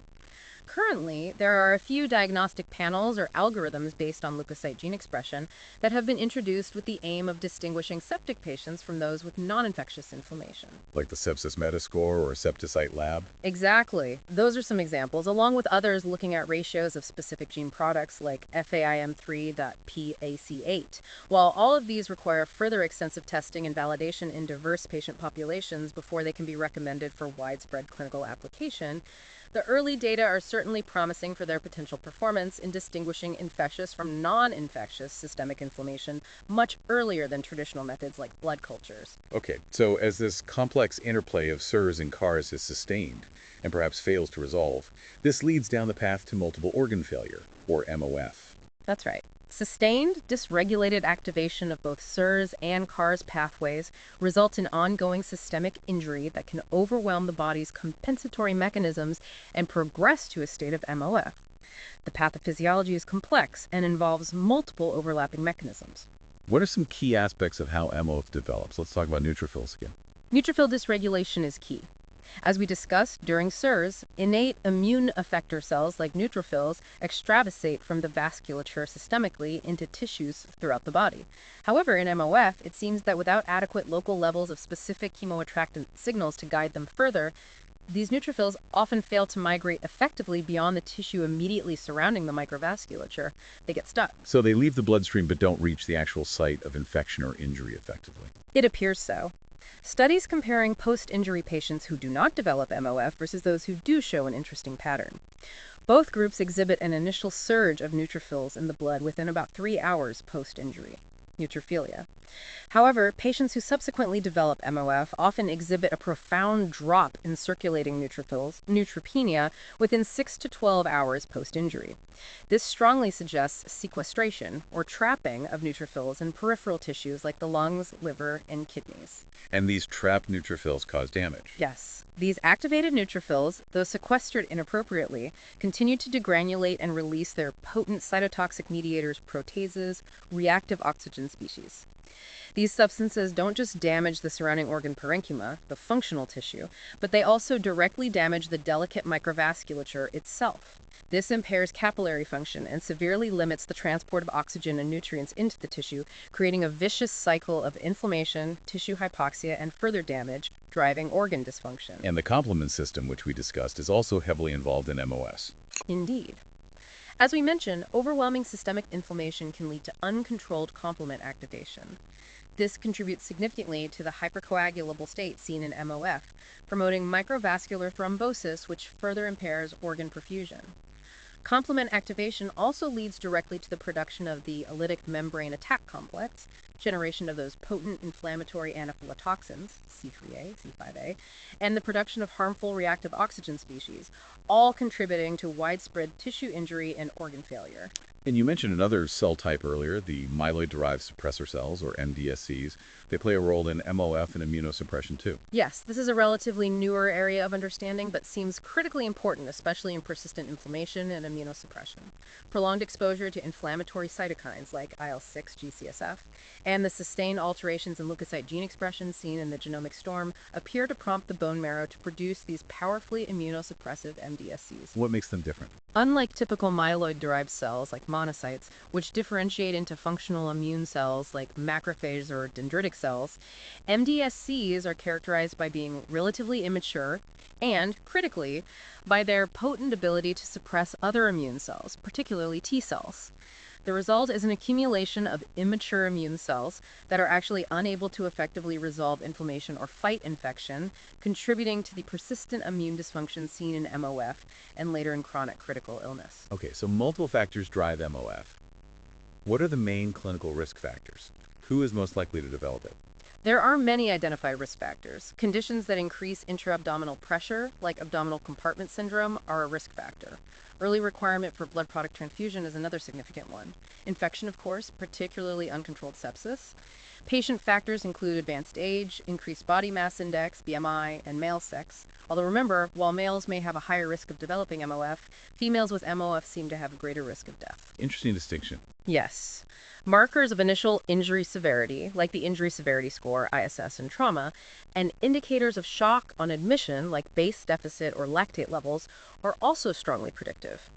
Currently, there are a few diagnostic panels or algorithms based on leukocyte gene expression that have been introduced with the aim of distinguishing septic patients from those with non-infectious inflammation. Like the sepsis metascore or septicite lab? Exactly. Those are some examples, along with others looking at ratios of specific gene products like FAIM3.PAC8. While all of these require further extensive testing and validation in diverse patient populations before they can be recommended for widespread clinical application, The early data are certainly promising for their potential performance in distinguishing infectious from non-infectious systemic inflammation much earlier than traditional methods like blood cultures. Okay, so as this complex interplay of SIRS and CARS is sustained, and perhaps fails to resolve, this leads down the path to multiple organ failure, or MOF. That's right. Sustained, dysregulated activation of both SIRS and CARS pathways results in ongoing systemic injury that can overwhelm the body's compensatory mechanisms and progress to a state of MOF. The pathophysiology is complex and involves multiple overlapping mechanisms. What are some key aspects of how MOF develops? Let's talk about neutrophils again. Neutrophil dysregulation is key. As we discussed during SIRS, innate immune effector cells like neutrophils extravasate from the vasculature systemically into tissues throughout the body. However, in MOF, it seems that without adequate local levels of specific chemoattractant signals to guide them further, these neutrophils often fail to migrate effectively beyond the tissue immediately surrounding the microvasculature. They get stuck. So they leave the bloodstream but don't reach the actual site of infection or injury effectively. It appears so. Studies comparing post-injury patients who do not develop MOF versus those who do show an interesting pattern. Both groups exhibit an initial surge of neutrophils in the blood within about 3 hours post-injury, neutrophilia. However, patients who subsequently develop MOF often exhibit a profound drop in circulating neutrophils, neutropenia, within 6 to 12 hours post-injury. This strongly suggests sequestration, or trapping, of neutrophils in peripheral tissues like the lungs, liver, and kidneys. And these trapped neutrophils cause damage. Yes. These activated neutrophils, though sequestered inappropriately, continue to degranulate and release their potent cytotoxic mediators proteases, reactive oxygen species. These substances don't just damage the surrounding organ parenchyma, the functional tissue, but they also directly damage the delicate microvasculature itself. This impairs capillary function and severely limits the transport of oxygen and nutrients into the tissue, creating a vicious cycle of inflammation, tissue hypoxia, and further damage, driving organ dysfunction. And the complement system, which we discussed, is also heavily involved in MOS. Indeed. As we mentioned, overwhelming systemic inflammation can lead to uncontrolled complement activation. This contributes significantly to the hypercoagulable state seen in MOF, promoting microvascular thrombosis, which further impairs organ perfusion. Complement activation also leads directly to the production of the lytic membrane attack complex, generation of those potent inflammatory anaphylatoxins, C3A, C5A, and the production of harmful reactive oxygen species, all contributing to widespread tissue injury and organ failure. And you mentioned another cell type earlier, the myeloid-derived suppressor cells, or MDSCs. They play a role in MOF and immunosuppression too. Yes, this is a relatively newer area of understanding, but seems critically important, especially in persistent inflammation and immunosuppression. Prolonged exposure to inflammatory cytokines like IL-6, GCSF, and the sustained alterations in leukocyte gene expression seen in the genomic storm appear to prompt the bone marrow to produce these powerfully immunosuppressive MDSCs. What makes them different? Unlike typical myeloid-derived cells like monocytes, which differentiate into functional immune cells like macrophages or dendritic cells, MDSCs are characterized by being relatively immature and, critically, by their potent ability to suppress other immune cells, particularly T cells. The result is an accumulation of immature immune cells that are actually unable to effectively resolve inflammation or fight infection, contributing to the persistent immune dysfunction seen in MOF and later in chronic critical illness. Okay, so multiple factors drive MOF. What are the main clinical risk factors? Who is most likely to develop it? There are many identified risk factors. Conditions that increase intra-abdominal pressure, like abdominal compartment syndrome, are a risk factor. Early requirement for blood product transfusion is another significant one. Infection, of course, particularly uncontrolled sepsis. Patient factors include advanced age, increased body mass index, BMI, and male sex. Although remember, while males may have a higher risk of developing MOF, females with MOF seem to have a greater risk of death. Interesting distinction. Yes. Markers of initial injury severity, like the Injury Severity Score, ISS, in trauma, and indicators of shock on admission, like base deficit or lactate levels, are also strongly predictive.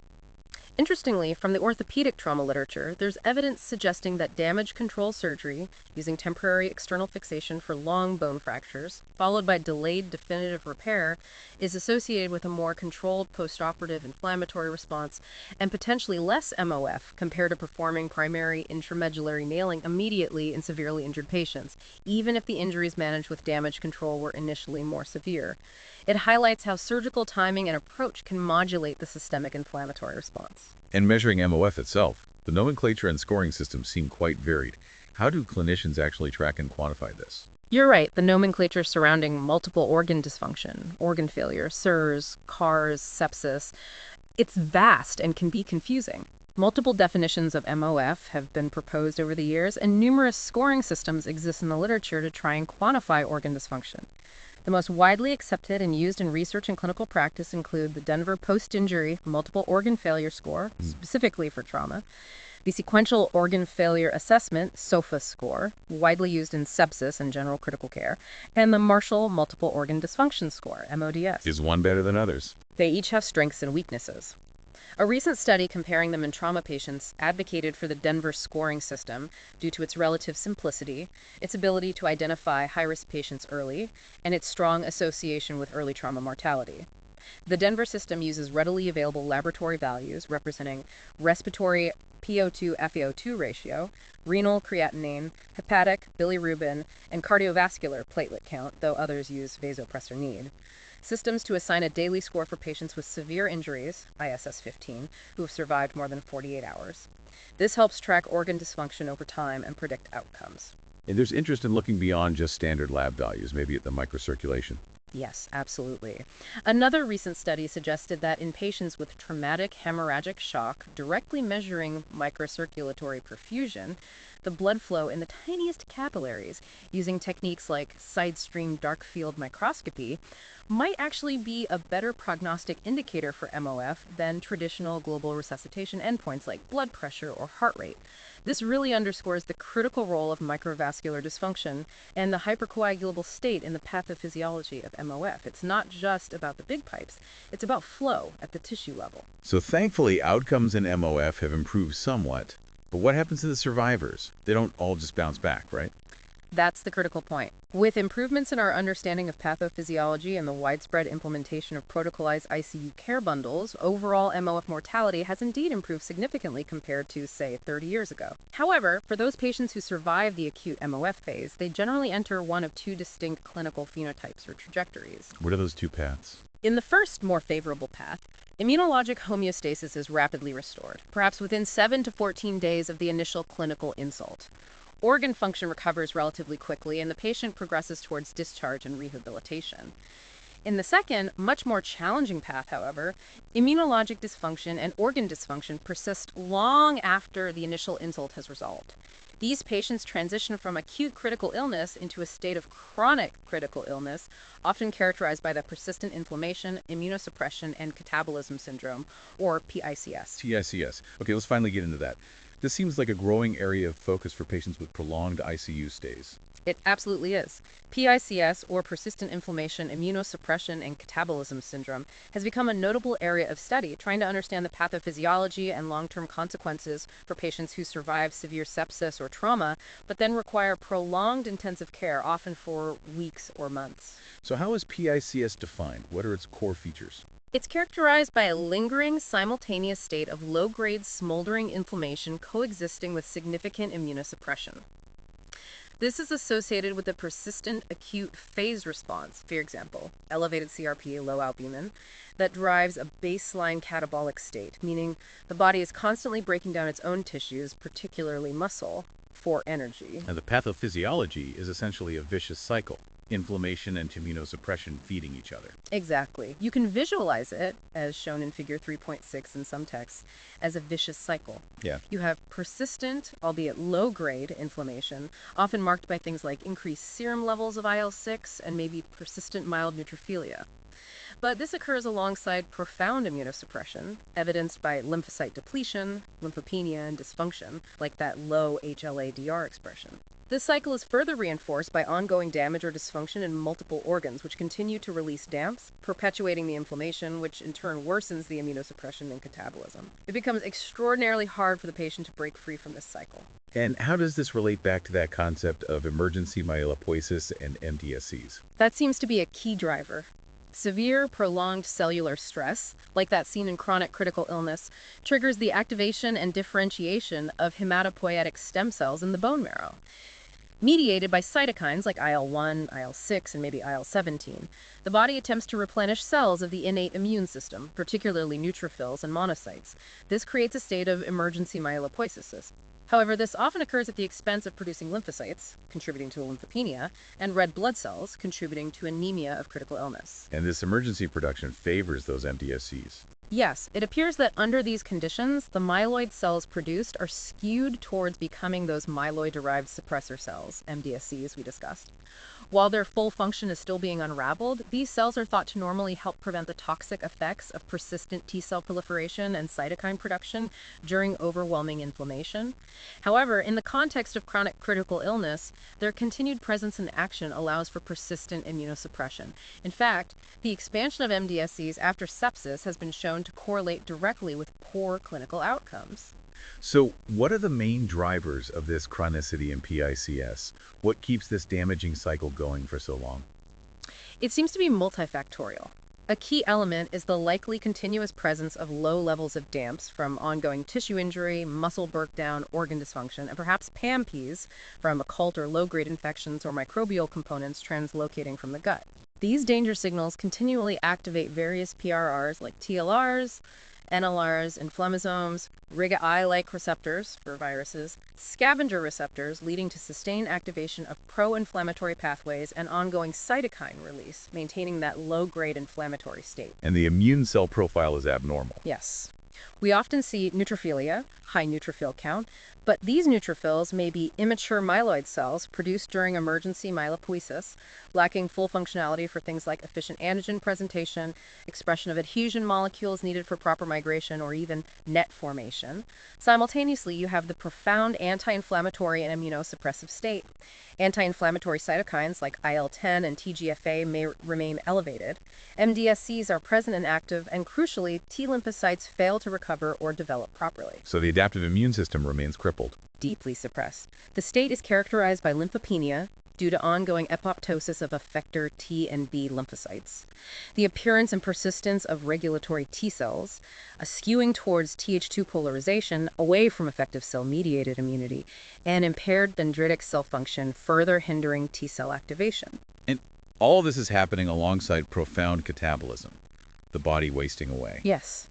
Interestingly, from the orthopedic trauma literature, there's evidence suggesting that damage control surgery, using temporary external fixation for long bone fractures, followed by delayed definitive repair, is associated with a more controlled postoperative inflammatory response and potentially less MOF compared to performing primary intramedullary nailing immediately in severely injured patients, even if the injuries managed with damage control were initially more severe. It highlights how surgical timing and approach can modulate the systemic inflammatory response. And measuring MOF itself, the nomenclature and scoring systems seem quite varied. How do clinicians actually track and quantify this? You're right, the nomenclature surrounding multiple organ dysfunction, organ failure, SIRS, CARS, sepsis, it's vast and can be confusing. Multiple definitions of MOF have been proposed over the years, and numerous scoring systems exist in the literature to try and quantify organ dysfunction. The most widely accepted and used in research and clinical practice include the Denver Post-Injury Multiple Organ Failure Score, specifically for trauma, the Sequential Organ Failure Assessment, SOFA score, widely used in sepsis and general critical care, and the Marshall Multiple Organ Dysfunction Score, MODS. Is one better than others? They each have strengths and weaknesses. A recent study comparing them in trauma patients advocated for the Denver scoring system due to its relative simplicity, its ability to identify high-risk patients early, and its strong association with early trauma mortality. The Denver system uses readily available laboratory values representing respiratory PO2-FeO2 ratio, renal creatinine, hepatic bilirubin, and cardiovascular platelet count, though others use vasopressor need. Systems to assign a daily score for patients with severe injuries, ISS-15, who have survived more than 48 hours. This helps track organ dysfunction over time and predict outcomes. And there's interest in looking beyond just standard lab values, maybe at the microcirculation. Yes, absolutely. Another recent study suggested that in patients with traumatic hemorrhagic shock, directly measuring microcirculatory perfusion, the blood flow in the tiniest capillaries, using techniques like side-stream dark field microscopy, might actually be a better prognostic indicator for MOF than traditional global resuscitation endpoints like blood pressure or heart rate. This really underscores the critical role of microvascular dysfunction and the hypercoagulable state in the pathophysiology of MOF. It's not just about the big pipes, it's about flow at the tissue level. So thankfully, outcomes in MOF have improved somewhat. But what happens to the survivors? They don't all just bounce back, right? That's the critical point. With improvements in our understanding of pathophysiology and the widespread implementation of protocolized ICU care bundles, overall MOF mortality has indeed improved significantly compared to, say, 30 years ago. However, for those patients who survive the acute MOF phase, they generally enter one of two distinct clinical phenotypes or trajectories. What are those two paths? In the first, more favorable path, immunologic homeostasis is rapidly restored, perhaps within 7 to 14 days of the initial clinical insult. Organ function recovers relatively quickly, and the patient progresses towards discharge and rehabilitation. In the second, much more challenging path, however, immunologic dysfunction and organ dysfunction persist long after the initial insult has resolved. These patients transition from acute critical illness into a state of chronic critical illness, often characterized by the persistent inflammation, immunosuppression, and catabolism syndrome, or PICS. PICS. Okay, let's finally get into that. This seems like a growing area of focus for patients with prolonged ICU stays. It absolutely is. PICS, or persistent inflammation, immunosuppression, and catabolism syndrome, has become a notable area of study, trying to understand the pathophysiology and long-term consequences for patients who survive severe sepsis or trauma, but then require prolonged intensive care, often for weeks or months. So how is PICS defined? What are its core features? It's characterized by a lingering, simultaneous state of low-grade smoldering inflammation coexisting with significant immunosuppression. This is associated with a persistent acute phase response, for example, elevated CRP, low albumin, that drives a baseline catabolic state, meaning the body is constantly breaking down its own tissues, particularly muscle, for energy. And the pathophysiology is essentially a vicious cycle. Inflammation and immunosuppression feeding each other. Exactly. You can visualize it, as shown in figure 3.6 in some texts, as a vicious cycle. Yeah. You have persistent, albeit low-grade inflammation, often marked by things like increased serum levels of IL-6 and maybe persistent mild neutrophilia. But this occurs alongside profound immunosuppression, evidenced by lymphocyte depletion, lymphopenia, and dysfunction, like that low HLA-DR expression. This cycle is further reinforced by ongoing damage or dysfunction in multiple organs, which continue to release DAMPs, perpetuating the inflammation, which in turn worsens the immunosuppression and catabolism. It becomes extraordinarily hard for the patient to break free from this cycle. And how does this relate back to that concept of emergency myelopoiesis and MDSCs? That seems to be a key driver. Severe, prolonged cellular stress, like that seen in chronic critical illness, triggers the activation and differentiation of hematopoietic stem cells in the bone marrow. Mediated by cytokines like IL-1, IL-6, and maybe IL-17, the body attempts to replenish cells of the innate immune system, particularly neutrophils and monocytes. This creates a state of emergency myelopoiesis. However, this often occurs at the expense of producing lymphocytes, contributing to lymphopenia, and red blood cells, contributing to anemia of critical illness. And this emergency production favors those MDSCs. Yes, it appears that under these conditions, the myeloid cells produced are skewed towards becoming those myeloid-derived suppressor cells, MDSCs we discussed. While their full function is still being unraveled, these cells are thought to normally help prevent the toxic effects of persistent T-cell proliferation and cytokine production during overwhelming inflammation. However, in the context of chronic critical illness, their continued presence and action allows for persistent immunosuppression. In fact, the expansion of MDSCs after sepsis has been shown to correlate directly with poor clinical outcomes. So what are the main drivers of this chronicity in PICS? What keeps this damaging cycle going for so long? It seems to be multifactorial. A key element is the likely continuous presence of low levels of DAMPs from ongoing tissue injury, muscle breakdown, organ dysfunction, and perhaps PAMPs from occult or low-grade infections or microbial components translocating from the gut. These danger signals continually activate various PRRs like TLRs, NLRs, inflammasomes, RIG-I-like receptors for viruses, scavenger receptors leading to sustained activation of pro-inflammatory pathways and ongoing cytokine release, maintaining that low-grade inflammatory state. And the immune cell profile is abnormal. Yes. We often see neutrophilia, high neutrophil count, but these neutrophils may be immature myeloid cells produced during emergency myelopoiesis, lacking full functionality for things like efficient antigen presentation, expression of adhesion molecules needed for proper migration, or even net formation. Simultaneously, you have the profound anti-inflammatory and immunosuppressive state. Anti-inflammatory cytokines like IL-10 and TGF-A may remain elevated. MDSCs are present and active, and crucially, T lymphocytes fail to recover or develop properly. So the adaptive immune system remains crippled. Deeply suppressed. The state is characterized by lymphopenia due to ongoing apoptosis of effector T and B lymphocytes, the appearance and persistence of regulatory T cells, a skewing towards Th2 polarization away from effective cell-mediated immunity, and impaired dendritic cell function further hindering T cell activation. And all this is happening alongside profound catabolism, the body wasting away. Yes.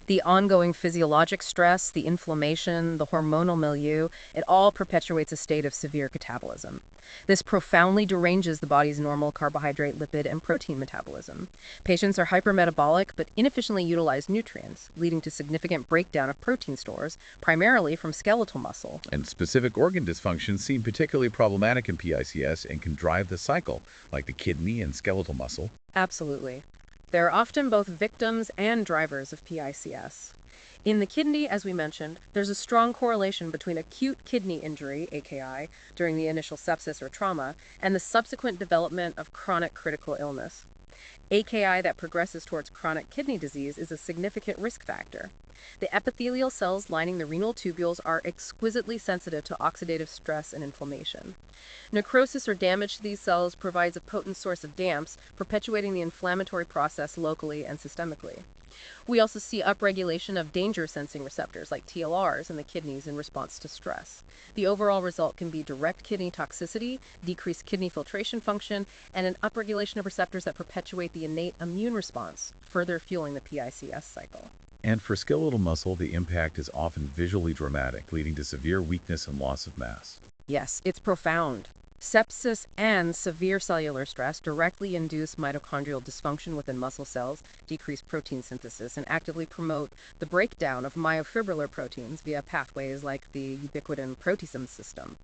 The ongoing physiologic stress, the inflammation, the hormonal milieu, it all perpetuates a state of severe catabolism. This profoundly deranges the body's normal carbohydrate, lipid, and protein metabolism. Patients are hypermetabolic but inefficiently utilize nutrients, leading to significant breakdown of protein stores, primarily from skeletal muscle. And specific organ dysfunctions seem particularly problematic in PICS and can drive the cycle, like the kidney and skeletal muscle. Absolutely. They're often both victims and drivers of PICS. In the kidney, as we mentioned, there's a strong correlation between acute kidney injury, AKI, during the initial sepsis or trauma, and the subsequent development of chronic critical illness. AKI that progresses towards chronic kidney disease is a significant risk factor. The epithelial cells lining the renal tubules are exquisitely sensitive to oxidative stress and inflammation. Necrosis or damage to these cells provides a potent source of DAMPs, perpetuating the inflammatory process locally and systemically. We also see upregulation of danger-sensing receptors like TLRs in the kidneys in response to stress. The overall result can be direct kidney toxicity, decreased kidney filtration function, and an upregulation of receptors that perpetuate the innate immune response, further fueling the PICS cycle. And for skeletal muscle, the impact is often visually dramatic, leading to severe weakness and loss of mass. Yes, it's profound. Sepsis and severe cellular stress directly induce mitochondrial dysfunction within muscle cells, decrease protein synthesis, and actively promote the breakdown of myofibrillar proteins via pathways like the ubiquitin proteasome system.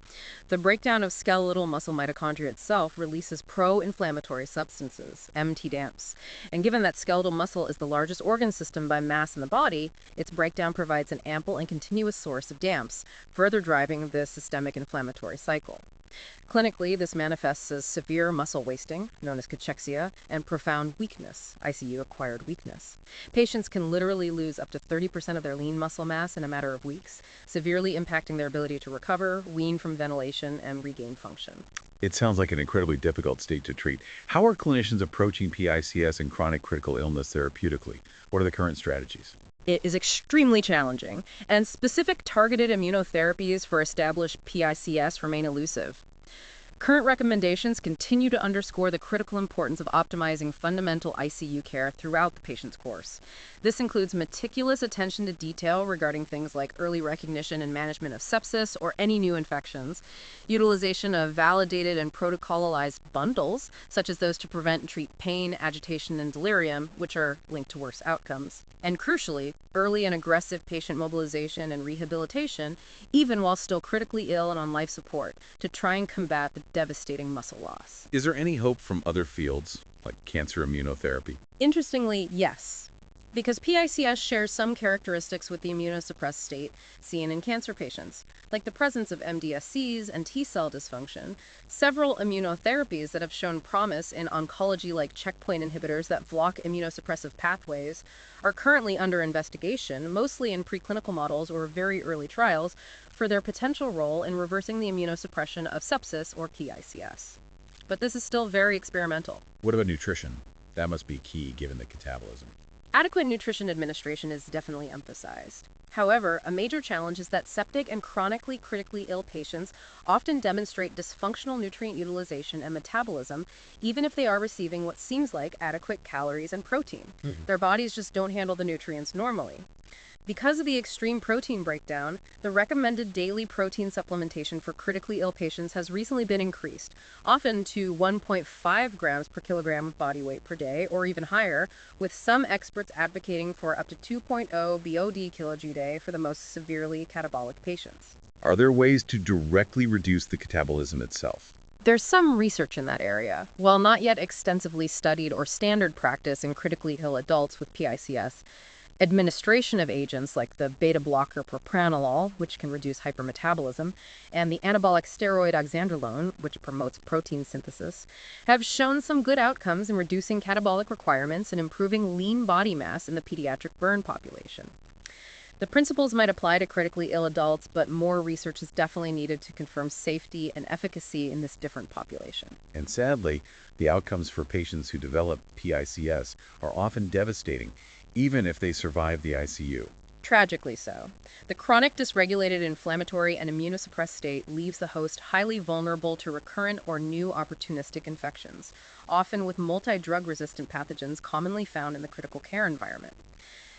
The breakdown of skeletal muscle mitochondria itself releases pro-inflammatory substances, MTDAMPs. And given that skeletal muscle is the largest organ system by mass in the body, its breakdown provides an ample and continuous source of DAMPs, further driving the systemic inflammatory cycle. Clinically, this manifests as severe muscle wasting, known as cachexia, and profound weakness, ICU-acquired weakness. Patients can literally lose up to 30% of their lean muscle mass in a matter of weeks, severely impacting their ability to recover, wean from ventilation, and regain function. It sounds like an incredibly difficult state to treat. How are clinicians approaching PICS and chronic critical illness therapeutically? What are the current strategies? It is extremely challenging, and specific targeted immunotherapies for established PICS remain elusive. Current recommendations continue to underscore the critical importance of optimizing fundamental ICU care throughout the patient's course. This includes meticulous attention to detail regarding things like early recognition and management of sepsis or any new infections, utilization of validated and protocolized bundles, such as those to prevent and treat pain, agitation, and delirium, which are linked to worse outcomes, and crucially, early and aggressive patient mobilization and rehabilitation, even while still critically ill and on life support, to try and combat the devastating muscle loss. Is there any hope from other fields, like cancer immunotherapy? Interestingly, yes. Because PICS shares some characteristics with the immunosuppressed state seen in cancer patients, like the presence of MDSCs and T-cell dysfunction. Several immunotherapies that have shown promise in oncology, like checkpoint inhibitors that block immunosuppressive pathways, are currently under investigation, mostly in preclinical models or very early trials, for their potential role in reversing the immunosuppression of sepsis or PICS. But this is still very experimental. What about nutrition? That must be key given the catabolism. Adequate nutrition administration is definitely emphasized. However, a major challenge is that septic and chronically critically ill patients often demonstrate dysfunctional nutrient utilization and metabolism, even if they are receiving what seems like adequate calories and protein. Their bodies just don't handle the nutrients normally. Because of the extreme protein breakdown, the recommended daily protein supplementation for critically ill patients has recently been increased, often to 1.5 grams per kilogram of body weight per day, or even higher, with some experts advocating for up to 2.0 BOD kg day for the most severely catabolic patients. Are there ways to directly reduce the catabolism itself? There's some research in that area. While not yet extensively studied or standard practice in critically ill adults with PICS, administration of agents like the beta blocker propranolol, which can reduce hypermetabolism, and the anabolic steroid oxandrolone, which promotes protein synthesis, have shown some good outcomes in reducing catabolic requirements and improving lean body mass in the pediatric burn population. The principles might apply to critically ill adults, but more research is definitely needed to confirm safety and efficacy in this different population. And sadly, the outcomes for patients who develop PICS are often devastating, even if they survive the ICU. Tragically so. The chronic dysregulated inflammatory and immunosuppressed state leaves the host highly vulnerable to recurrent or new opportunistic infections, often with multi-drug resistant pathogens commonly found in the critical care environment.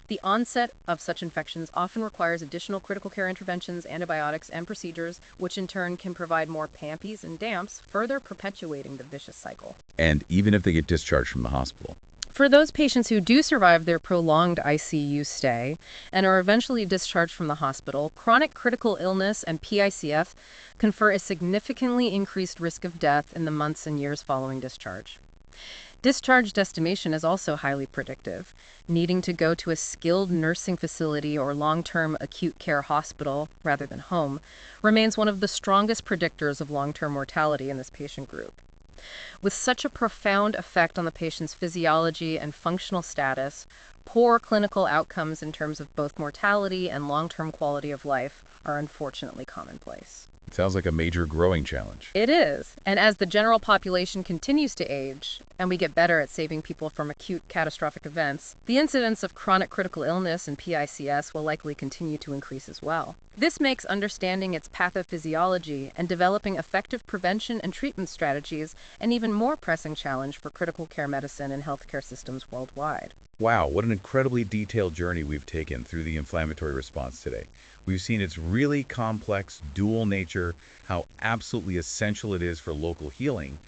The onset of such infections often requires additional critical care interventions, antibiotics, and procedures, which in turn can provide more PAMPs and DAMPs, further perpetuating the vicious cycle. And even if they get discharged from the hospital. For those patients who do survive their prolonged ICU stay and are eventually discharged from the hospital, chronic critical illness and PICS confer a significantly increased risk of death in the months and years following discharge. Discharge destination is also highly predictive. Needing to go to a skilled nursing facility or long-term acute care hospital rather than home remains one of the strongest predictors of long-term mortality in this patient group. With such a profound effect on the patient's physiology and functional status, poor clinical outcomes in terms of both mortality and long-term quality of life are unfortunately commonplace. It sounds like a major growing challenge. It is. And as the general population continues to age, and we get better at saving people from acute catastrophic events, the incidence of chronic critical illness and PICS will likely continue to increase as well. This makes understanding its pathophysiology and developing effective prevention and treatment strategies an even more pressing challenge for critical care medicine and healthcare systems worldwide. Wow, what an incredibly detailed journey we've taken through the inflammatory response today. We've seen its really complex, dual nature, how absolutely essential it is for local healing,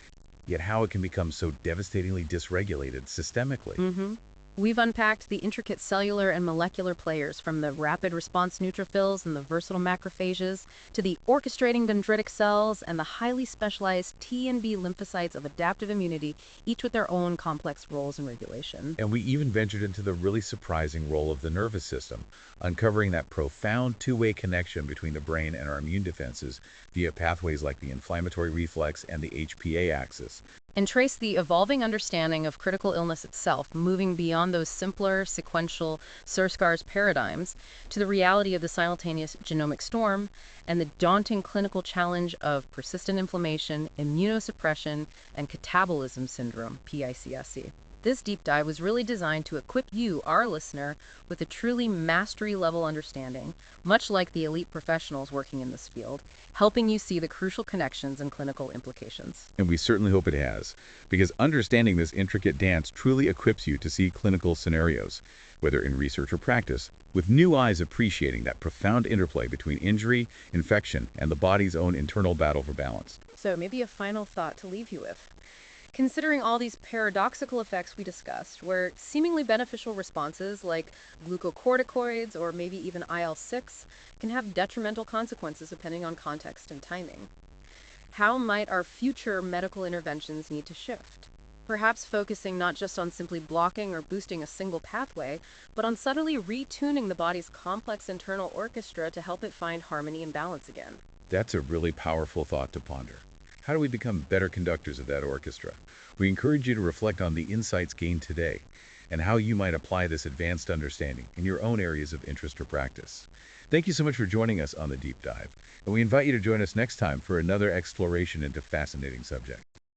yet how it can become so devastatingly dysregulated systemically. We've unpacked the intricate cellular and molecular players from the rapid response neutrophils and the versatile macrophages to the orchestrating dendritic cells and the highly specialized T and B lymphocytes of adaptive immunity, each with their own complex roles in regulation. And we even ventured into the really surprising role of the nervous system, uncovering that profound two-way connection between the brain and our immune defenses via pathways like the inflammatory reflex and the HPA axis. And trace the evolving understanding of critical illness itself, moving beyond those simpler, sequential Sarsgaard's paradigms to the reality of the simultaneous genomic storm and the daunting clinical challenge of persistent inflammation, immunosuppression, and catabolism syndrome, PICSC. This deep dive was really designed to equip you, our listener, with a truly mastery-level understanding, much like the elite professionals working in this field, helping you see the crucial connections and clinical implications. And we certainly hope it has, because understanding this intricate dance truly equips you to see clinical scenarios, whether in research or practice, with new eyes appreciating that profound interplay between injury, infection, and the body's own internal battle for balance. So maybe a final thought to leave you with. Considering all these paradoxical effects we discussed, where seemingly beneficial responses like glucocorticoids or maybe even IL-6 can have detrimental consequences depending on context and timing, how might our future medical interventions need to shift? Perhaps focusing not just on simply blocking or boosting a single pathway, but on subtly retuning the body's complex internal orchestra to help it find harmony and balance again. That's a really powerful thought to ponder. How do we become better conductors of that orchestra? We encourage you to reflect on the insights gained today and how you might apply this advanced understanding in your own areas of interest or practice. Thank you so much for joining us on the Deep Dive, and we invite you to join us next time for another exploration into fascinating subject.